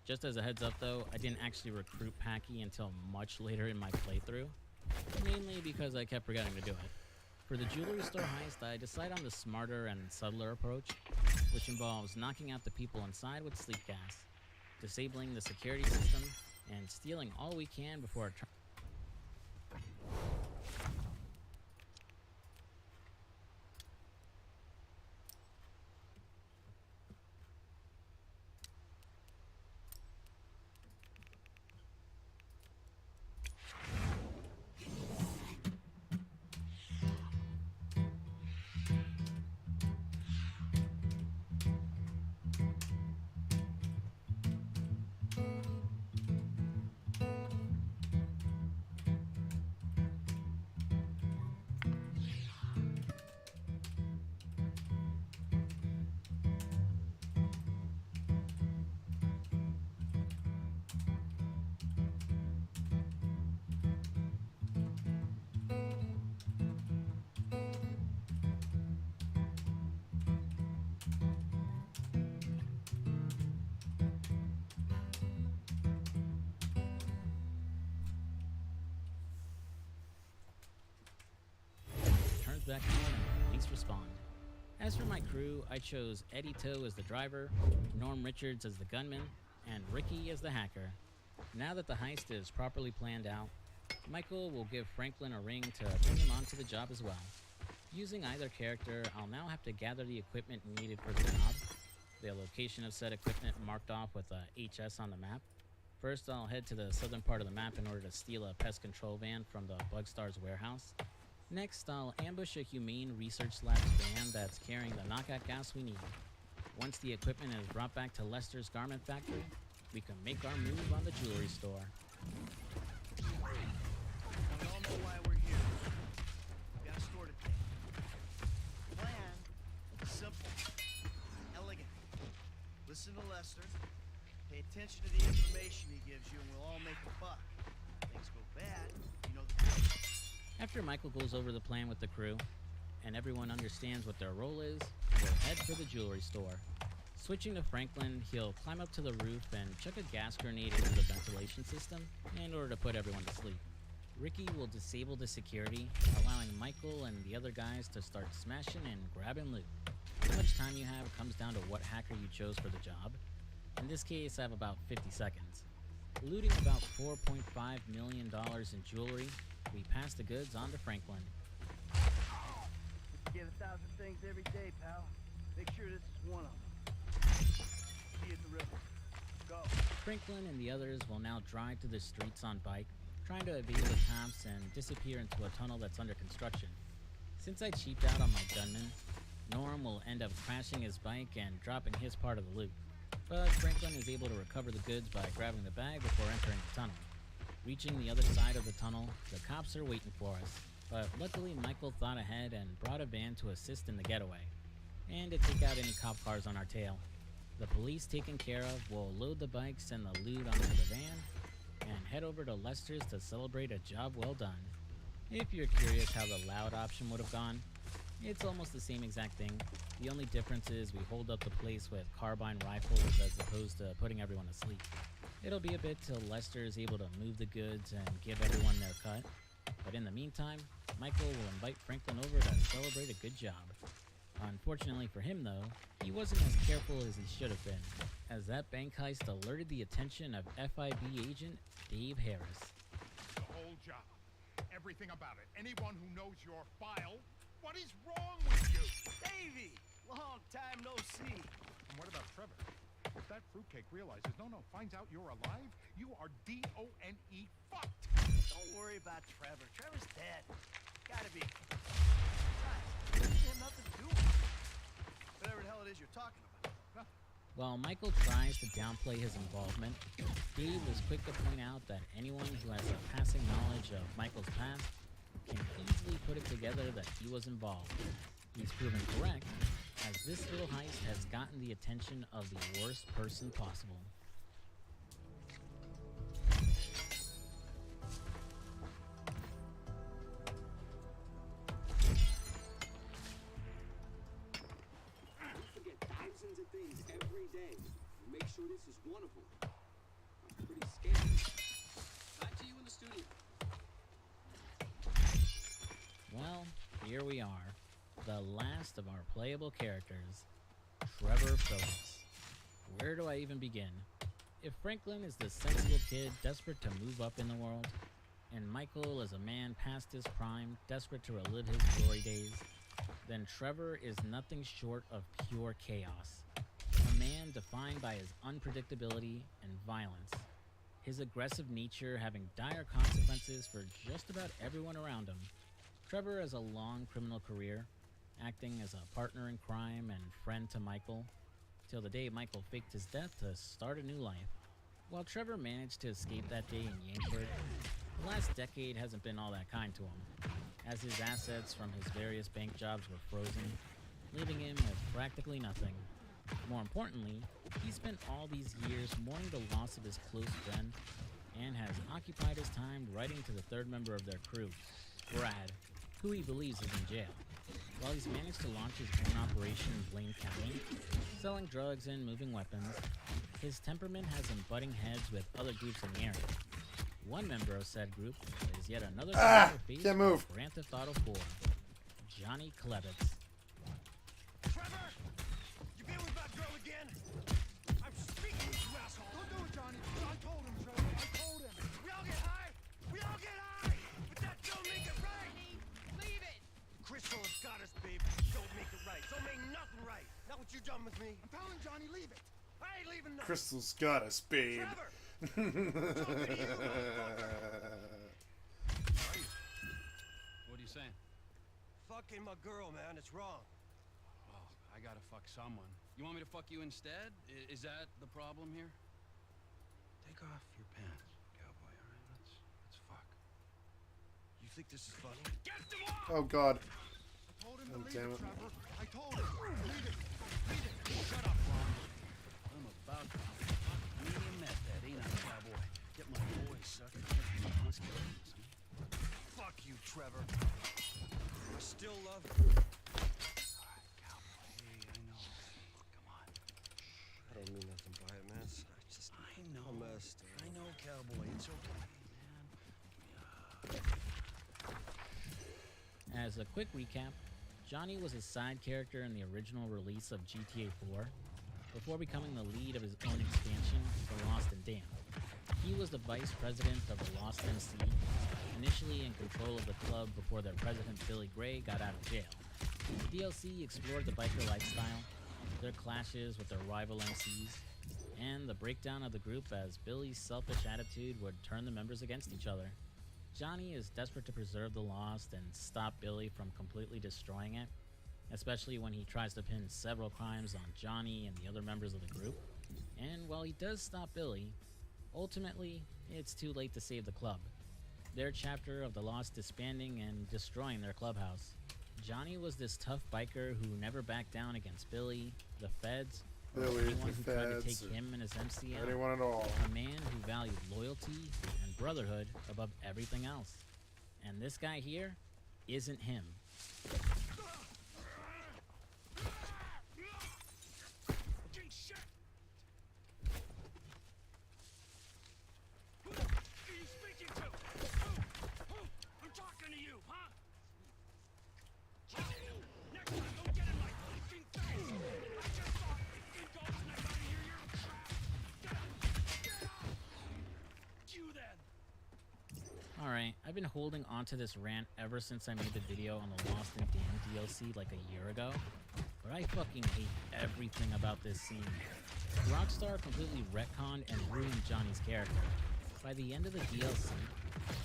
Just as a heads up though, I didn't actually recruit Packy until much later in my playthrough, mainly because I kept forgetting to do it. For the jewelry store heist, I decide on the smarter and subtler approach, which involves knocking out the people inside with sleep gas, disabling the security system, and stealing all we can before back home and police respond. As for my crew, I chose Eddie Toe as the driver, Norm Richards as the gunman, and Ricky as the hacker. Now that the heist is properly planned out, Michael will give Franklin a ring to bring him onto the job as well. Using either character, I'll now have to gather the equipment needed for the job. The location of said equipment marked off with a HS on the map. First, I'll head to the southern part of the map in order to steal a pest control van from the Bugstar's warehouse. Next, I'll ambush a humane research lab's van that's carrying the knockout gas we need. Once the equipment is brought back to Lester's garment factory, we can make our move on the jewelry store.
We all know why we're here. We got a store to take. Plan simple, elegant. Listen to Lester. Pay attention to the information he gives you, and we'll all make a buck. Things go bad, you know the drill.
After Michael goes over the plan with the crew, and everyone understands what their role is, we'll head for the jewelry store. Switching to Franklin, he'll climb up to the roof and chuck a gas grenade into the ventilation system in order to put everyone to sleep. Ricky will disable the security, allowing Michael and the other guys to start smashing and grabbing loot. How much time you have comes down to what hacker you chose for the job. In this case, I have about 50 seconds. Looting about $4.5 million in jewelry, we pass the goods on to Franklin.
Get 1,000 things every day, pal. Make sure this is one of them. See you at the river. Go.
Franklin and the others will now drive to the streets on bike, trying to evade the cops and disappear into a tunnel that's under construction. Since I cheaped out on my gunman, Norm will end up crashing his bike and dropping his part of the loot. But Franklin is able to recover the goods by grabbing the bag before entering the tunnel. Reaching the other side of the tunnel, the cops are waiting for us, but luckily Michael thought ahead and brought a van to assist in the getaway, and to take out any cop cars on our tail. The police taken care of will load the bikes and the loot onto the van, and head over to Lester's to celebrate a job well done. If you're curious how the loud option would have gone, it's almost the same exact thing. The only difference is we hold up the place with carbine rifles as opposed to putting everyone to sleep. It'll be a bit till Lester is able to move the goods and give everyone their cut. But in the meantime, Michael will invite Franklin over to celebrate a good job. Unfortunately for him though, he wasn't as careful as he should have been, as that bank heist alerted the attention of FIB agent Dave Harris.
The whole job. Everything about it. Anyone who knows your file, what is wrong with you?
Davey! Long time no see.
And what about Trevor? If that fruitcake realizes, finds out you're alive, you are D-O-N-E fucked.
Don't worry about Trevor. Trevor's dead. Gotta be. Besides, he had nothing to do with it. Whatever the hell it is you're talking about.
While Michael tries to downplay his involvement, Dave was quick to point out that anyone who has a passing knowledge of Michael's past can easily put it together that he was involved. He's proven correct, as this little heist has gotten the attention of the worst person possible.
We forget thousands of things every day. Make sure this is one of them. I'm pretty scared. Back to you in the studio.
Well, here we are, the last of our playable characters, Trevor Phillips. Where do I even begin? If Franklin is the sensible kid desperate to move up in the world, and Michael is a man past his prime, desperate to relive his glory days, then Trevor is nothing short of pure chaos. A man defined by his unpredictability and violence, his aggressive nature having dire consequences for just about everyone around him. Trevor has a long criminal career, acting as a partner in crime and friend to Michael, till the day Michael faked his death to start a new life. While Trevor managed to escape that day in Yankford, the last decade hasn't been all that kind to him, as his assets from his various bank jobs were frozen, leaving him with practically nothing. More importantly, he spent all these years mourning the loss of his close friend, and has occupied his time writing to the third member of their crew, Brad, who he believes is in jail. While he's managed to launch his own operation in Blaine County, selling drugs and moving weapons, his temperament has him butting heads with other groups in the area. One member of said group is yet another face
can't move.
of Grand Theft Auto 4, Johnny Klevitz.
Trevor! You been with my girl again? I'm speaking with you, asshole!
Don't do it, Johnny. I told him, Trevor. I told him.
We all get high! We all get high! But that don't make it right!
Leave it!
Crystal has got us, babe. Don't make it right. Don't make nothing right. Not what you done with me.
I'm telling Johnny, leave it.
I ain't leaving nothing.
Crystal's got us, babe.
Trevor! Talking to you, motherfucker.
What are you saying?
Fucking my girl, man. It's wrong.
Well, I gotta fuck someone. You want me to fuck you instead? Is that the problem here? Take off your pants, cowboy, alright? Let's fuck.
You think this is funny?
Get them off!
Oh god.
I told him to
Oh,
leave
damn
it,
it.
Trevor. I told him. Leave it. Leave it.
Shut up, Ron. I'm about to fuck me a meth head, ain't I, cowboy? Get my boy sucker. Let's get this, huh?
Fuck you, Trevor. I still love you.
Alright, cowboy. Hey, I know. Come on.
cowboy. It's okay, man.
As a quick recap, Johnny was a side character in the original release of GTA 4, before becoming the lead of his own expansion, The Lost and Damned. He was the vice president of the Lost MC, initially in control of the club before their president Billy Gray got out of jail. The DLC explored the biker lifestyle, their clashes with their rival MCs, and the breakdown of the group as Billy's selfish attitude would turn the members against each other. Johnny is desperate to preserve the Lost and stop Billy from completely destroying it, especially when he tries to pin several crimes on Johnny and the other members of the group. And while he does stop Billy, ultimately, it's too late to save the club. Their chapter of the Lost disbanding and destroying their clubhouse. Johnny was this tough biker who never backed down against Billy, the feds, or anyone who tried to take him and his MC out.
Anyone at all.
A man who valued loyalty and brotherhood above everything else. And this guy here isn't him. Alright, I've been holding onto this rant ever since I made the video on the Lost and Damned DLC like a year ago, but I fucking hate everything about this scene. Rockstar completely retconned and ruined Johnny's character. By the end of the DLC,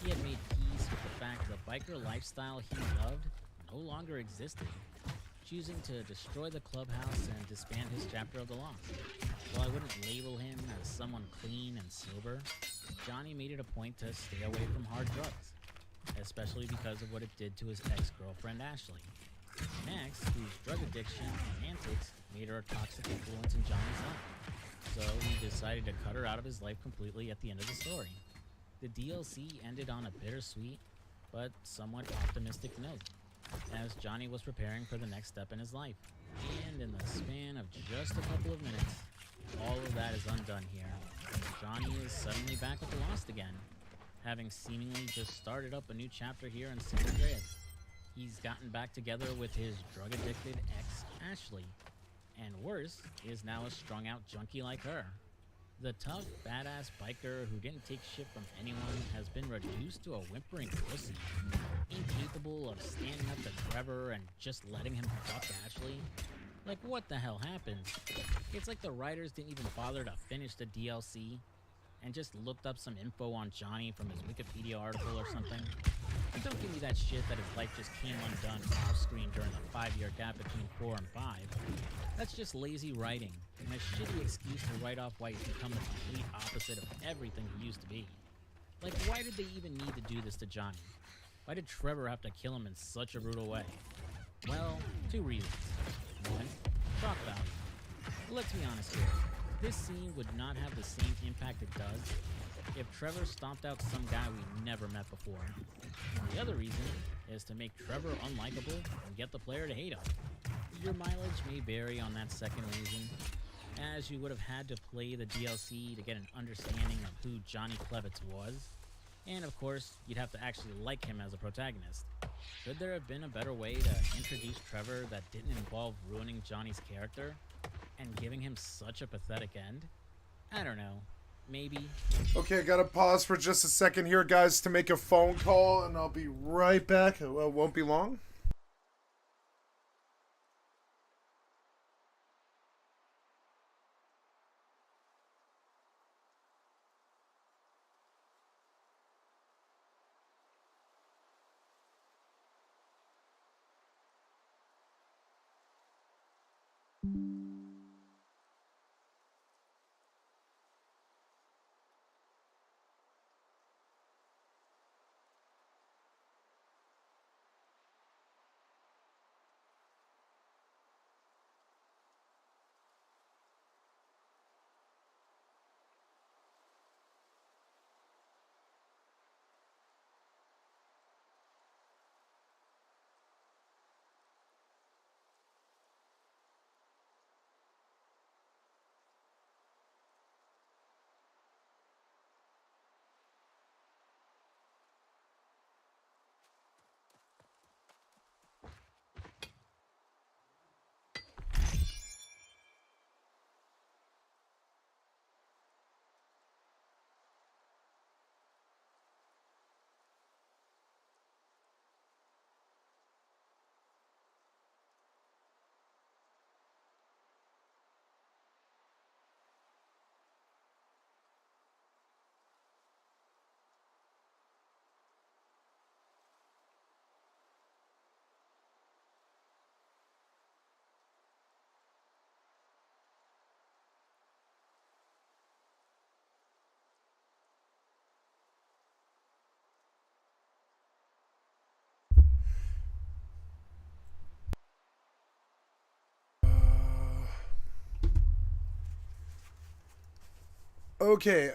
he had made peace with the fact the biker lifestyle he loved no longer existed, choosing to destroy the clubhouse and disband his chapter of the Lost. While I wouldn't label him as someone clean and sober, Johnny made it a point to stay away from hard drugs, especially because of what it did to his ex-girlfriend Ashley. Max, whose drug addiction and antics made her a toxic influence in Johnny's life, so he decided to cut her out of his life completely at the end of the story. The DLC ended on a bittersweet, but somewhat optimistic note, as Johnny was preparing for the next step in his life. And in the span of just a couple of minutes, all of that is undone here. Johnny is suddenly back with the Lost again, having seemingly just started up a new chapter here in San Andreas. He's gotten back together with his drug-addicted ex, Ashley, and worse, is now a strung-out junkie like her. The tough, badass biker who didn't take shit from anyone has been reduced to a whimpering pussy, incapable of standing up to Trevor and just letting him fuck Ashley. Like, what the hell happened? It's like the writers didn't even bother to finish the DLC and just looked up some info on Johnny from his Wikipedia article or something. And don't give me that shit that his life just came undone off-screen during the 5-year gap between 4 and 5. That's just lazy writing, and a shitty excuse to write off why he's become the complete opposite of everything he used to be. Like, why did they even need to do this to Johnny? Why did Trevor have to kill him in such a brutal way? Well, 2 reasons. 1, shock value. Let's be honest here. This scene would not have the same impact it does if Trevor stomped out some guy we never met before. And the other reason is to make Trevor unlikable and get the player to hate him. Your mileage may vary on that second reason, as you would have had to play the DLC to get an understanding of who Johnny Klevitz was, and of course, you'd have to actually like him as a protagonist. Could there have been a better way to introduce Trevor that didn't involve ruining Johnny's character and giving him such a pathetic end? I don't know. Maybe.
Okay, gotta pause for just a second here, guys, to make a phone call, and I'll be right back. Well, it won't be long. Okay,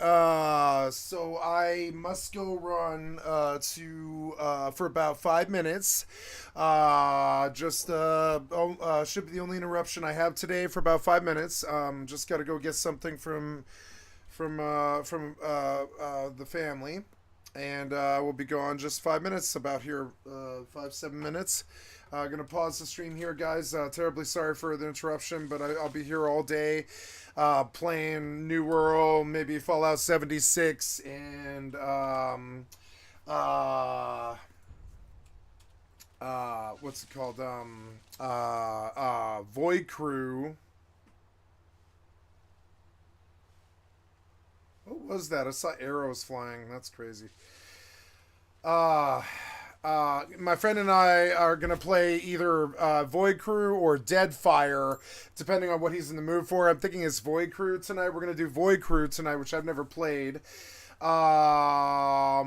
so I must go run for about 5 minutes. Should be the only interruption I have today for about 5 minutes. Just got to go get something from the family, and we'll be gone just 5 minutes. About here, 5-7 minutes. Gonna pause the stream here, guys. Terribly sorry for the interruption, but I'll be here all day, playing New World, maybe Fallout 76, and what's it called? Void Crew. What was that? I saw arrows flying. That's crazy. My friend and I are going to play either Void Crew or Deadfire, depending on what he's in the mood for. I'm thinking it's Void Crew tonight. We're going to do Void Crew tonight, which I've never played. I'll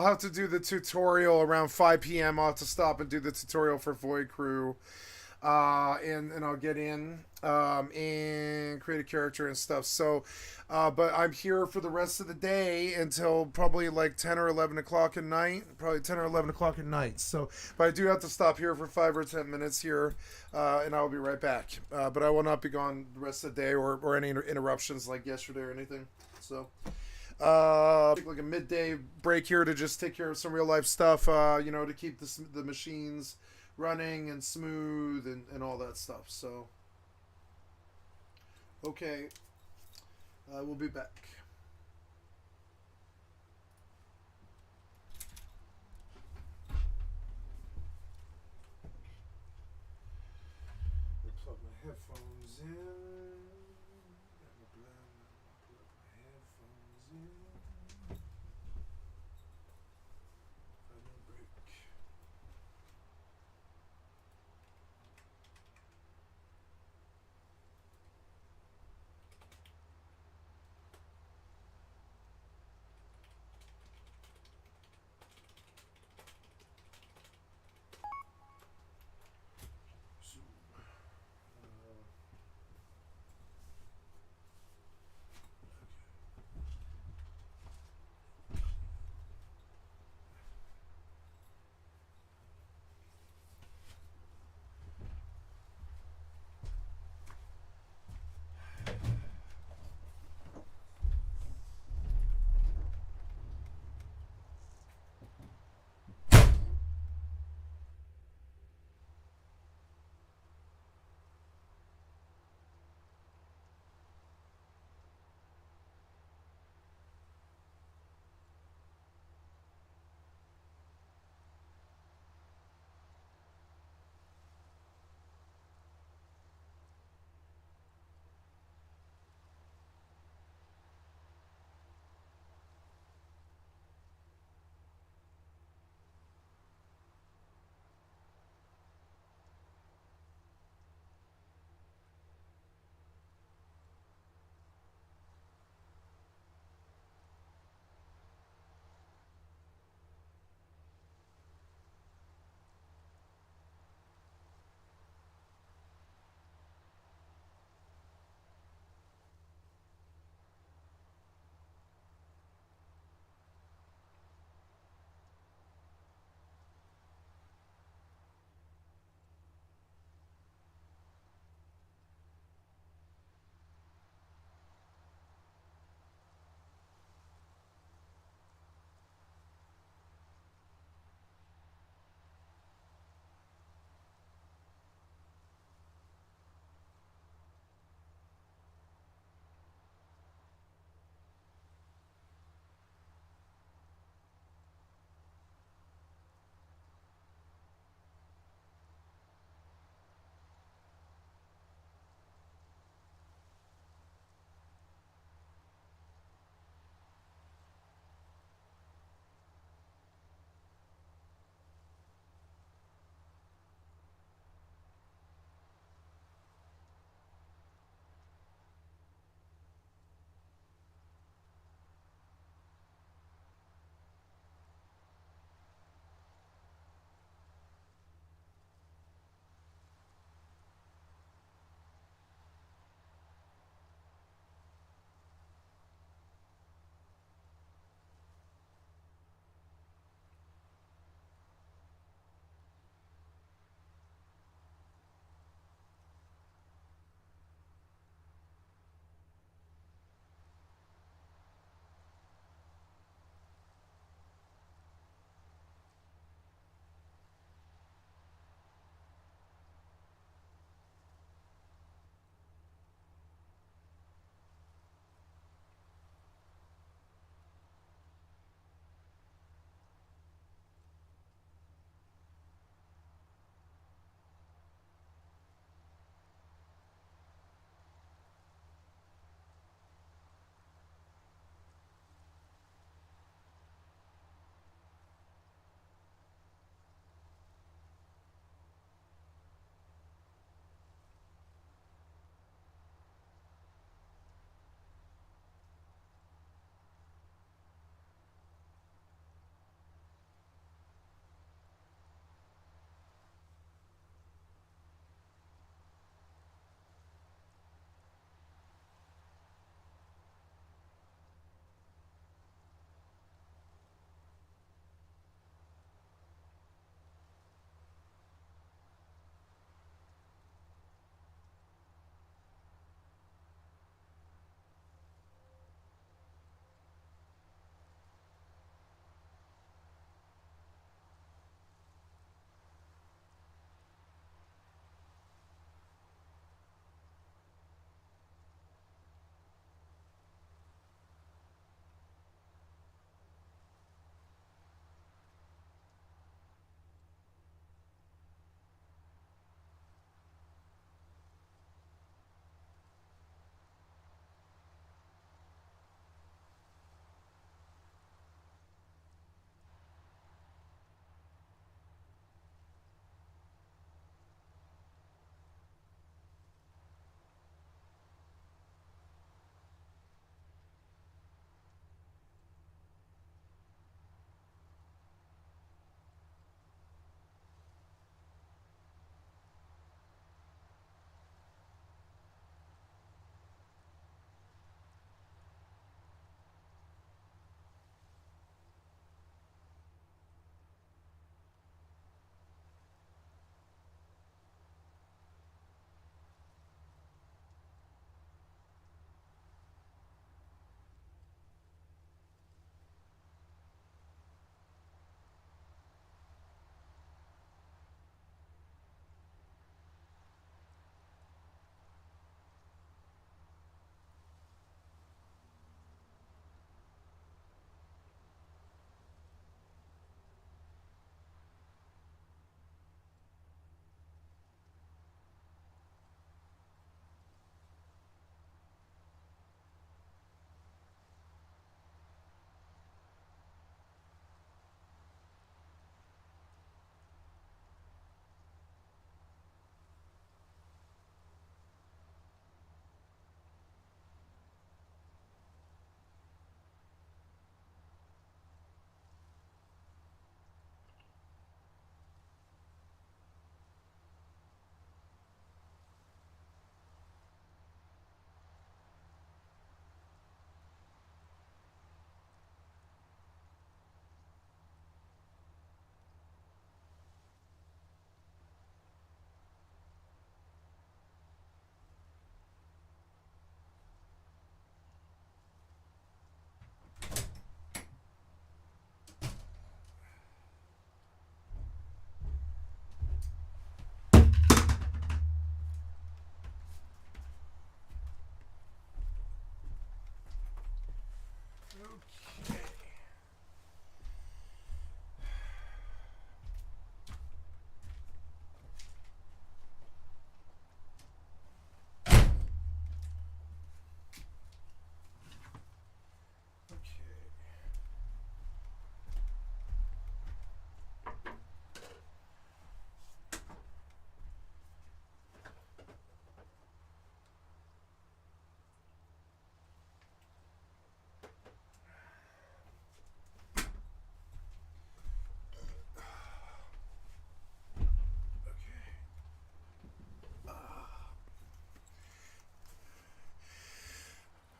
have to do the tutorial around 5 p.m. I'll have to stop and do the tutorial for Void Crew. And I'll get in and create a character and stuff. So, but I'm here for the rest of the day until probably like 10 or 11 o'clock at night. Probably 10 or 11 o'clock at night. So, but I do have to stop here for 5 or 10 minutes here, and I'll be right back. But I will not be gone the rest of the day or any interruptions like yesterday or anything. So, take like a midday break here to just take care of some real life stuff, to keep the machines running and smooth and all that stuff. So, okay, we'll be back. Plug my headphones in. Plug my headphones in. 5-minute break.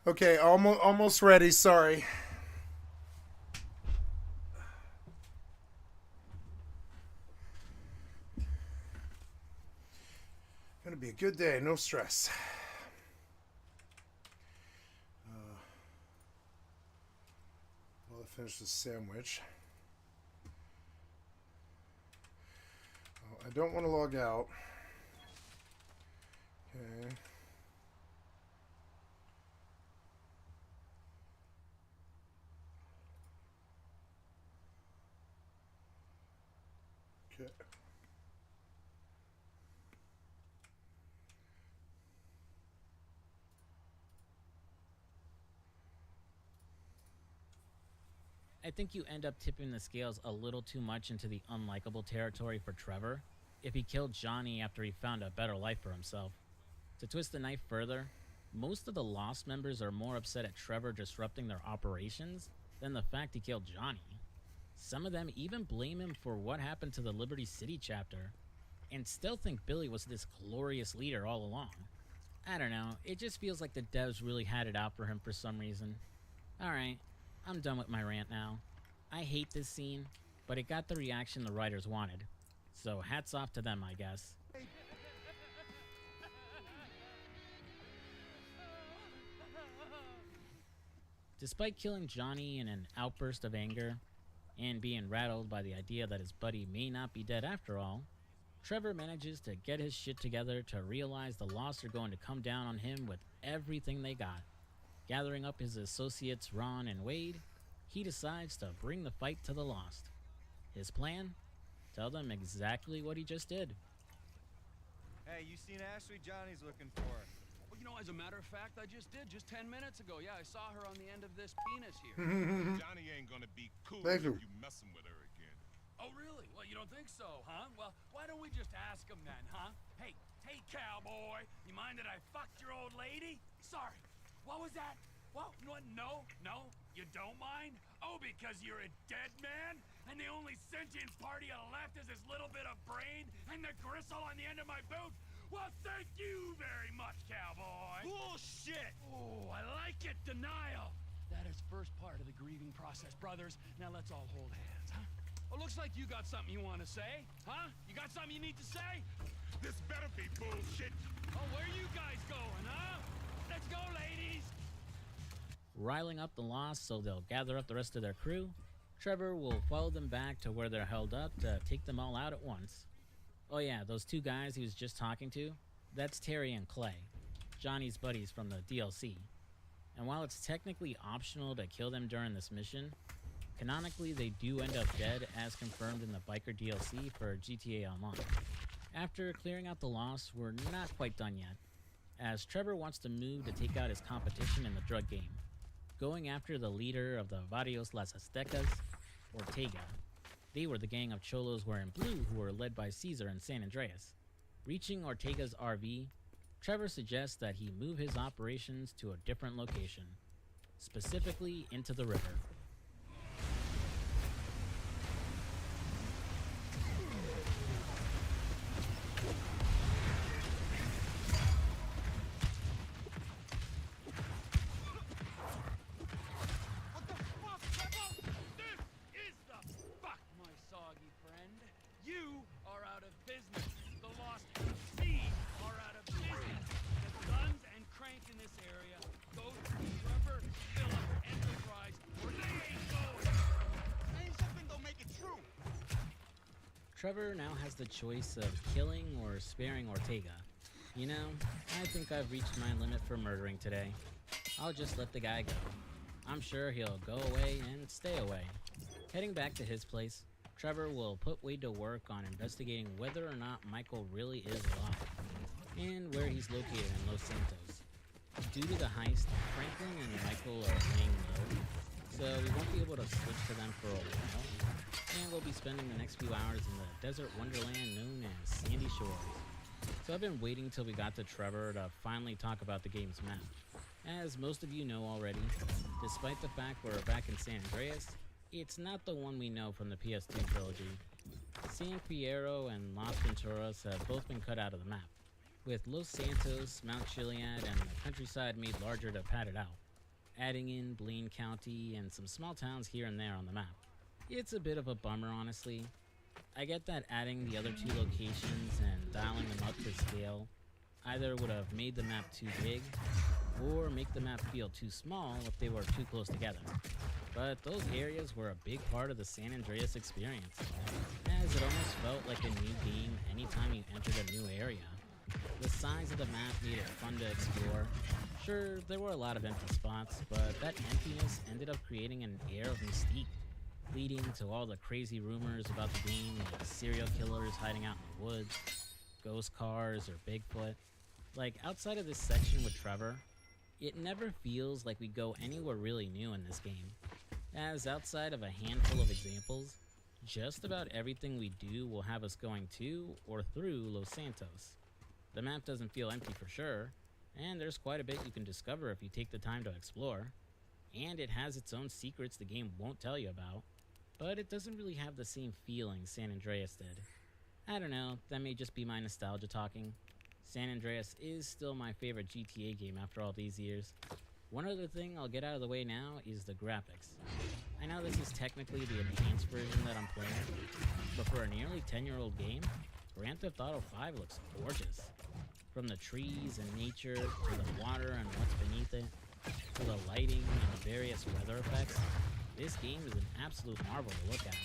Okay, almost ready. Sorry. Gonna be a good day. No stress. Well, I finished the sandwich. Oh, I don't want to log out. Okay. Okay.
I think you end up tipping the scales a little too much into the unlikable territory for Trevor if he killed Johnny after he found a better life for himself. To twist the knife further, most of the Lost members are more upset at Trevor disrupting their operations than the fact he killed Johnny. Some of them even blame him for what happened to the Liberty City chapter, and still think Billy was this glorious leader all along. I don't know, it just feels like the devs really had it out for him for some reason. Alright, I'm done with my rant now. I hate this scene, but it got the reaction the writers wanted. So hats off to them, I guess. Despite killing Johnny in an outburst of anger, and being rattled by the idea that his buddy may not be dead after all, Trevor manages to get his shit together to realize the Lost are going to come down on him with everything they got. Gathering up his associates Ron and Wade, he decides to bring the fight to the Lost. His plan? Tell them exactly what he just did.
Hey, you seen Ashley? Johnny's looking for her.
Well, you know, as a matter of fact, I just did, just 10 minutes ago. Yeah, I saw her on the end of this penis here.
Johnny ain't gonna be cool
Thank
if
you.
you messing with her again.
Oh, really? Well, you don't think so, huh? Well, why don't we just ask him then, huh? Hey, cowboy, you mind that I fucked your old lady? Sorry, what was that? What? No, you don't mind? Oh, because you're a dead man? And the only sentient part you left is this little bit of brain and the gristle on the end of my boot? Well, thank you very much, cowboy.
Bullshit!
Oh, I like it, denial. That is first part of the grieving process, brothers. Now let's all hold hands, huh? Oh, looks like you got something you want to say, huh? You got something you need to say?
This better be bullshit.
Oh, where you guys going, huh? Let's go, ladies.
Riling up the Lost so they'll gather up the rest of their crew, Trevor will follow them back to where they're held up to take them all out at once. Oh yeah, those two guys he was just talking to, that's Terry and Clay, Johnny's buddies from the DLC. And while it's technically optional to kill them during this mission, canonically they do end up dead as confirmed in the Biker DLC for GTA Online. After clearing out the Lost, we're not quite done yet, as Trevor wants to move to take out his competition in the drug game, going after the leader of the Varios Las Aztecas, Ortega. They were the gang of cholos wearing blue who were led by Caesar in San Andreas. Reaching Ortega's RV, Trevor suggests that he move his operations to a different location, specifically into the river.
What the fuck, Trevor? This is the fuck, my soggy friend. You are out of business. The Lost MC are out of business. The guns and crank in this area go to Trevor Phillip Enterprise, or they ain't going.
Saying something don't make it true.
Trevor now has the choice of killing or sparing Ortega. You know, I think I've reached my limit for murdering today. I'll just let the guy go. I'm sure he'll go away and stay away. Heading back to his place, Trevor will put Wade to work on investigating whether or not Michael really is alive, and where he's located in Los Santos. Due to the heist, Franklin and Michael are laying low, so we won't be able to switch to them for a while, and we'll be spending the next few hours in the desert wonderland known as Sandy Shores. So I've been waiting till we got to Trevor to finally talk about the game's map. As most of you know already, despite the fact we're back in San Andreas, it's not the one we know from the PS2 trilogy. San Fierro and Las Venturas have both been cut out of the map, with Los Santos, Mount Chiliad, and the countryside made larger to pad it out. adding in Blaine County and some small towns here and there on the map. It's a bit of a bummer, honestly. I get that adding the other 2 locations and dialing them up to scale either would have made the map too big, or make the map feel too small if they were too close together. But those areas were a big part of the San Andreas experience, as it almost felt like a new game anytime you entered a new area. The size of the map made it fun to explore. Sure, there were a lot of empty spots, but that emptiness ended up creating an air of mystique, leading to all the crazy rumors about the game, like serial killers hiding out in the woods, ghost cars, or Bigfoot. Like, outside of this section with Trevor, it never feels like we go anywhere really new in this game, as outside of a handful of examples, just about everything we do will have us going to or through Los Santos. The map doesn't feel empty for sure, and there's quite a bit you can discover if you take the time to explore, and it has its own secrets the game won't tell you about, but it doesn't really have the same feeling San Andreas did. I don't know, that may just be my nostalgia talking. San Andreas is still my favorite GTA game after all these years. One other thing I'll get out of the way now is the graphics. I know this is technically the enhanced version that I'm playing, but for a nearly 10-year-old game, Grand Theft Auto 5 looks gorgeous. From the trees and nature, to the water and what's beneath it, to the lighting and the various weather effects, this game is an absolute marvel to look at.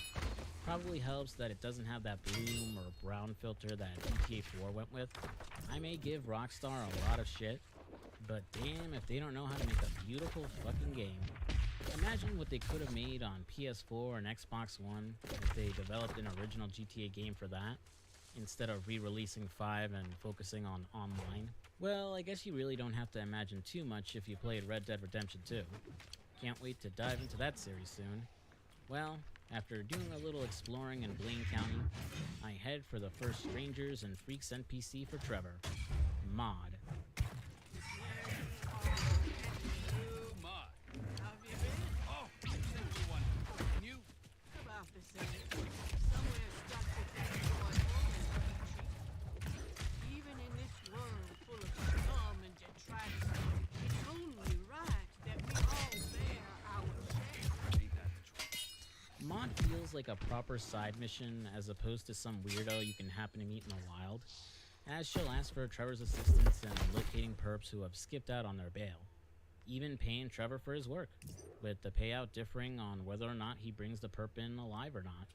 Probably helps that it doesn't have that bloom or brown filter that GTA 4 went with. I may give Rockstar a lot of shit, but damn if they don't know how to make a beautiful fucking game. Imagine what they could have made on PS4 and Xbox One if they developed an original GTA game for that, instead of re-releasing 5 and focusing on online. Well, I guess you really don't have to imagine too much if you played Red Dead Redemption 2. Can't wait to dive into that series soon. Well, after doing a little exploring in Blaine County, I head for the first Strangers and Freaks NPC for Trevor, Mod.
Mark. How have you been? Oh, simply wonderful. And you?
About the same. Somewhere stuck between joy and retreat. Even in this world full of storm and detritus, it's only right that we all bear our share.
Ain't that the truth?
Mod feels like a proper side mission as opposed to some weirdo you can happen to meet in the wild, as she'll ask for Trevor's assistance in locating perps who have skipped out on their bail, even paying Trevor for his work, with the payout differing on whether or not he brings the perp in alive or not.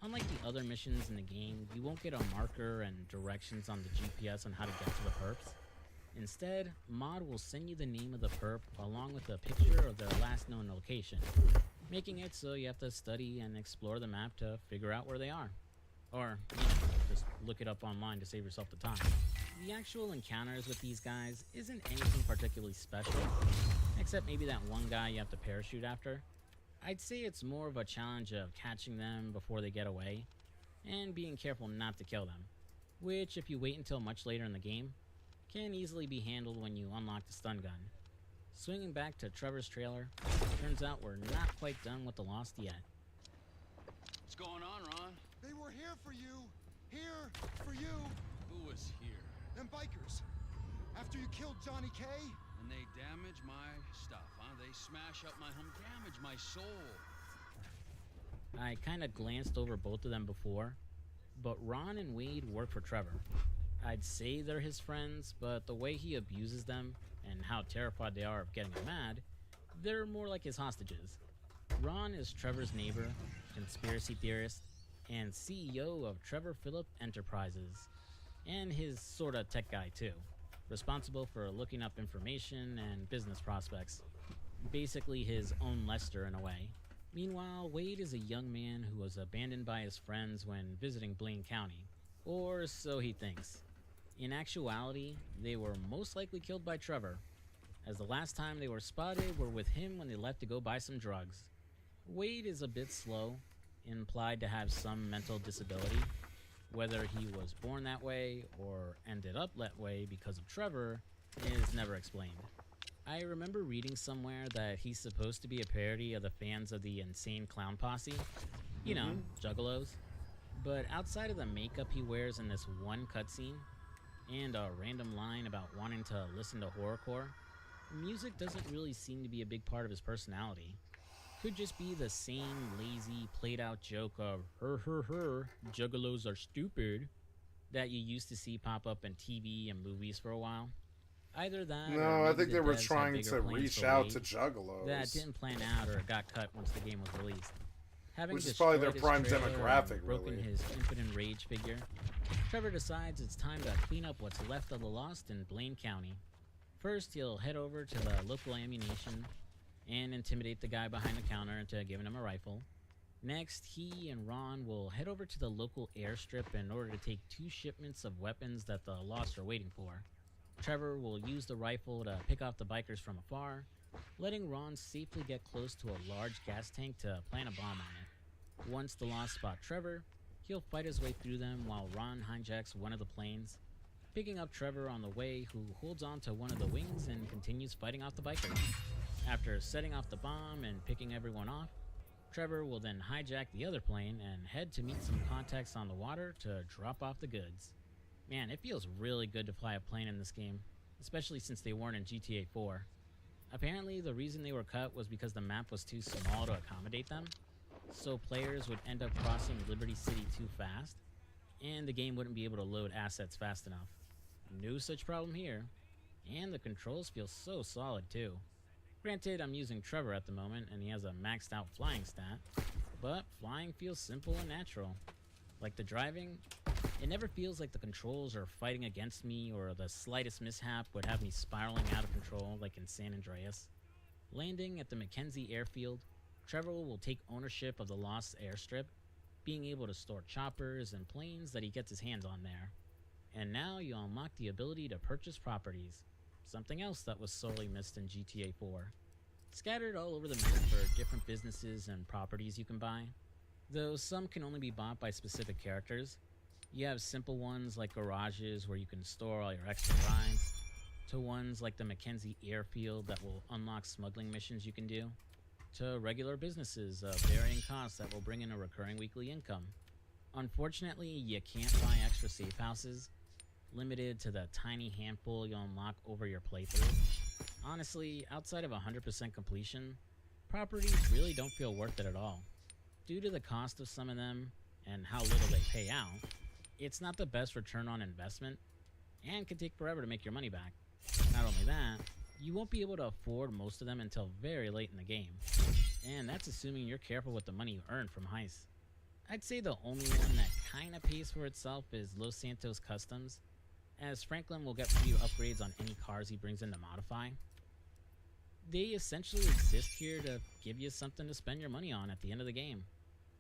Unlike the other missions in the game, you won't get a marker and directions on the GPS on how to get to the perps. Instead, Mod will send you the name of the perp along with a picture of their last known location, making it so you have to study and explore the map to figure out where they are. Or, just look it up online to save yourself the time. The actual encounters with these guys isn't anything particularly special, except maybe that one guy you have to parachute after. I'd say it's more of a challenge of catching them before they get away, and being careful not to kill them, which, if you wait until much later in the game, can easily be handled when you unlock the stun gun. Swinging back to Trevor's trailer, turns out we're not quite done with the Lost yet.
What's going on, Ron?
They were here for you. Here for you.
Who was here?
Them bikers. After you killed Johnny K.
And they damage my stuff, huh? They smash up my home, damage my soul.
I kinda glanced over both of them before, but Ron and Wade work for Trevor. I'd say they're his friends, but the way he abuses them, and how terrified they are of getting him mad, they're more like his hostages. Ron is Trevor's neighbor, conspiracy theorist, and CEO of Trevor Phillip Enterprises, and his sorta tech guy too, responsible for looking up information and business prospects. Basically his own Lester in a way. Meanwhile, Wade is a young man who was abandoned by his friends when visiting Blaine County, or so he thinks. In actuality, they were most likely killed by Trevor, as the last time they were spotted were with him when they left to go buy some drugs. Wade is a bit slow, implied to have some mental disability. Whether he was born that way or ended up that way because of Trevor is never explained. I remember reading somewhere that he's supposed to be a parody of the fans of the Insane Clown Posse. You know, juggalos. But outside of the makeup he wears in this one cutscene, and a random line about wanting to listen to horrorcore, music doesn't really seem to be a big part of his personality. Could just be the same lazy, played-out joke of her, juggalos are stupid, that you used to see pop up in TV and movies for a while. Either that, or
No, I
maybe
think
the
they were
devs had
trying
bigger
to
plans
reach
for
out
Wade
to juggalos.
that didn't plan out or got cut once the game was released. Having
Which is probably their
destroyed his
prime
trailer
demographic,
and broken
really.
his impotent rage figure, Trevor decides it's time to clean up what's left of the Lost in Blaine County. First, he'll head over to the local ammunition and intimidate the guy behind the counter into giving him a rifle. Next, he and Ron will head over to the local airstrip in order to take 2 shipments of weapons that the Lost are waiting for. Trevor will use the rifle to pick off the bikers from afar, letting Ron safely get close to a large gas tank to plant a bomb on it. Once the Lost spot Trevor, he'll fight his way through them while Ron hijacks one of the planes, picking up Trevor on the way, who holds on to one of the wings and continues fighting off the bikers. After setting off the bomb and picking everyone off, Trevor will then hijack the other plane and head to meet some contacts on the water to drop off the goods. Man, it feels really good to fly a plane in this game, especially since they weren't in GTA 4. Apparently, the reason they were cut was because the map was too small to accommodate them, so players would end up crossing Liberty City too fast, and the game wouldn't be able to load assets fast enough. No such problem here, and the controls feel so solid too. Granted, I'm using Trevor at the moment, and he has a maxed out flying stat, but flying feels simple and natural. Like the driving, it never feels like the controls are fighting against me, or the slightest mishap would have me spiraling out of control like in San Andreas. Landing at the Mackenzie airfield, Trevor will take ownership of the Lost airstrip, being able to store choppers and planes that he gets his hands on there. And now you unlock the ability to purchase properties, something else that was sorely missed in GTA 4. Scattered all over the map are different businesses and properties you can buy, though some can only be bought by specific characters. You have simple ones like garages where you can store all your extra rides, to ones like the Mackenzie airfield that will unlock smuggling missions you can do, to regular businesses of varying costs that will bring in a recurring weekly income. Unfortunately, you can't buy extra safe houses, limited to the tiny handful you'll unlock over your playthrough. Honestly, outside of 100% completion, properties really don't feel worth it at all. Due to the cost of some of them, and how little they pay out, it's not the best return on investment, and can take forever to make your money back. Not only that, you won't be able to afford most of them until very late in the game, and that's assuming you're careful with the money you earn from heists. I'd say the only one that kinda pays for itself is Los Santos Customs, as Franklin will get free upgrades on any cars he brings in to modify. They essentially exist here to give you something to spend your money on at the end of the game,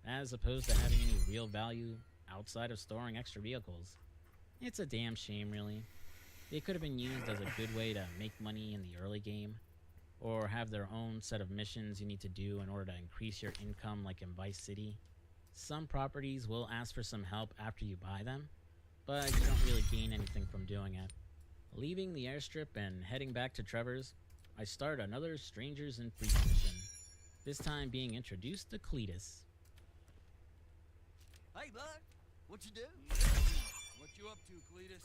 as opposed to having any real value outside of storing extra vehicles. It's a damn shame, really. They could have been used as a good way to make money in the early game, or have their own set of missions you need to do in order to increase your income like in Vice City. Some properties will ask for some help after you buy them, but you don't really gain anything from doing it. Leaving the airstrip and heading back to Trevor's, I start another Strangers in Freaks mission, this time being introduced to Cletus.
Hey, bud, what you do?
What you up to, Cletus?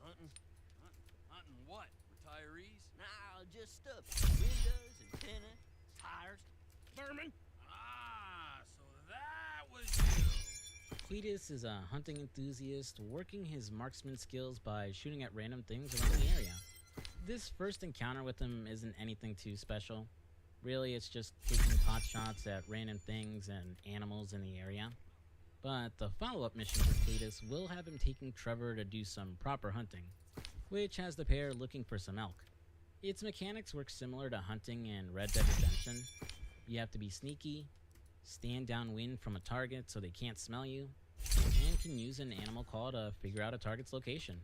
Hunting.
Hunting what? Retirees?
Nah, just stuff. Windows, antenna, tires, vermin.
Ah, so that was you.
Cletus is a hunting enthusiast working his marksman skills by shooting at random things around the area. This first encounter with him isn't anything too special. Really, it's just taking pot shots at random things and animals in the area. But the follow-up mission for Cletus will have him taking Trevor to do some proper hunting, which has the pair looking for some elk. Its mechanics work similar to hunting in Red Dead Redemption. You have to be sneaky, stand downwind from a target so they can't smell you, and can use an animal call to figure out a target's location.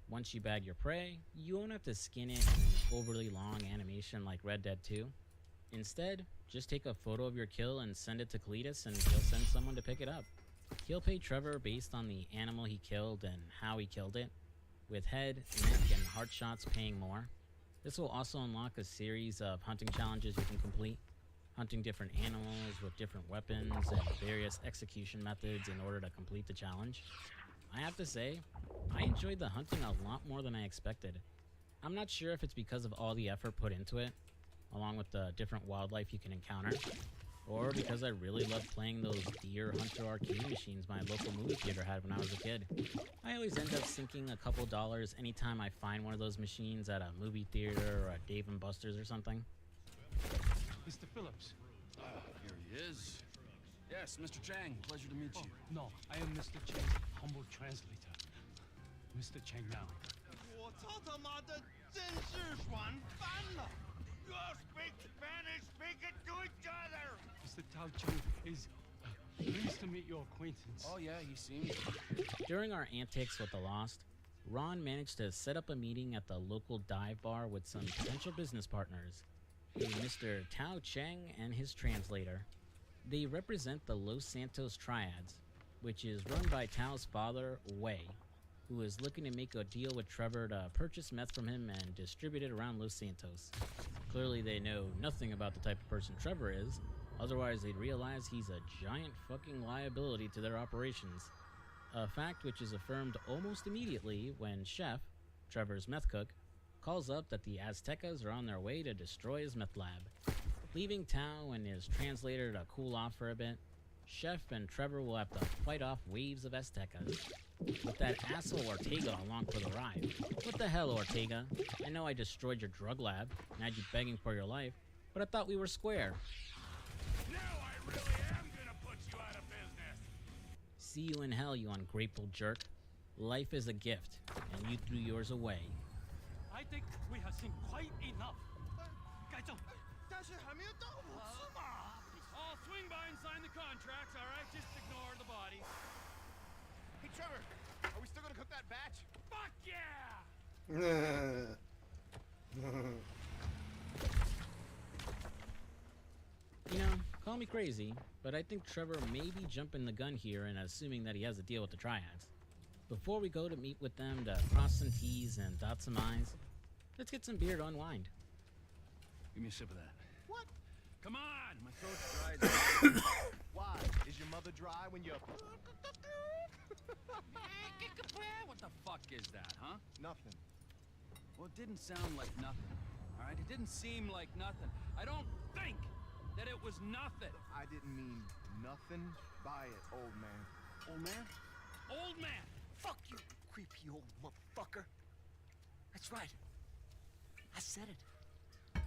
Once you bag your prey, you won't have to skin it in an overly long animation like Red Dead 2. Instead, just take a photo of your kill and send it to Cletus, and he'll send someone to pick it up. He'll pay Trevor based on the animal he killed and how he killed it, with head, neck, and heart shots paying more. This will also unlock a series of hunting challenges you can complete, hunting different animals with different weapons and various execution methods in order to complete the challenge. I have to say, I enjoyed the hunting a lot more than I expected. I'm not sure if it's because of all the effort put into it, along with the different wildlife you can encounter, or because I really love playing those Deer Hunter arcade machines my local movie theater had when I was a kid. I always end up sinking a couple dollars anytime I find one of those machines at a movie theater or a Dave & Buster's or something.
Mr. Phillips. Here he is. Yes, Mr. Chang. Pleasure to meet you.
No, I am Mr. Chang's humble translator. Mr. Chang now.
我操他妈的，真是爽翻了！ You all speak Spanish, speak it to each other.
Mr. Tao Chang is pleased to meet your acquaintance.
Oh, yeah, he seems.
During our antics with the Lost, Ron managed to set up a meeting at the local dive bar with some potential business partners, Mr. Tao Cheng and his translator. They represent the Los Santos Triads, which is run by Tao's father, Wei, who is looking to make a deal with Trevor to purchase meth from him and distribute it around Los Santos. Clearly they know nothing about the type of person Trevor is, otherwise they'd realize he's a giant fucking liability to their operations. A fact which is affirmed almost immediately when Chef, Trevor's meth cook, calls up that the Aztecas are on their way to destroy his meth lab. Leaving Tao and his translator to cool off for a bit, Chef and Trevor will have to fight off waves of Aztecas. With that asshole Ortega along for the ride. What the hell, Ortega? I know I destroyed your drug lab and had you begging for your life, but I thought we were square.
Now I really am gonna put you out of business.
See you in hell, you ungrateful jerk. Life is a gift, and you threw yours away.
I think we have seen quite enough. 该正，
但是还没有到5次嘛。
I'll swing by and sign the contracts, all right? Just ignore the body.
Hey, Trevor, are we still gonna cook that batch?
Fuck yeah!
You know, call me crazy, but I think Trevor may be jumping the gun here and assuming that he has a deal with the Triads. Before we go to meet with them to cross some T's and dot some I's, let's get some beer to unwind.
Give me a sip of that.
What?
Come on, my throat's dry.
Why? Is your mother dry when you're...
What the fuck is that, huh?
Nothing.
Well, it didn't sound like nothing, all right? It didn't seem like nothing. I don't think that it was nothing.
I didn't mean nothing by it, old man.
Old man? Old man!
Fuck you, creepy old motherfucker. That's right. I said it.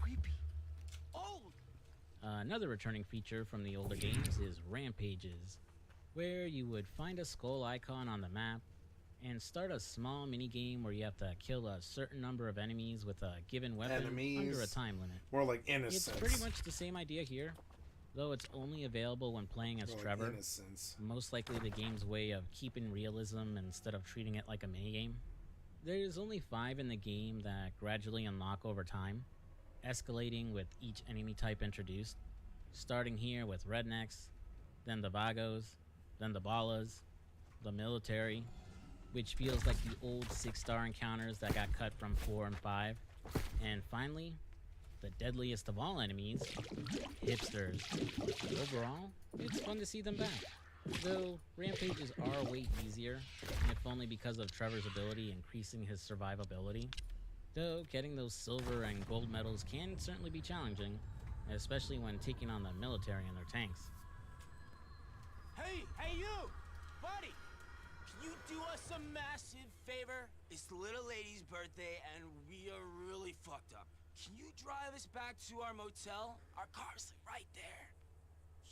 Creepy. Old.
Another returning feature from the older games is Rampages, where you would find a skull icon on the map and start a small mini-game where you have to kill a certain number of enemies with a given weapon under a time limit.
More like Innocence.
It's pretty much the same idea here, though it's only available when playing as
More like
Trevor.
Innocence.
Most likely the game's way of keeping realism instead of treating it like a minigame. There's only 5 in the game that gradually unlock over time, escalating with each enemy type introduced, starting here with rednecks, then the vagos, then the ballas, the military, which feels like the old 6-star encounters that got cut from 4 and 5, and finally, the deadliest of all enemies, hipsters. Overall, it's fun to see them back, though Rampages are way easier, if only because of Trevor's ability increasing his survivability. Though getting those silver and gold medals can certainly be challenging, especially when taking on the military and their tanks.
Hey, you! Buddy! Can you do us a massive favor? It's the little lady's birthday and we are really fucked up. Can you drive us back to our motel? Our car's right there.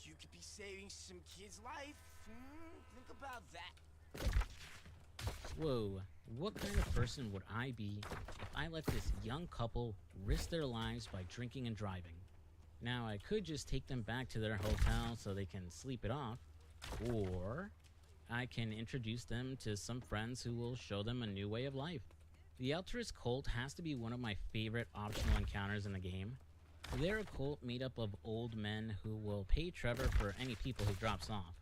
You could be saving some kid's life. Think about that.
Whoa, what kind of person would I be if I let this young couple risk their lives by drinking and driving? Now, I could just take them back to their hotel so they can sleep it off, or I can introduce them to some friends who will show them a new way of life. The Altruist Cult has to be one of my favorite optional encounters in the game. They're a cult made up of old men who will pay Trevor for any people he drops off,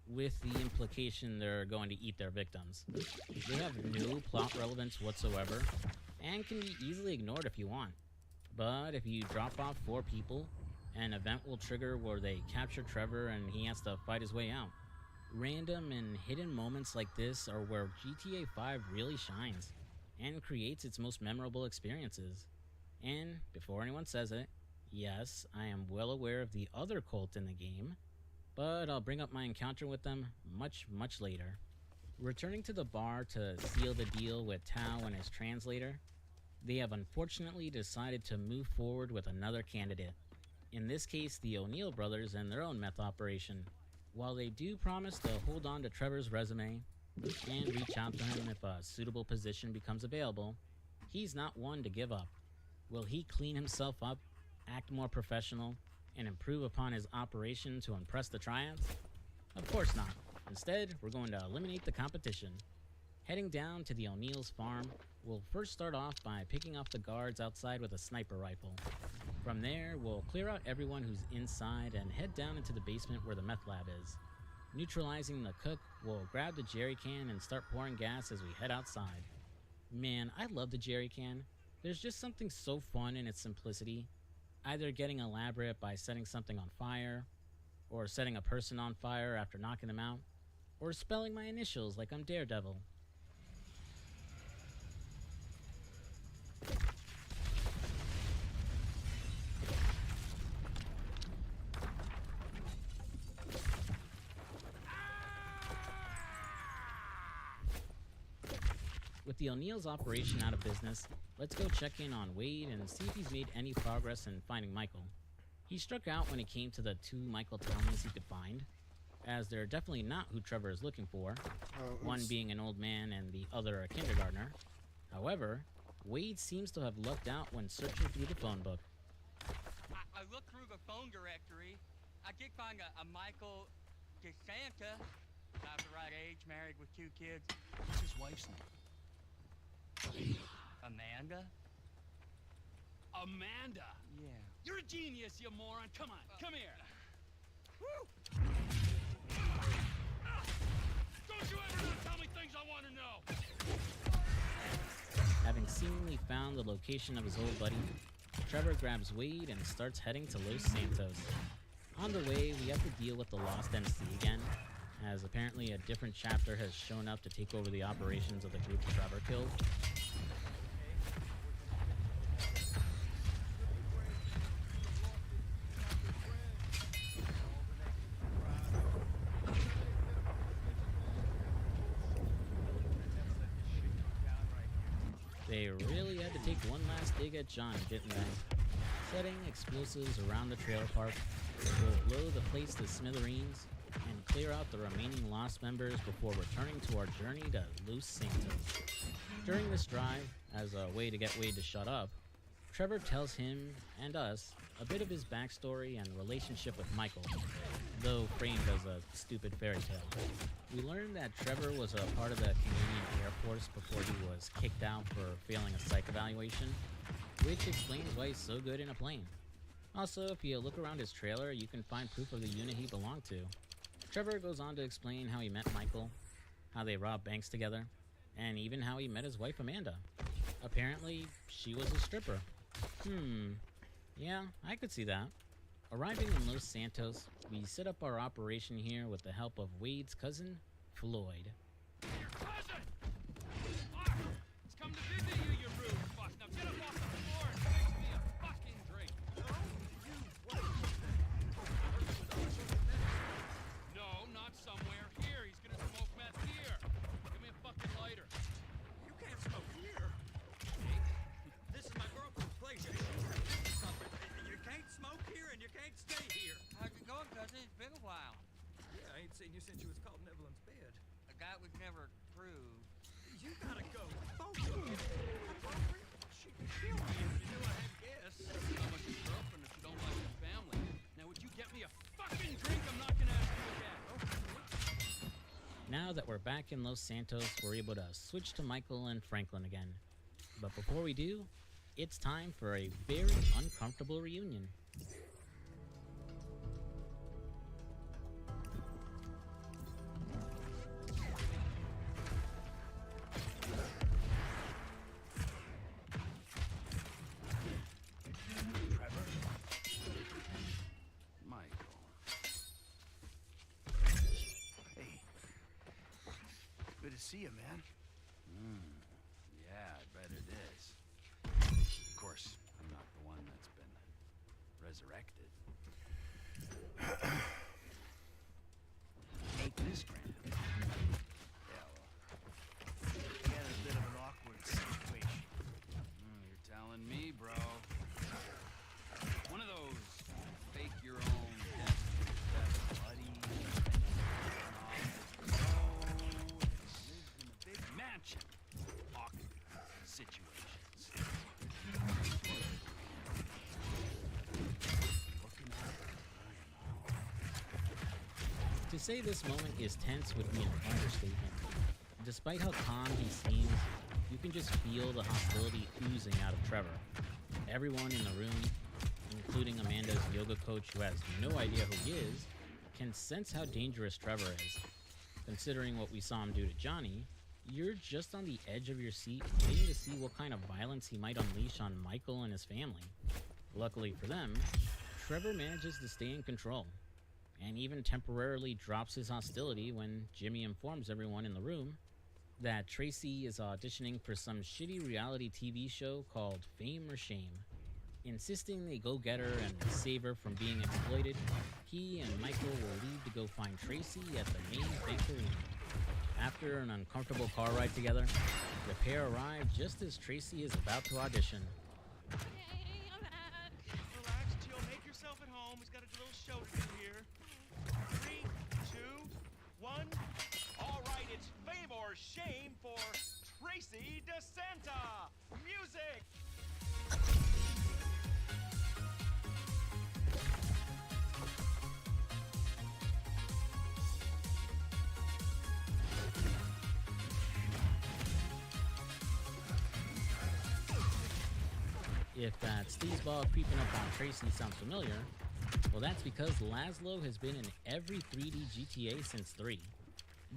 with the implication they're going to eat their victims. They have no plot relevance whatsoever, and can be easily ignored if you want. But if you drop off 4 people, an event will trigger where they capture Trevor and he has to fight his way out. Random and hidden moments like this are where GTA 5 really shines, and creates its most memorable experiences. And before anyone says it, yes, I am well aware of the other cult in the game, but I'll bring up my encounter with them much, much later. Returning to the bar to seal the deal with Tao and his translator, they have unfortunately decided to move forward with another candidate. In this case, the O'Neill brothers and their own meth operation. While they do promise to hold on to Trevor's resume and reach out to him if a suitable position becomes available, he's not one to give up. Will he clean himself up, act more professional, and improve upon his operation to impress the triads? Of course not. Instead, we're going to eliminate the competition. Heading down to the O'Neill's farm, we'll first start off by picking off the guards outside with a sniper rifle. From there, we'll clear out everyone who's inside and head down into the basement where the meth lab is. Neutralizing the cook, we'll grab the jerry can and start pouring gas as we head outside. Man, I love the jerry can. There's just something so fun in its simplicity. Either getting elaborate by setting something on fire, or setting a person on fire after knocking them out, or spelling my initials like I'm Daredevil. With the O'Neill's operation out of business, let's go check in on Wade and see if he's made any progress in finding Michael. He struck out when it came to the two Michael Townleys he could find, as they're definitely not who Trevor is looking for, one being an old man and the other a kindergartner. However, Wade seems to have lucked out when searching through the phone book.
I looked through the phone directory. I did find a Michael DeSanta, about the right age, married with 2 kids.
What's his wife's name?
Amanda?
Amanda?
Yeah.
You're a genius, you moron. Come on, come here.
Woo!
Don't you ever not tell me things I want to know.
Having seemingly found the location of his old buddy, Trevor grabs Wade and starts heading to Los Santos. On the way, we have to deal with the Lost MC again, as apparently a different chapter has shown up to take over the operations of the group Trevor killed. They really had to take one last dig at Johnny, didn't they? Setting explosives around the trailer park, we'll blow the place to smithereens and clear out the remaining Lost members before returning to our journey to Los Santos. During this drive, as a way to get Wade to shut up, Trevor tells him and us a bit of his backstory and relationship with Michael, though framed as a stupid fairy tale. We learned that Trevor was a part of the Canadian Air Force before he was kicked out for failing a psych evaluation, which explains why he's so good in a plane. Also, if you look around his trailer, you can find proof of the unit he belonged to. Trevor goes on to explain how he met Michael, how they robbed banks together, and even how he met his wife Amanda. Apparently, she was a stripper. Yeah, I could see that. Arriving in Los Santos, we set up our operation here with the help of Wade's cousin, Floyd.
Your cousin! Mark! It's come to visit you, you rude fuck. Now get up off the floor and fix me a fucking drink. No, not somewhere. Here, he's gonna smoke meth here. Give me a fucking lighter.
You can't smoke here. Hey, this is my girlfriend's place. You can't smoke here and you can't stay here.
How's it going, cousin? It's been a while.
Yeah, I ain't seen you since you was caught in Evelyn's bed.
A guy was never proved.
You gotta go. Both of you. She could kill me if you knew I had guests.
You know about your girlfriend if you don't like your family. Now, would you get me a fucking drink? I'm not gonna ask you again.
Now that we're back in Los Santos, we're able to switch to Michael and Franklin again. But before we do, it's time for a very uncomfortable reunion.
Michael. Hey. Good to see you, man.
Yeah, I bet it is. Of course, I'm not the one that's been resurrected. 8 this grand. Yeah, well,
We had a bit of an awkward situation.
you're telling me, bro. One of those fake your own death buddy. Lives in a big mansion. Awkward situations. Looking up.
To say this moment is tense would be an understatement. Despite how calm he seems, you can just feel the hostility oozing out of Trevor. Everyone in the room, including Amanda's yoga coach who has no idea who he is, can sense how dangerous Trevor is. Considering what we saw him do to Johnny, you're just on the edge of your seat waiting to see what kind of violence he might unleash on Michael and his family. Luckily for them, Trevor manages to stay in control, and even temporarily drops his hostility when Jimmy informs everyone in the room that Tracy is auditioning for some shitty reality TV show called Fame or Shame. Insisting they go get her and save her from being exploited, he and Michael will leave to go find Tracy at the main bank arena. After an uncomfortable car ride together, the pair arrive just as Tracy is about to audition.
Relax, chill, make yourself at home. He's got a little show to do here. 3, 2, 1.
All right, it's Fame or Shame for Tracy DeSanta. Music!
If that sleazeball creeping up on Tracy sounds familiar, well, that's because Laszlo has been in every 3D GTA since 3.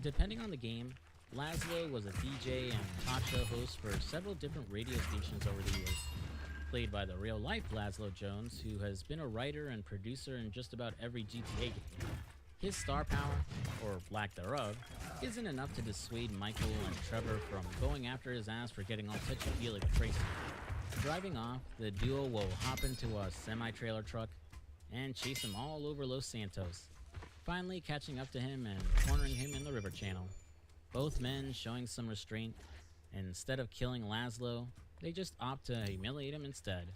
Depending on the game, Laszlo was a DJ and talk show host for several different radio stations over the years. Played by the real-life Laszlo Jones, who has been a writer and producer in just about every GTA game. His star power, or lack thereof, isn't enough to dissuade Michael and Trevor from going after his ass for getting all touchy-feely with Tracy. Driving off, the duo will hop into a semi-trailer truck and chase him all over Los Santos, finally catching up to him and cornering him in the river channel. Both men showing some restraint, and instead of killing Laszlo, they just opt to humiliate him instead,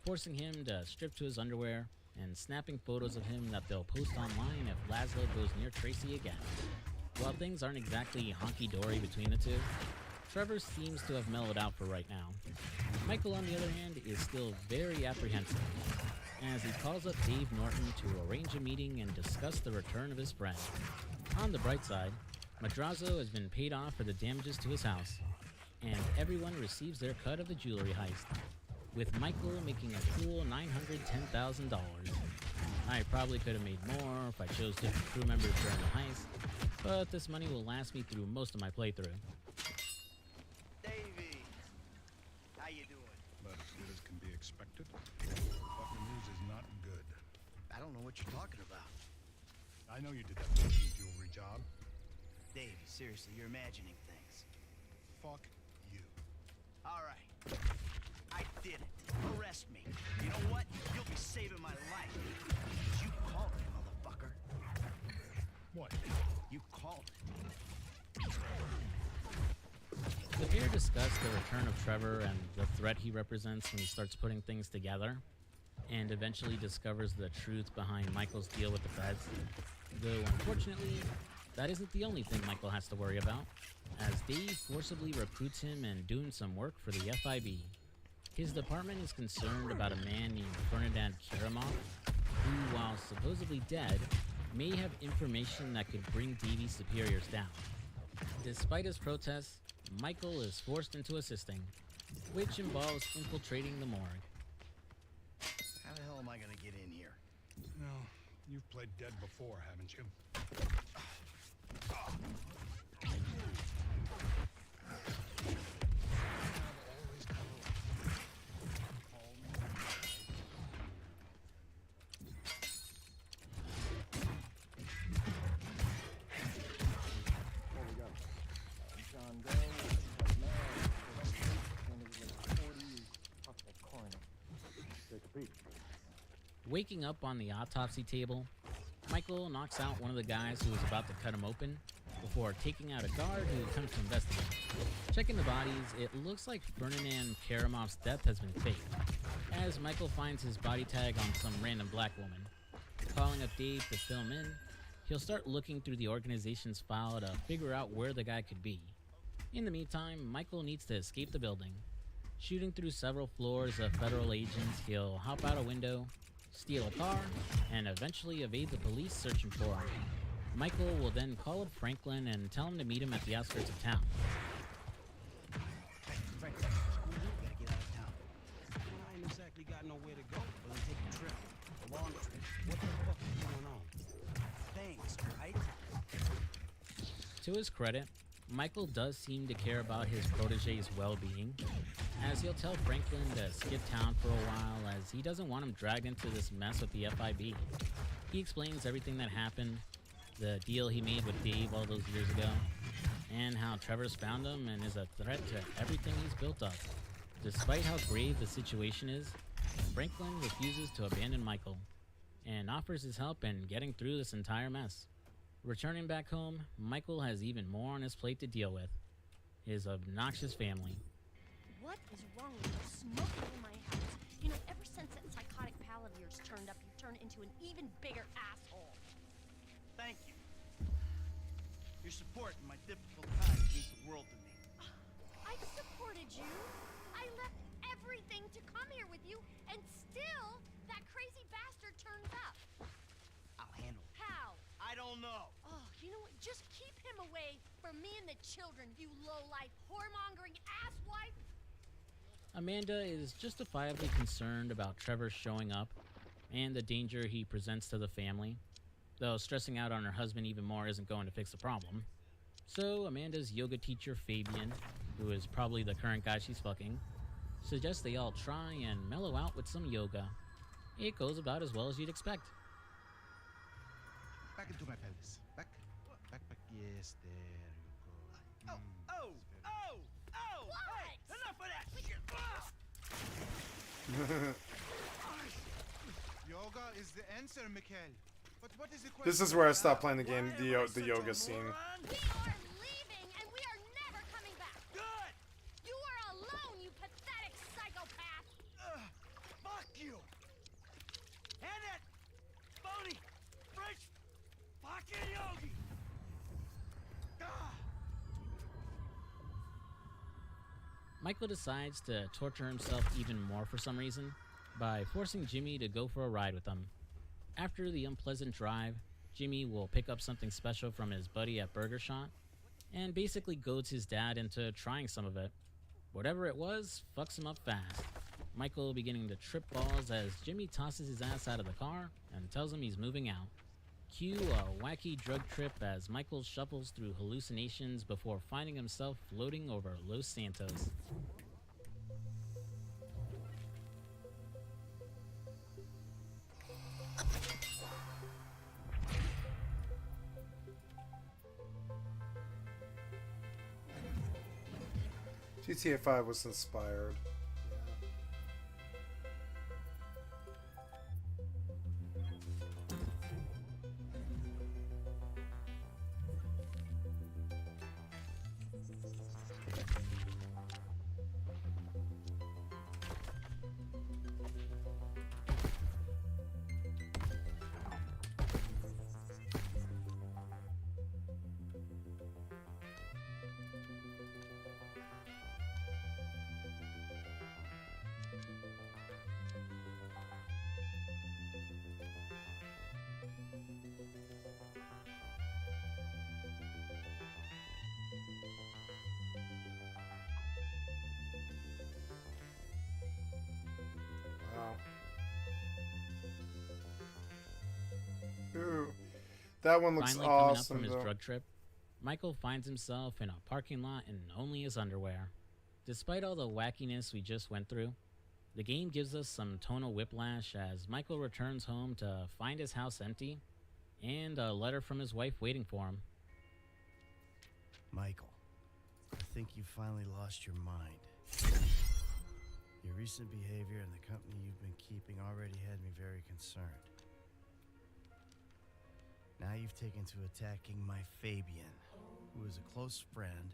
forcing him to strip to his underwear and snapping photos of him that they'll post online if Laszlo goes near Tracy again. While things aren't exactly honky-dory between the two, Trevor seems to have mellowed out for right now. Michael, on the other hand, is still very apprehensive, as he calls up Dave Norton to arrange a meeting and discuss the return of his friend. On the bright side, Madrazo has been paid off for the damages to his house, and everyone receives their cut of the jewelry heist, with Michael making a cool $910,000. I probably could have made more if I chose different crew members during the heist, but this money will last me through most of my playthrough.
Davey, how you doing?
About as good as can be expected. Fucking news is not good.
I don't know what you're talking about.
I know you did that fucking jewelry job.
Davey, seriously, you're imagining things.
Fuck you.
All right. I did it. Arrest me. You know what? You'll be saving my life. 'Cause you called it, motherfucker.
What?
You called it.
The pair discuss the return of Trevor and the threat he represents when he starts putting things together, and eventually discovers the truth behind Michael's deal with the feds. Though unfortunately, that isn't the only thing Michael has to worry about, as Dave forcibly recruits him and doing some work for the FIB. His department is concerned about a man named Ferdinand Karamov, who, while supposedly dead, may have information that could bring Davy's superiors down. Despite his protests, Michael is forced into assisting, which involves infiltrating the morgue.
How the hell am I gonna get in here?
No, you've played dead before, haven't you?
Waking up on the autopsy table, Michael knocks out one of the guys who was about to cut him open before taking out a guard who comes to investigate. Checking the bodies, it looks like Ferdinand Karamov's death has been faked, as Michael finds his body tag on some random black woman. Calling up Dave to fill him in, he'll start looking through the organization's file to figure out where the guy could be. In the meantime, Michael needs to escape the building. Shooting through several floors of federal agents, he'll hop out a window, steal a car, and eventually evade the police searching for him. Michael will then call up Franklin and tell him to meet him at the outskirts of town.
Frank, screw you, gotta get out of town. Well, I ain't exactly got nowhere to go. We're gonna take a trip. A long trip. What the fuck is going on? Thanks, right?
To his credit, Michael does seem to care about his protege's well-being, as he'll tell Franklin to skip town for a while as he doesn't want him dragged into this mess with the FIB. He explains everything that happened, the deal he made with Dave all those years ago, and how Trevor's found him and is a threat to everything he's built up. Despite how grave the situation is, Franklin refuses to abandon Michael and offers his help in getting through this entire mess. Returning back home, Michael has even more on his plate to deal with: his obnoxious family.
What is wrong with you smoking in my house? You know, ever since that psychotic pal of yours turned up, you've turned into an even bigger asshole.
Thank you. Your support in my difficult times means the world to me.
I've supported you. I left everything to come here with you, and still, that crazy bastard turns up.
I'll handle it.
How?
I don't know.
Oh, you know what? Just keep him away from me and the children, you low-life, whoremongering asswife.
Amanda is justifiably concerned about Trevor showing up and the danger he presents to the family, though stressing out on her husband even more isn't going to fix the problem. So Amanda's yoga teacher Fabian, who is probably the current guy she's fucking, suggests they all try and mellow out with some yoga. It goes about as well as you'd expect.
Back into my pelvis. Back. Back. Yes, there you go.
Oh!
What?
Hey, enough of that shit!
Yoga is the answer, Mikhail. But what is the question?
This is where I stopped playing the game, the yoga scene.
We are leaving, and we are never coming back.
Good!
You are alone, you pathetic psychopath.
Fuck you! And that phony French fucking yogi!
Michael decides to torture himself even more for some reason by forcing Jimmy to go for a ride with him. After the unpleasant drive, Jimmy will pick up something special from his buddy at Burger Shot and basically goads his dad into trying some of it. Whatever it was, fucks him up fast. Michael beginning to trip balls as Jimmy tosses his ass out of the car and tells him he's moving out. Cue a wacky drug trip as Michael shuffles through hallucinations before finding himself floating over Los Santos.
GTA 5 was inspired. Ooh, that one looks
Finally
awesome.
coming up from his
though.
drug trip, Michael finds himself in a parking lot in only his underwear. Despite all the wackiness we just went through, the game gives us some tonal whiplash as Michael returns home to find his house empty and a letter from his wife waiting for him.
Michael, I think you finally lost your mind.
Your recent behavior and the company you've been keeping already had me very concerned. Now you've taken to attacking my Fabian, who is a close friend,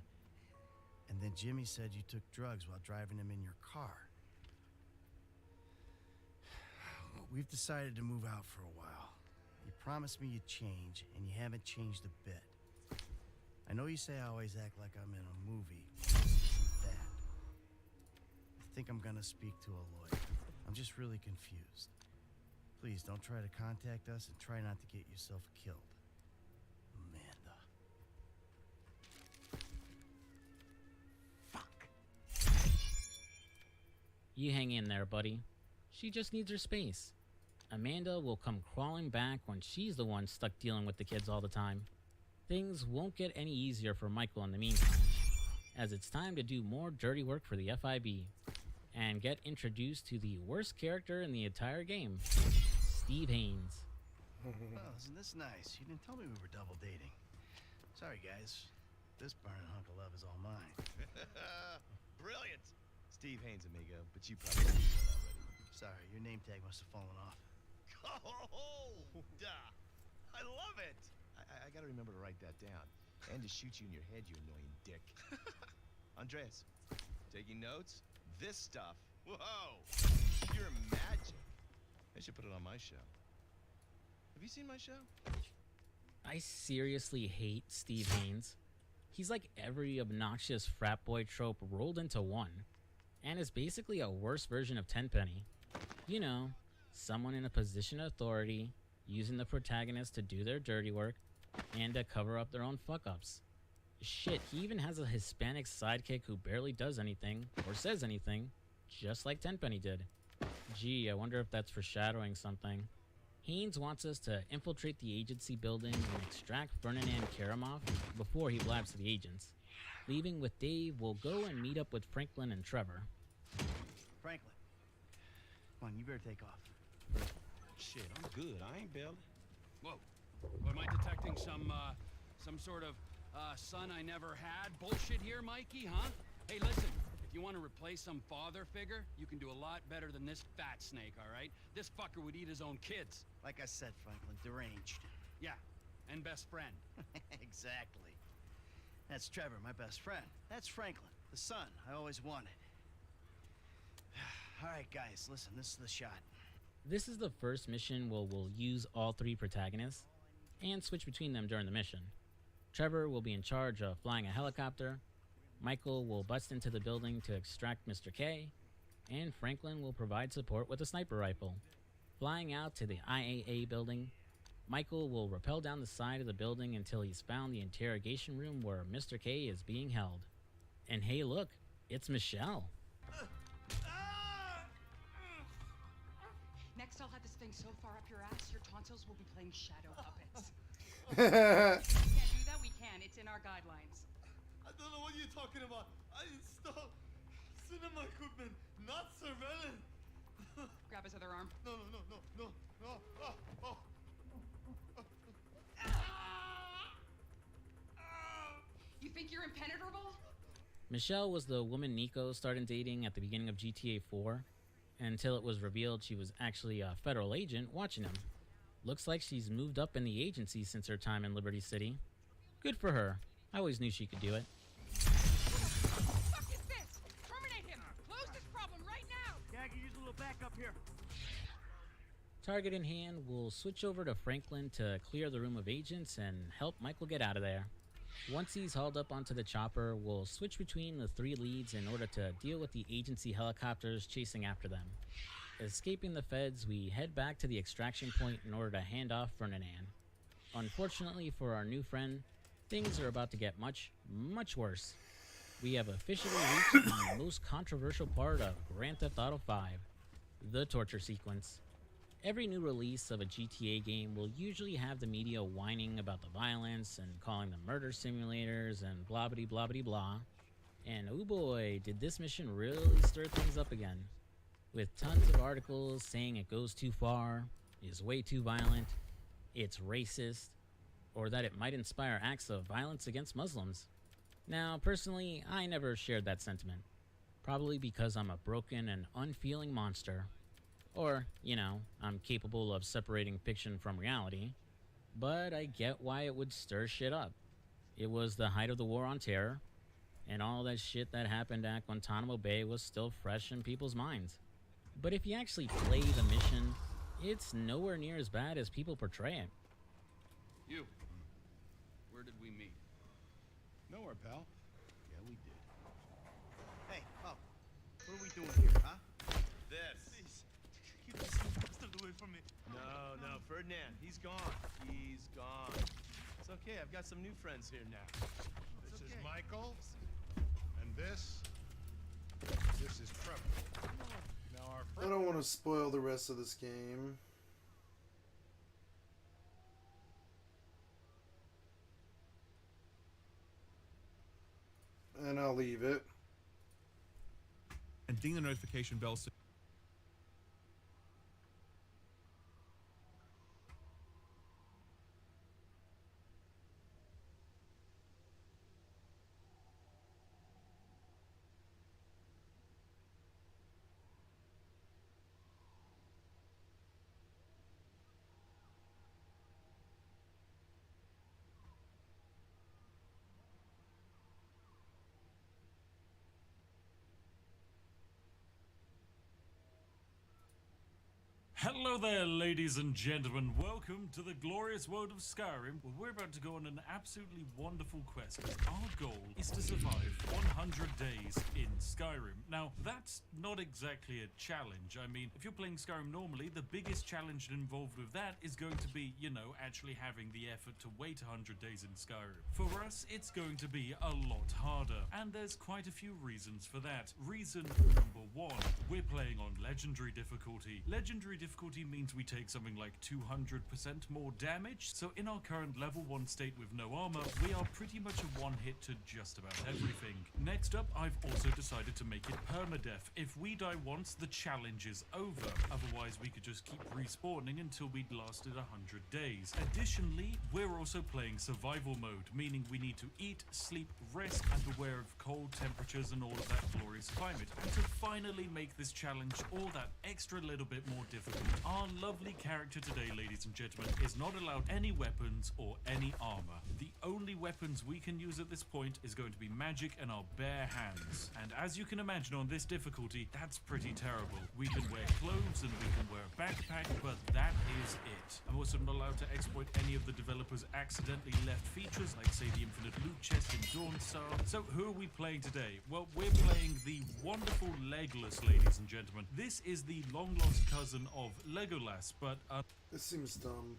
and then Jimmy said you took drugs while driving him in your car. We've decided to move out for a while. You promised me you'd change, and you haven't changed a bit. I know you say I always act like I'm in a movie. This isn't that. I think I'm gonna speak to a lawyer. I'm just really confused. Please don't try to contact us and try not to get yourself killed. Amanda.
You hang in there, buddy. She just needs her space. Amanda will come crawling back when she's the one stuck dealing with the kids all the time. Things won't get any easier for Michael in the meantime, as it's time to do more dirty work for the FIB and get introduced to the worst character in the entire game, Steve Haynes.
Oh, isn't this nice? You didn't tell me we were double dating. Sorry, guys. This burning hunk of love is all mine.
Brilliant! Steve Haynes, amigo, but you probably knew that already.
Sorry, your name tag must have fallen off.
Oh, duh! I love it! I gotta remember to write that down. And to shoot you in your head, you annoying dick. Andreas, taking notes? This stuff, whoa! You're magic. I should put it on my show. Have you seen my show?
I seriously hate Steve Haynes. He's like every obnoxious frat boy trope rolled into one, and is basically a worse version of Tenpenny. You know, someone in a position of authority, using the protagonist to do their dirty work, and to cover up their own fuck-ups. Shit, he even has a Hispanic sidekick who barely does anything, or says anything, just like Tenpenny did. Gee, I wonder if that's foreshadowing something. Haynes wants us to infiltrate the agency building and extract Ferdinand Karamov before he blabs to the agents. Leaving with Dave, we'll go and meet up with Franklin and Trevor.
Franklin, come on, you better take off.
Shit, I'm good. I ain't bailed. Whoa. What, am I detecting some sort of, son I never had bullshit here, Mikey, huh? Hey, listen, if you want to replace some father figure, you can do a lot better than this fat snake, all right? This fucker would eat his own kids.
Like I said, Franklin, deranged.
Yeah, and best friend.
Exactly. That's Trevor, my best friend. That's Franklin, the son I always wanted. All right, guys, listen, this is the shot.
This is the first mission where we'll use all three protagonists and switch between them during the mission. Trevor will be in charge of flying a helicopter, Michael will bust into the building to extract Mr. K, and Franklin will provide support with a sniper rifle. Flying out to the IAA building, Michael will rappel down the side of the building until he's found the interrogation room where Mr. K is being held. And hey look, it's Michelle.
Next, I'll have this thing so far up your ass, your tonsils will be playing shadow puppets.
Can't
do that? We can. It's in our guidelines.
I don't know what you're talking about. I installed cinema equipment, not surveillance.
Grab his other arm.
No.
You think you're impenetrable?
Michelle was the woman Nico started dating at the beginning of GTA 4, until it was revealed she was actually a federal agent watching him. Looks like she's moved up in the agency since her time in Liberty City. Good for her. I always knew she could do it.
What the fuck is this? Terminate him! Close this problem right now!
Yeah, I can use a little backup here.
Target in hand, we'll switch over to Franklin to clear the room of agents and help Michael get out of there. Once he's hauled up onto the chopper, we'll switch between the three leads in order to deal with the agency helicopters chasing after them. Escaping the feds, we head back to the extraction point in order to hand off Ferdinand. Unfortunately for our new friend, things are about to get much, much worse. We have officially reached the most controversial part of Grand Theft Auto 5, the torture sequence. Every new release of a GTA game will usually have the media whining about the violence and calling them murder simulators and blah blah blah blah blah. And oh boy, did this mission really stir things up again. With tons of articles saying it goes too far, is way too violent, it's racist, or that it might inspire acts of violence against Muslims. Now, personally, I never shared that sentiment. Probably because I'm a broken and unfeeling monster. Or, you know, I'm capable of separating fiction from reality. But I get why it would stir shit up. It was the height of the war on terror, and all that shit that happened at Guantanamo Bay was still fresh in people's minds. But if you actually play the mission, it's nowhere near as bad as people portray it.
You. Where did we meet?
Nowhere, pal.
Yeah, we did. Hey, Pop, what are we doing here, huh?
This.
Please, keep this bastard away from me.
No, Ferdinand, he's gone. He's gone. It's okay, I've got some new friends here now.
This is Michael, and this is Trevor. Now our
I
friend.
don't want to spoil the rest of this game. And I'll leave it.
And ding the notification bell so
Hello there, ladies and gentlemen. Welcome to the glorious world of Skyrim, where we're about to go on an absolutely wonderful quest. Our goal is to survive 100 days in Skyrim. Now, that's not exactly a challenge. I mean, if you're playing Skyrim normally, the biggest challenge involved with that is going to be, you know, actually having the effort to wait 100 days in Skyrim. For us, it's going to be a lot harder, and there's quite a few reasons for that. Reason number one, we're playing on Legendary difficulty. Legendary difficulty means we take something like 200% more damage, so in our current level 1 state with no armor, we are pretty much a one-hit to just about everything. Next up, I've also decided to make it permadeath. If we die once, the challenge is over. Otherwise, we could just keep respawning until we'd lasted 100 days. Additionally, we're also playing survival mode, meaning we need to eat, sleep, rest, and beware of cold temperatures and all of that glorious climate. And to finally make this challenge all that extra little bit more difficult, our lovely character today, ladies and gentlemen, is not allowed any weapons or any armor. The only weapons we can use at this point is going to be magic and our bare hands. And as you can imagine on this difficulty, that's pretty terrible. We can wear clothes and we can wear a backpack, but that is it. I'm also not allowed to exploit any of the developers' accidentally left features, like say the infinite loot chest in Dawnstar. So who are we playing today? Well, we're playing the wonderful Legolas, ladies and gentlemen. This is the long-lost cousin of Legolas, but
This seems dumb.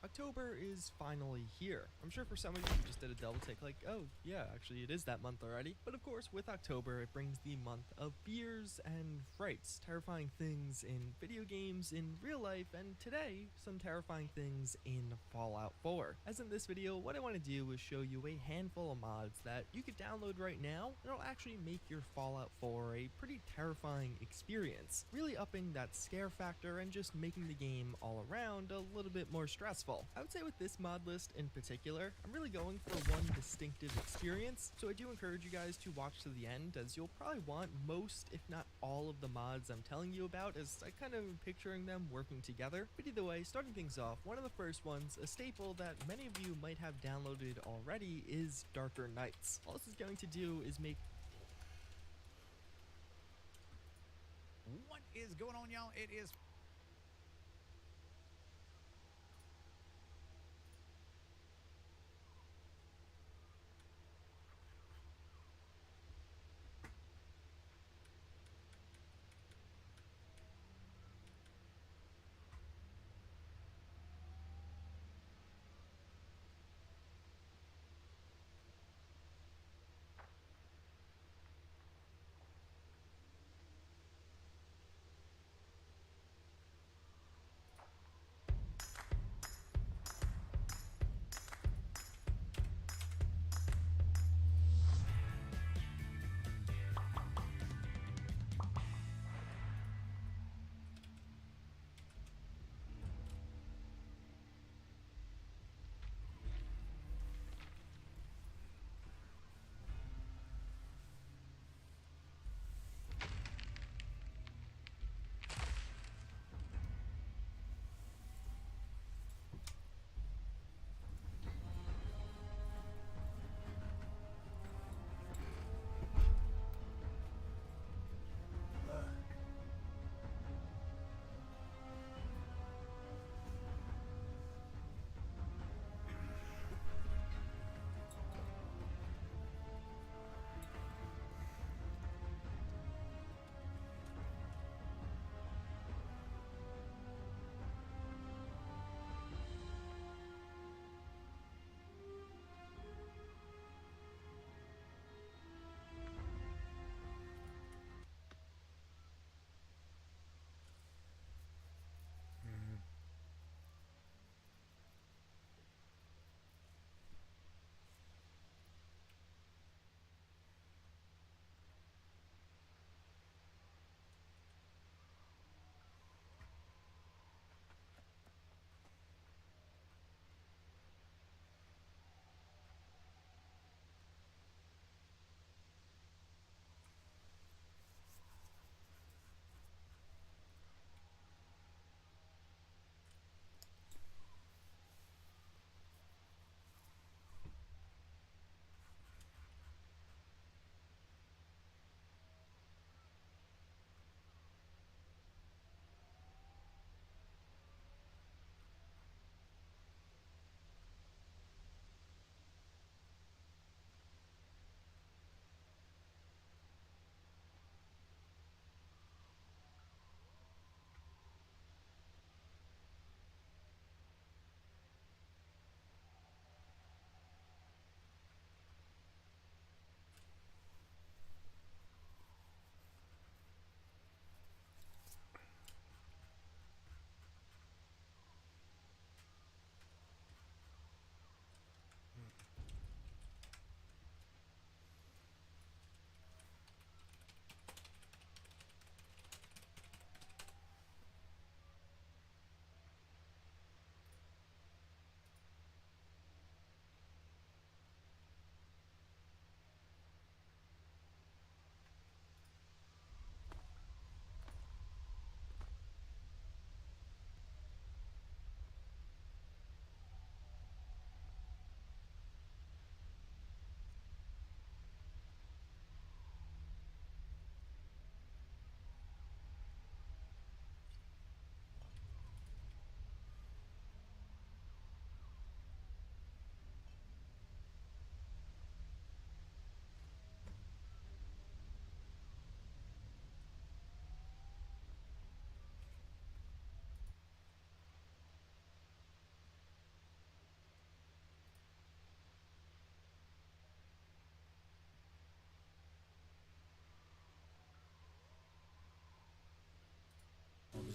October is finally here. I'm sure for some of you just did a double take like, oh yeah, actually it is that month already. But of course with October it brings the month of fears and frights, terrifying things in video games, in real life, and today some terrifying things in Fallout 4. As in this video, what I want to do is show you a handful of mods that you could download right now and it'll actually make your Fallout 4 a pretty terrifying experience, really upping that scare factor and just making the game all around a little bit more stressful. I would say with this mod list in particular, I'm really going for one distinctive experience, so I do encourage you guys to watch to the end, as you'll probably want most, if not all, of the mods I'm telling you about, as I kind of am picturing them working together. But either way, starting things off, one of the first ones, a staple that many of you might have downloaded already, is Darker Nights. All this is going to do is make...
What is going on, y'all? It is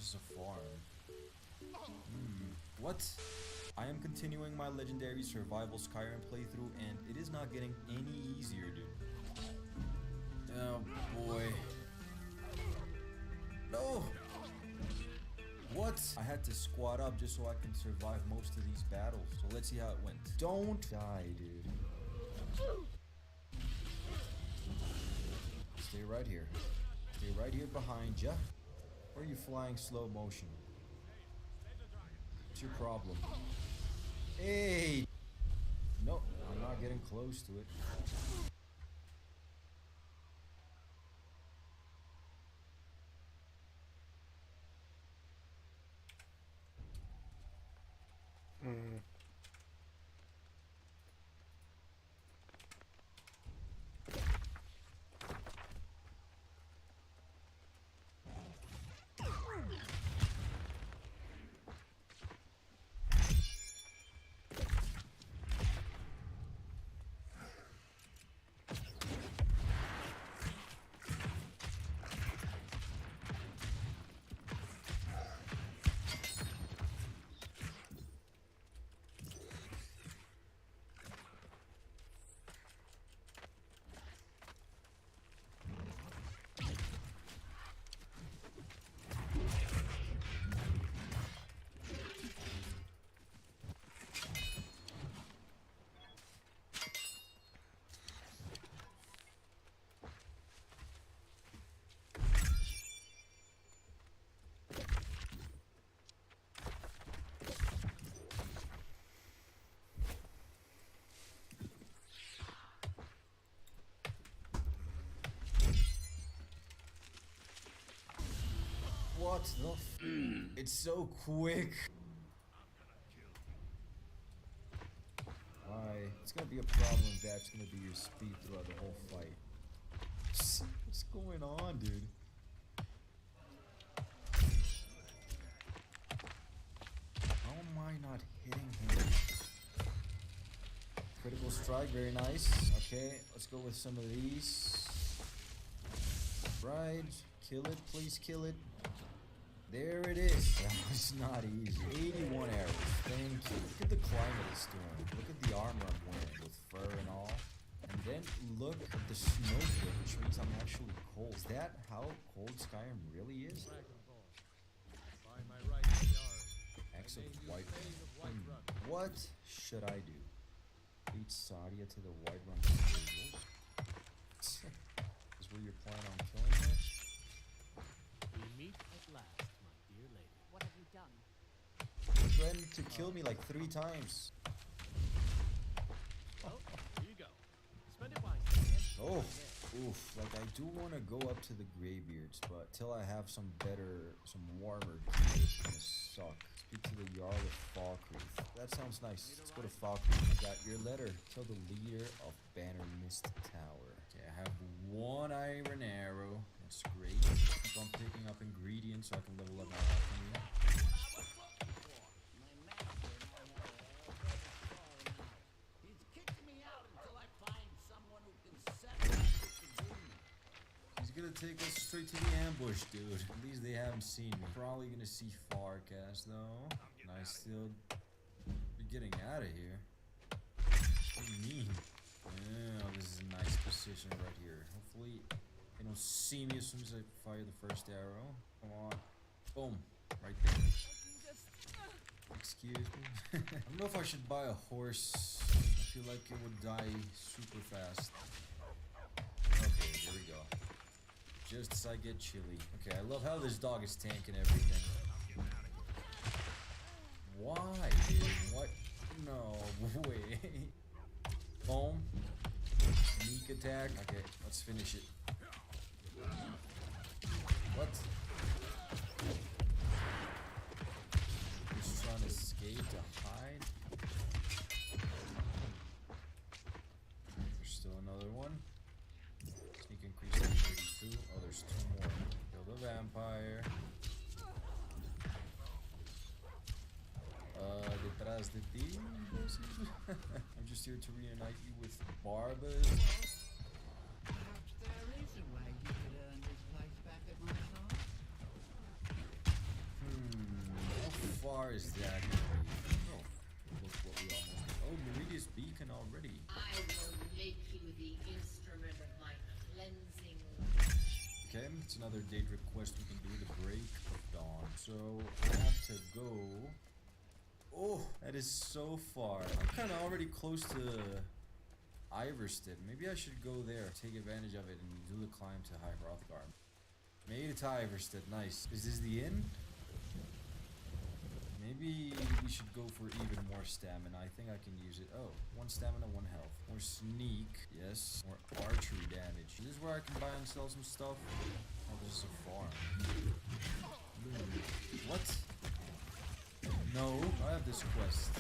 is a farm. What? I am continuing my legendary survival Skyrim playthrough, and it is not getting any easier, dude. Oh boy. No! What? I had to squat up just so I can survive most of these battles. So let's see how it went. Don't die, dude. Stay right here. Stay right here behind ya. Or are you flying slow motion? What's your problem? Hey! No, I'm not getting close to it. What the f- It's so quick. Why? It's gonna be a problem if that's gonna be your speed throughout the whole fight. What's going on, dude? How am I not hitting him? Critical strike, very nice. Okay, let's go with some of these. Right, kill it, please kill it. There it is. That was not easy. 81 arrows. Thank you. Look at the climate it's doing. Look at the armor I'm wearing with fur and all. And then look at the snow flip, which means I'm actually cold. Is that how cold Skyrim really is? X of Whiterun. What should I do? Beat Sadia to the Whiterun tables? Is where you're planning on killing her?
We meet at last, my dear lady.
What have you done?
You threatened to kill me like 3 times.
Well, here you go. Spend it wisely.
Oh, oof. Like, I do want to go up to the Greybeards, but till I have some warmer gear, it's gonna suck. Speak to the Jarl of Falkreath. That sounds nice. Let's go to Falkreath. I got your letter. Tell the leader of Banner Mist Tower. Okay, I have 1 iron arrow. That's great. Keep on picking up ingredients so I can level up my alchemy. He's gonna take us straight to the ambush, dude. At least they haven't seen me. Probably gonna see Farcast though. And I still be getting out of here. What do you mean? Oh, this is a nice position right here. Hopefully they don't see me as soon as I fire the first arrow. Come on. Boom. Right there. Excuse me. I don't know if I should buy a horse. I feel like it would die super fast. Okay, here we go. Just as I get chilly. Okay, I love how this dog is tanking everything. Why, dude? What? No, way. Boom. Sneak attack. Okay, let's finish it. What? Just trying to escape to hide. There's still another one. Sneak increase to 32. Oh, there's 2 more. Kill the vampire. Detrás de ti. I'm just here to reunite you with Barbas.
Perhaps there is a way you could earn this place back at my side.
far is that? Oh, look what we almost. Oh, Meridius Beacon already.
I will make you the instrument of my cleansing.
Okay, it's another date request we can do. The Break of Dawn. So I have to go. Oh, that is so far. I'm kind of already close to Iverstead. Maybe I should go there, take advantage of it, and do the climb to High Hrothgar. Made it to Iverstead. Nice. Is this the inn? Maybe we should go for even more stamina. I think I can use it. Oh, 1 stamina, 1 health. More sneak. Yes. More archery damage. Is this where I can buy and sell some stuff? Oh, this is a farm. What? No, I have this quest.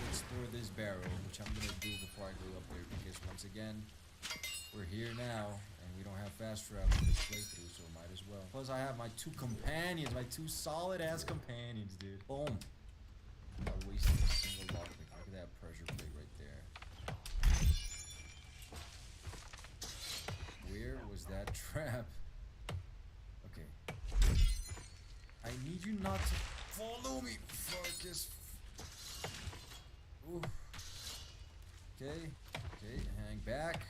Explore this barrow, which I'm gonna do before I go up there, because once again, we're here now, and we don't have fast travel in this playthrough, so might as well. Plus, I have my 2 companions, my 2 solid-ass companions, dude. Boom. I'm not wasting a single lockpick. Look at that pressure plate right there. Where was that trap? Okay. I need you not to follow me, Farkas. Ooh. Okay. Okay, hang back.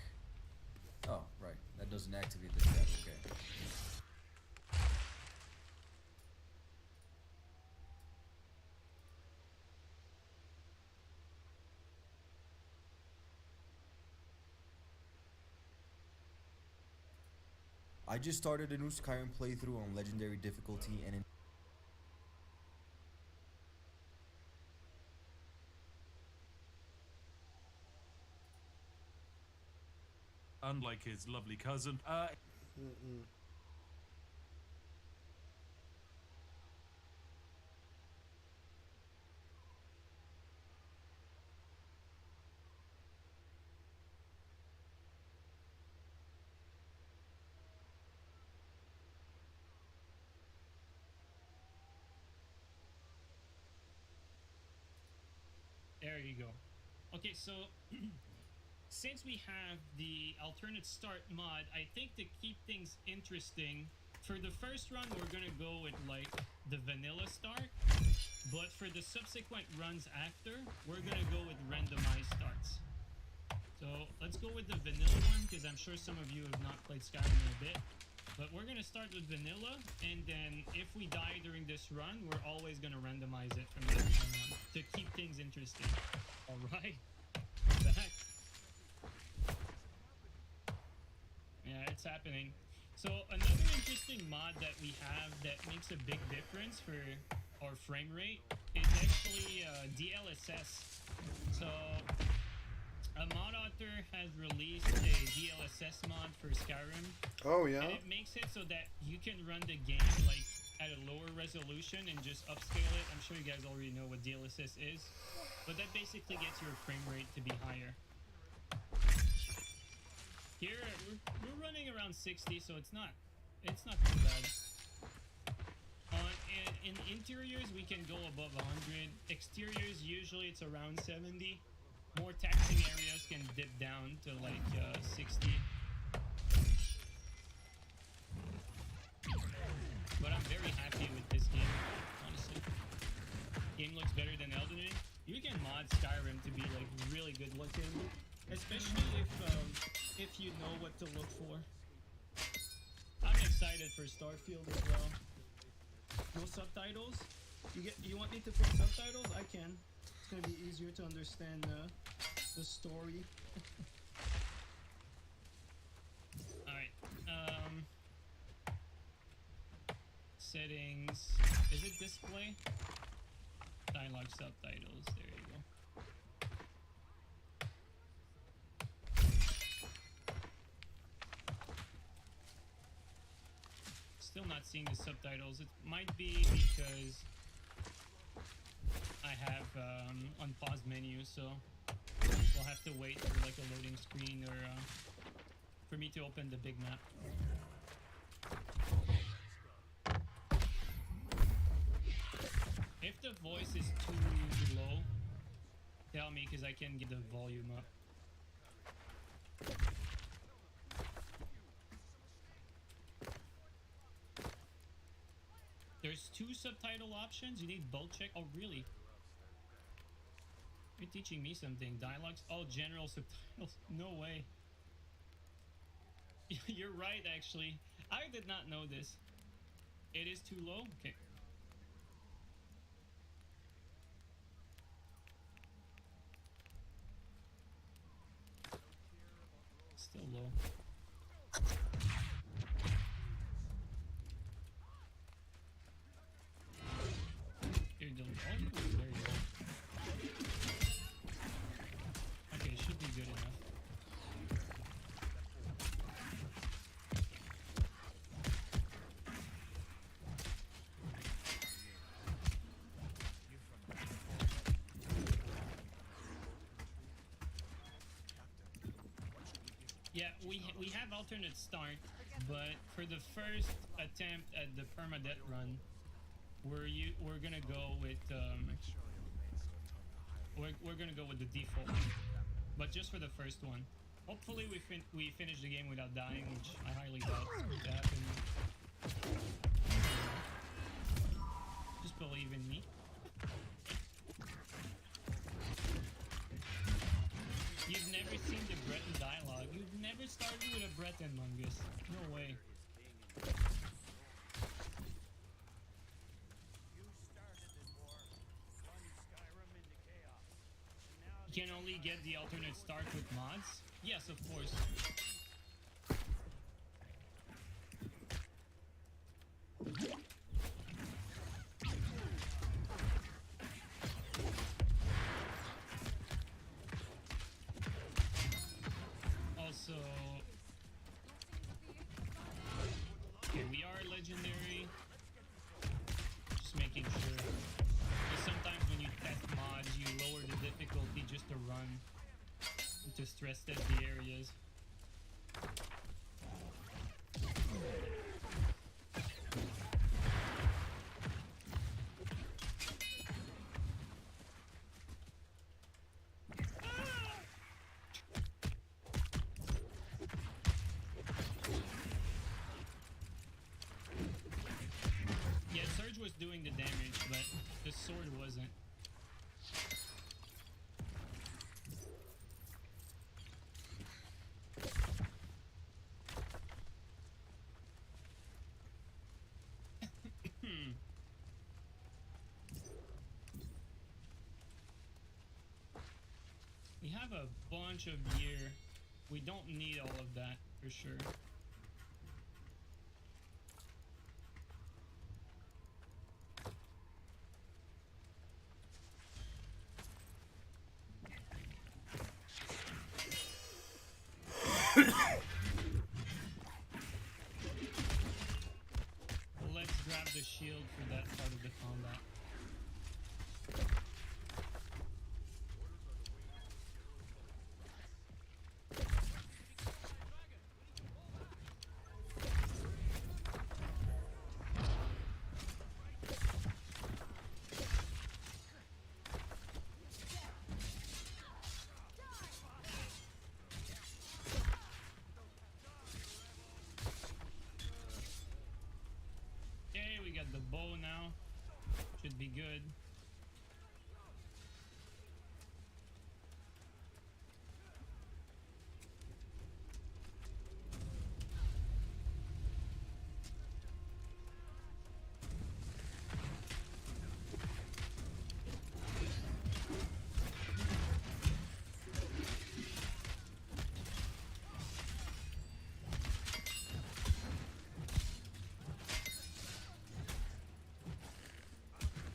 Oh, right. That doesn't activate the trap. Okay. I just started a new Skyrim playthrough on legendary difficulty and in
unlike his lovely cousin.
There you go. Okay, so since we have the alternate start mod, I think to keep things interesting, for the first run we're gonna go with like the vanilla start, but for the subsequent runs after, we're gonna go with randomized starts. So let's go with the vanilla one, because I'm sure some of you have not played Skyrim in a bit. But we're gonna start with vanilla, and then if we die during this run, we're always gonna randomize it from that time on to keep things interesting. Alright, we're back. Yeah, it's happening. So another interesting mod that we have that makes a big difference for our frame rate is actually DLSS. So a mod author has released a DLSS mod for Skyrim.
Oh, yeah?
And it makes it so that you can run the game like at a lower resolution and just upscale it. I'm sure you guys already know what DLSS is, but that basically gets your frame rate to be higher. Here we're running around 60, so it's not too bad. In interiors we can go above 100. Exteriors usually it's around 70. More taxing areas can dip down to like 60. But I'm very happy with this game, honestly. Game looks better than Elden Ring. You can mod Skyrim to be like really good looking, especially if you know what to look for. I'm excited for Starfield as well. No subtitles? You want me to put subtitles? I can. It's gonna be easier to understand the story. Alright. Settings. Is it display? Dialogue subtitles. There you go. Still not seeing the subtitles. It might be because I have unpaused menu, so we'll have to wait for like a loading screen or for me to open the big map. If the voice is too low, tell me because I can get the volume up. There's 2 subtitle options. You need both check. Oh, really? You're teaching me something. Dialogues. Oh, general subtitles. No way. You're right, actually. I did not know this. It is too low? Okay. Still low. You're doing very low. Okay, should be good enough. Yeah, we have alternate start, but for the first attempt at the permadeath run, we're gonna go with we're gonna go with the default, but just for the first one. Hopefully we finish the game without dying, which I highly doubt is going to happen. Just believe in me. You've never seen the Breton dialogue. You've never started with a Breton, Mungus. No way. You can only get the alternate start with mods? Yes, of course. Also, okay, we are legendary. Just making sure. Because sometimes when you test mods, you lower the difficulty just to run, to stress test the areas. Yeah, Surge was doing the damage, but the sword wasn't. We have a bunch of gear. We don't need all of that for sure. Let's grab the shield for that part of the combat. Okay, we got the bow now. Should be good.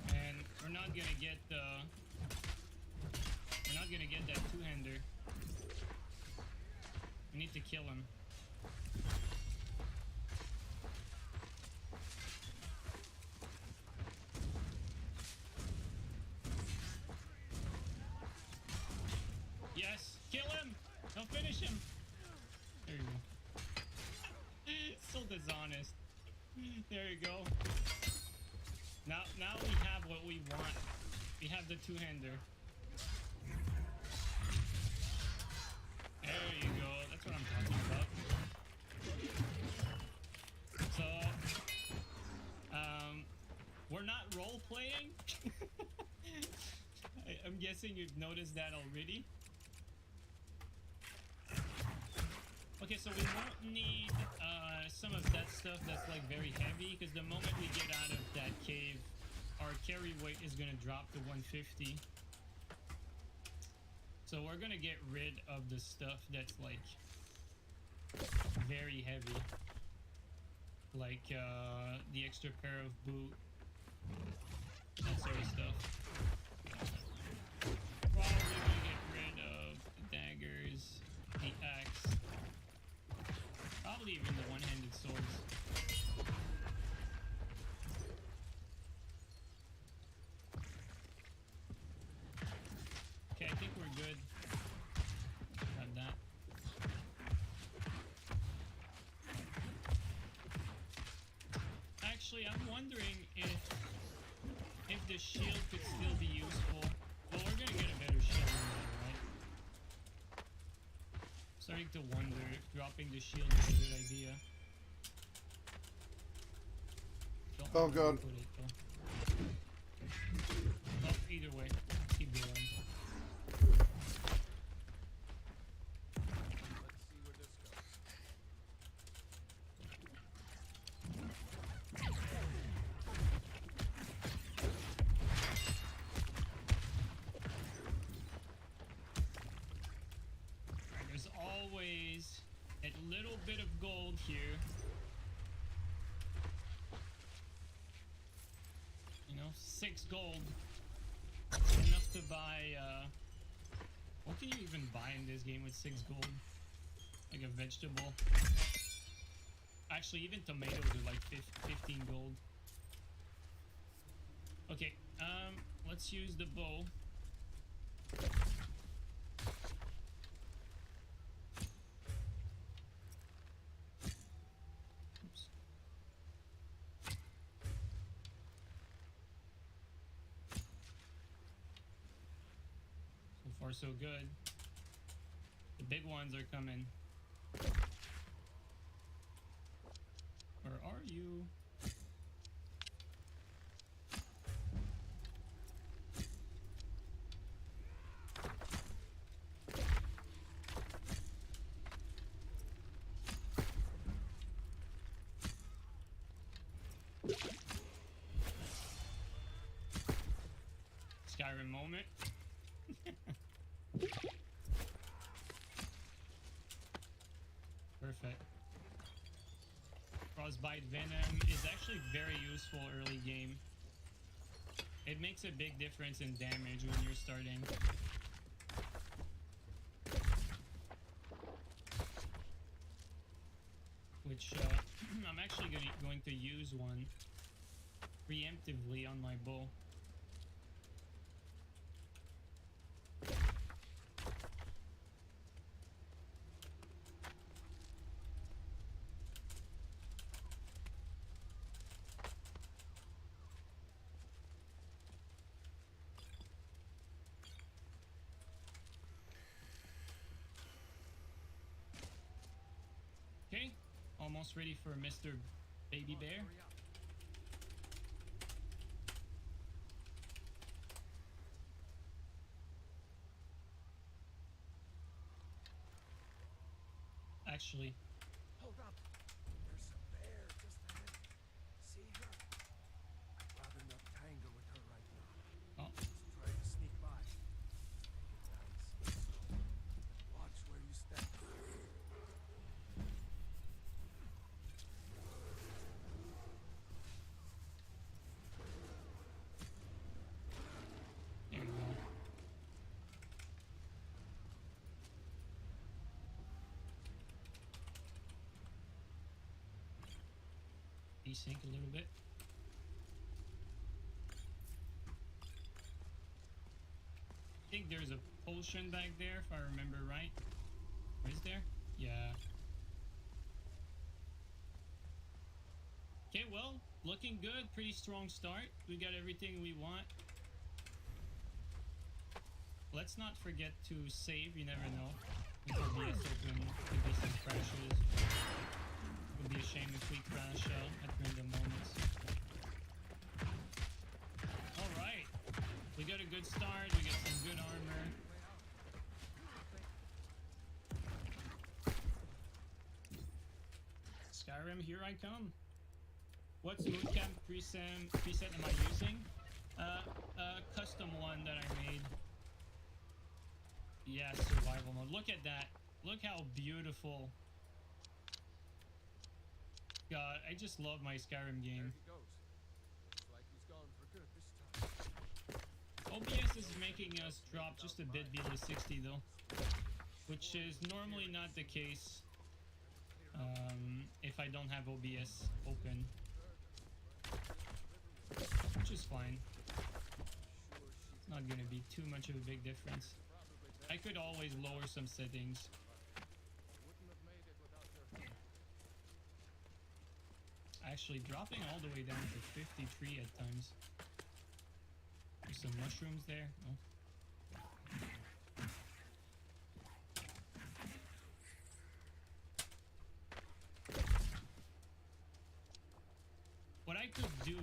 And we're not gonna get that two-hander. We need to kill him. Yes, kill him. Don't finish him. There you go. So dishonest. There you go. Now we have what we want. We have the two-hander. There you go. That's what I'm talking about. So, We're not role playing. I'm guessing you've noticed that already. Okay, so we won't need some of that stuff that's like very heavy, because the moment we get out of that cave, our carry weight is gonna drop to 150. So we're gonna get rid of the stuff that's like very heavy, like the extra pair of boot, that sort of stuff. Probably gonna get rid of the daggers, the axe, probably even the one-handed swords. Okay, I think we're good. Got that. Actually, I'm wondering if the shield could still be useful. Well, we're gonna get a better shield than that, right? Starting to wonder if dropping the shield is a good idea. Don't know
Oh,
where to
God.
put it, though. Well, either way, keep going.
Let's see where this goes.
There's always a little bit of gold here. You know, 6 gold. Enough to buy, what can you even buy in this game with 6 gold? Like a vegetable. Actually, even tomatoes are like 15 gold. Okay, let's use the bow. Oops. So far, so good. The big ones are coming. Where are you? Skyrim moment. Perfect. Frostbite Venom is actually very useful early game. It makes a big difference in damage when you're starting. Which I'm actually going to use one preemptively on my bow. Okay, almost ready for Mr. Baby Bear. Actually,
Hold up. There's a bear just ahead. See her? I'd rather not tangle with her right now.
Oh.
Just try to sneak by. Take it nice. Watch where you step.
there you go. Desync a little bit. I think there's a potion back there, if I remember right. Is there? Yeah. Okay, well, looking good. Pretty strong start. We got everything we want. Let's not forget to save. You never know. This OBS open. Could be some crashes. It would be a shame if we crash out at random moments. good start. We get some good armor. Skyrim, here I come. What mood camp preset am I using? A custom one that I made. Yeah, survival mode. Look at that. Look how beautiful. God, I just love my Skyrim game. OBS is making us drop just a bit below 60 though, which is normally not the case if I don't have OBS open, which is fine. It's not gonna be too much of a big difference. I could always lower some settings. Actually, dropping all the way down to 53 at times. There's some mushrooms there. Oh. What I could do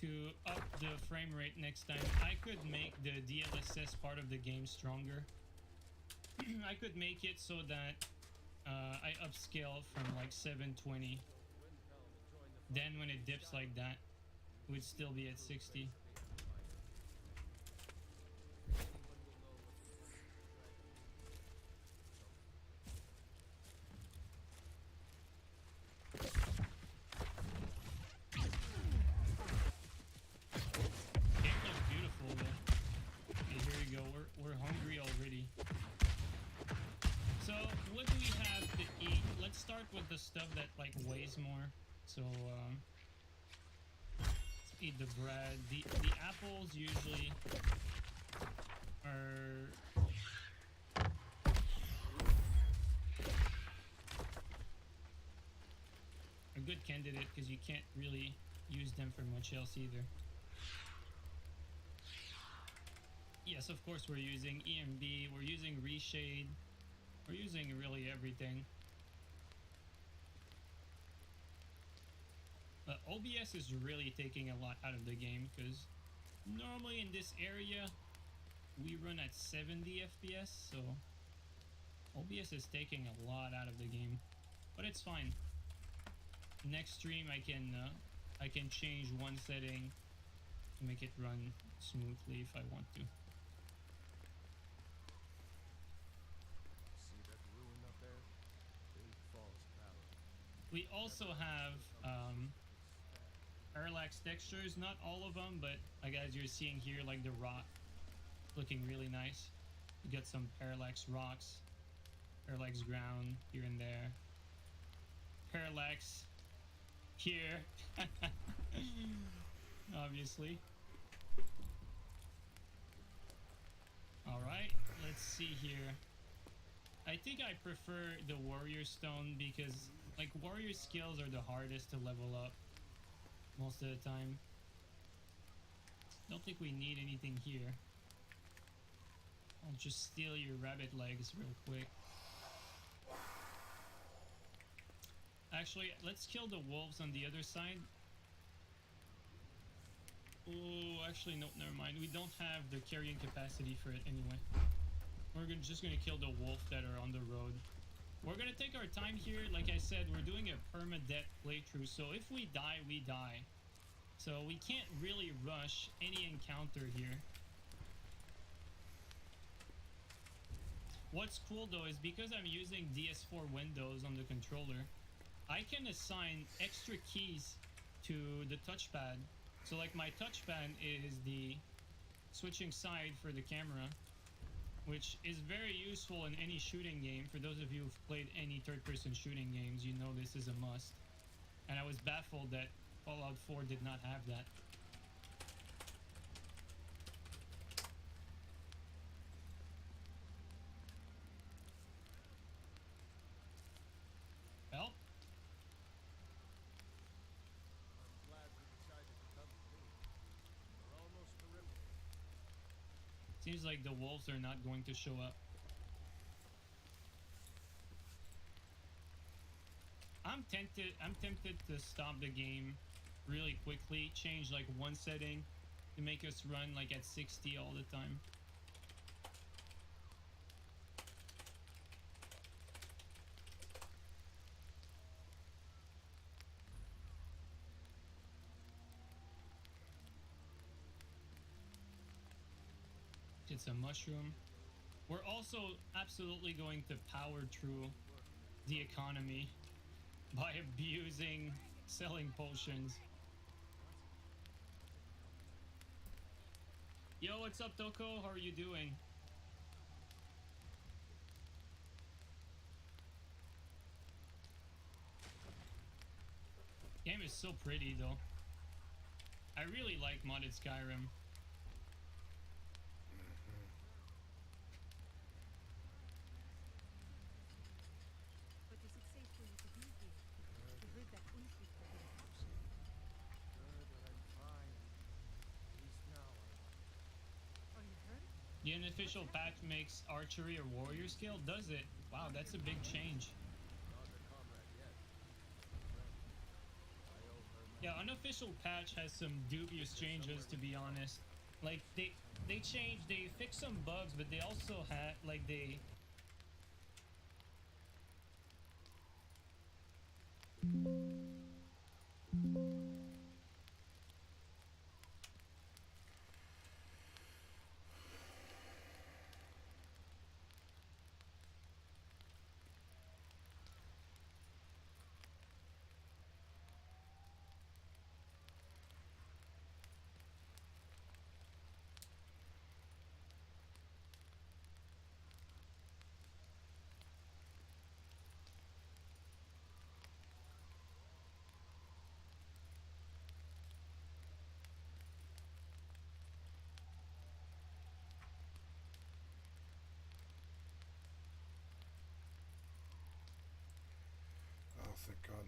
to up the frame rate next time, I could make the DLSS part of the game stronger. I could make it so that I upscale from like 720. Then when it dips like that, it would still be at 60. We're hungry already. So what do we have to eat? Let's start with the stuff that like weighs more. So let's eat the bread. The apples usually are a good candidate because you can't really use them for much else either. Yes, of course we're using EMB, we're using Reshade, we're using really everything. But OBS is really taking a lot out of the game because normally in this area we run at 70 FPS, so OBS is taking a lot out of the game, but it's fine. Next stream I can change one setting to make it run smoothly if I want to. We also have parallax textures, not all of them, but like as you're seeing here, like the rock looking really nice. You got some parallax rocks, parallax ground here and there, parallax here, obviously. All right, let's see here. I think I prefer the warrior stone because like warrior skills are the hardest to level up most of the time. Don't think we need anything here. I'll just steal your rabbit legs real quick. Actually, let's kill the wolves on the other side. Oh, actually, no, never mind. We don't have the carrying capacity for it anyway. We're just gonna kill the wolf that are on the road. We're gonna take our time here. Like I said, we're doing a permadeath playthrough, so if we die, we die. So we can't really rush any encounter here. What's cool though is because I'm using DS4 Windows on the controller, I can assign extra keys to the touchpad. So like my touchpad is the switching side for the camera, which is very useful in any shooting game. For those of you who've played any third-person shooting games, you know this is a must. And I was baffled that Fallout 4 did not have that. Well,
I'm glad we decided to come to me. We're almost terrific.
seems like the wolves are not going to show up. I'm tempted to stop the game really quickly, change like one setting, to make us run like at 60 all the time. It's a mushroom. We're also absolutely going to power through the economy by abusing selling potions. Yo, what's up, Toko? How are you doing? Game is so pretty, though. I really like modded Skyrim.
But is it safe for you to be here? We heard that Unfi had been captured.
Good that I'm fine. At least now
Are you hurt?
The unofficial patch makes archery a warrior skill, does it? Wow, that's a big change. Yeah, unofficial patch has some dubious changes, to be honest. Like they changed, they fixed some bugs, but they also had like they
Oh, thank God.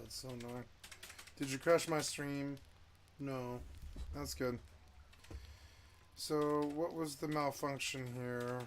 That's so annoying. Did you crash my stream? No. That's good. So, what was the malfunction here?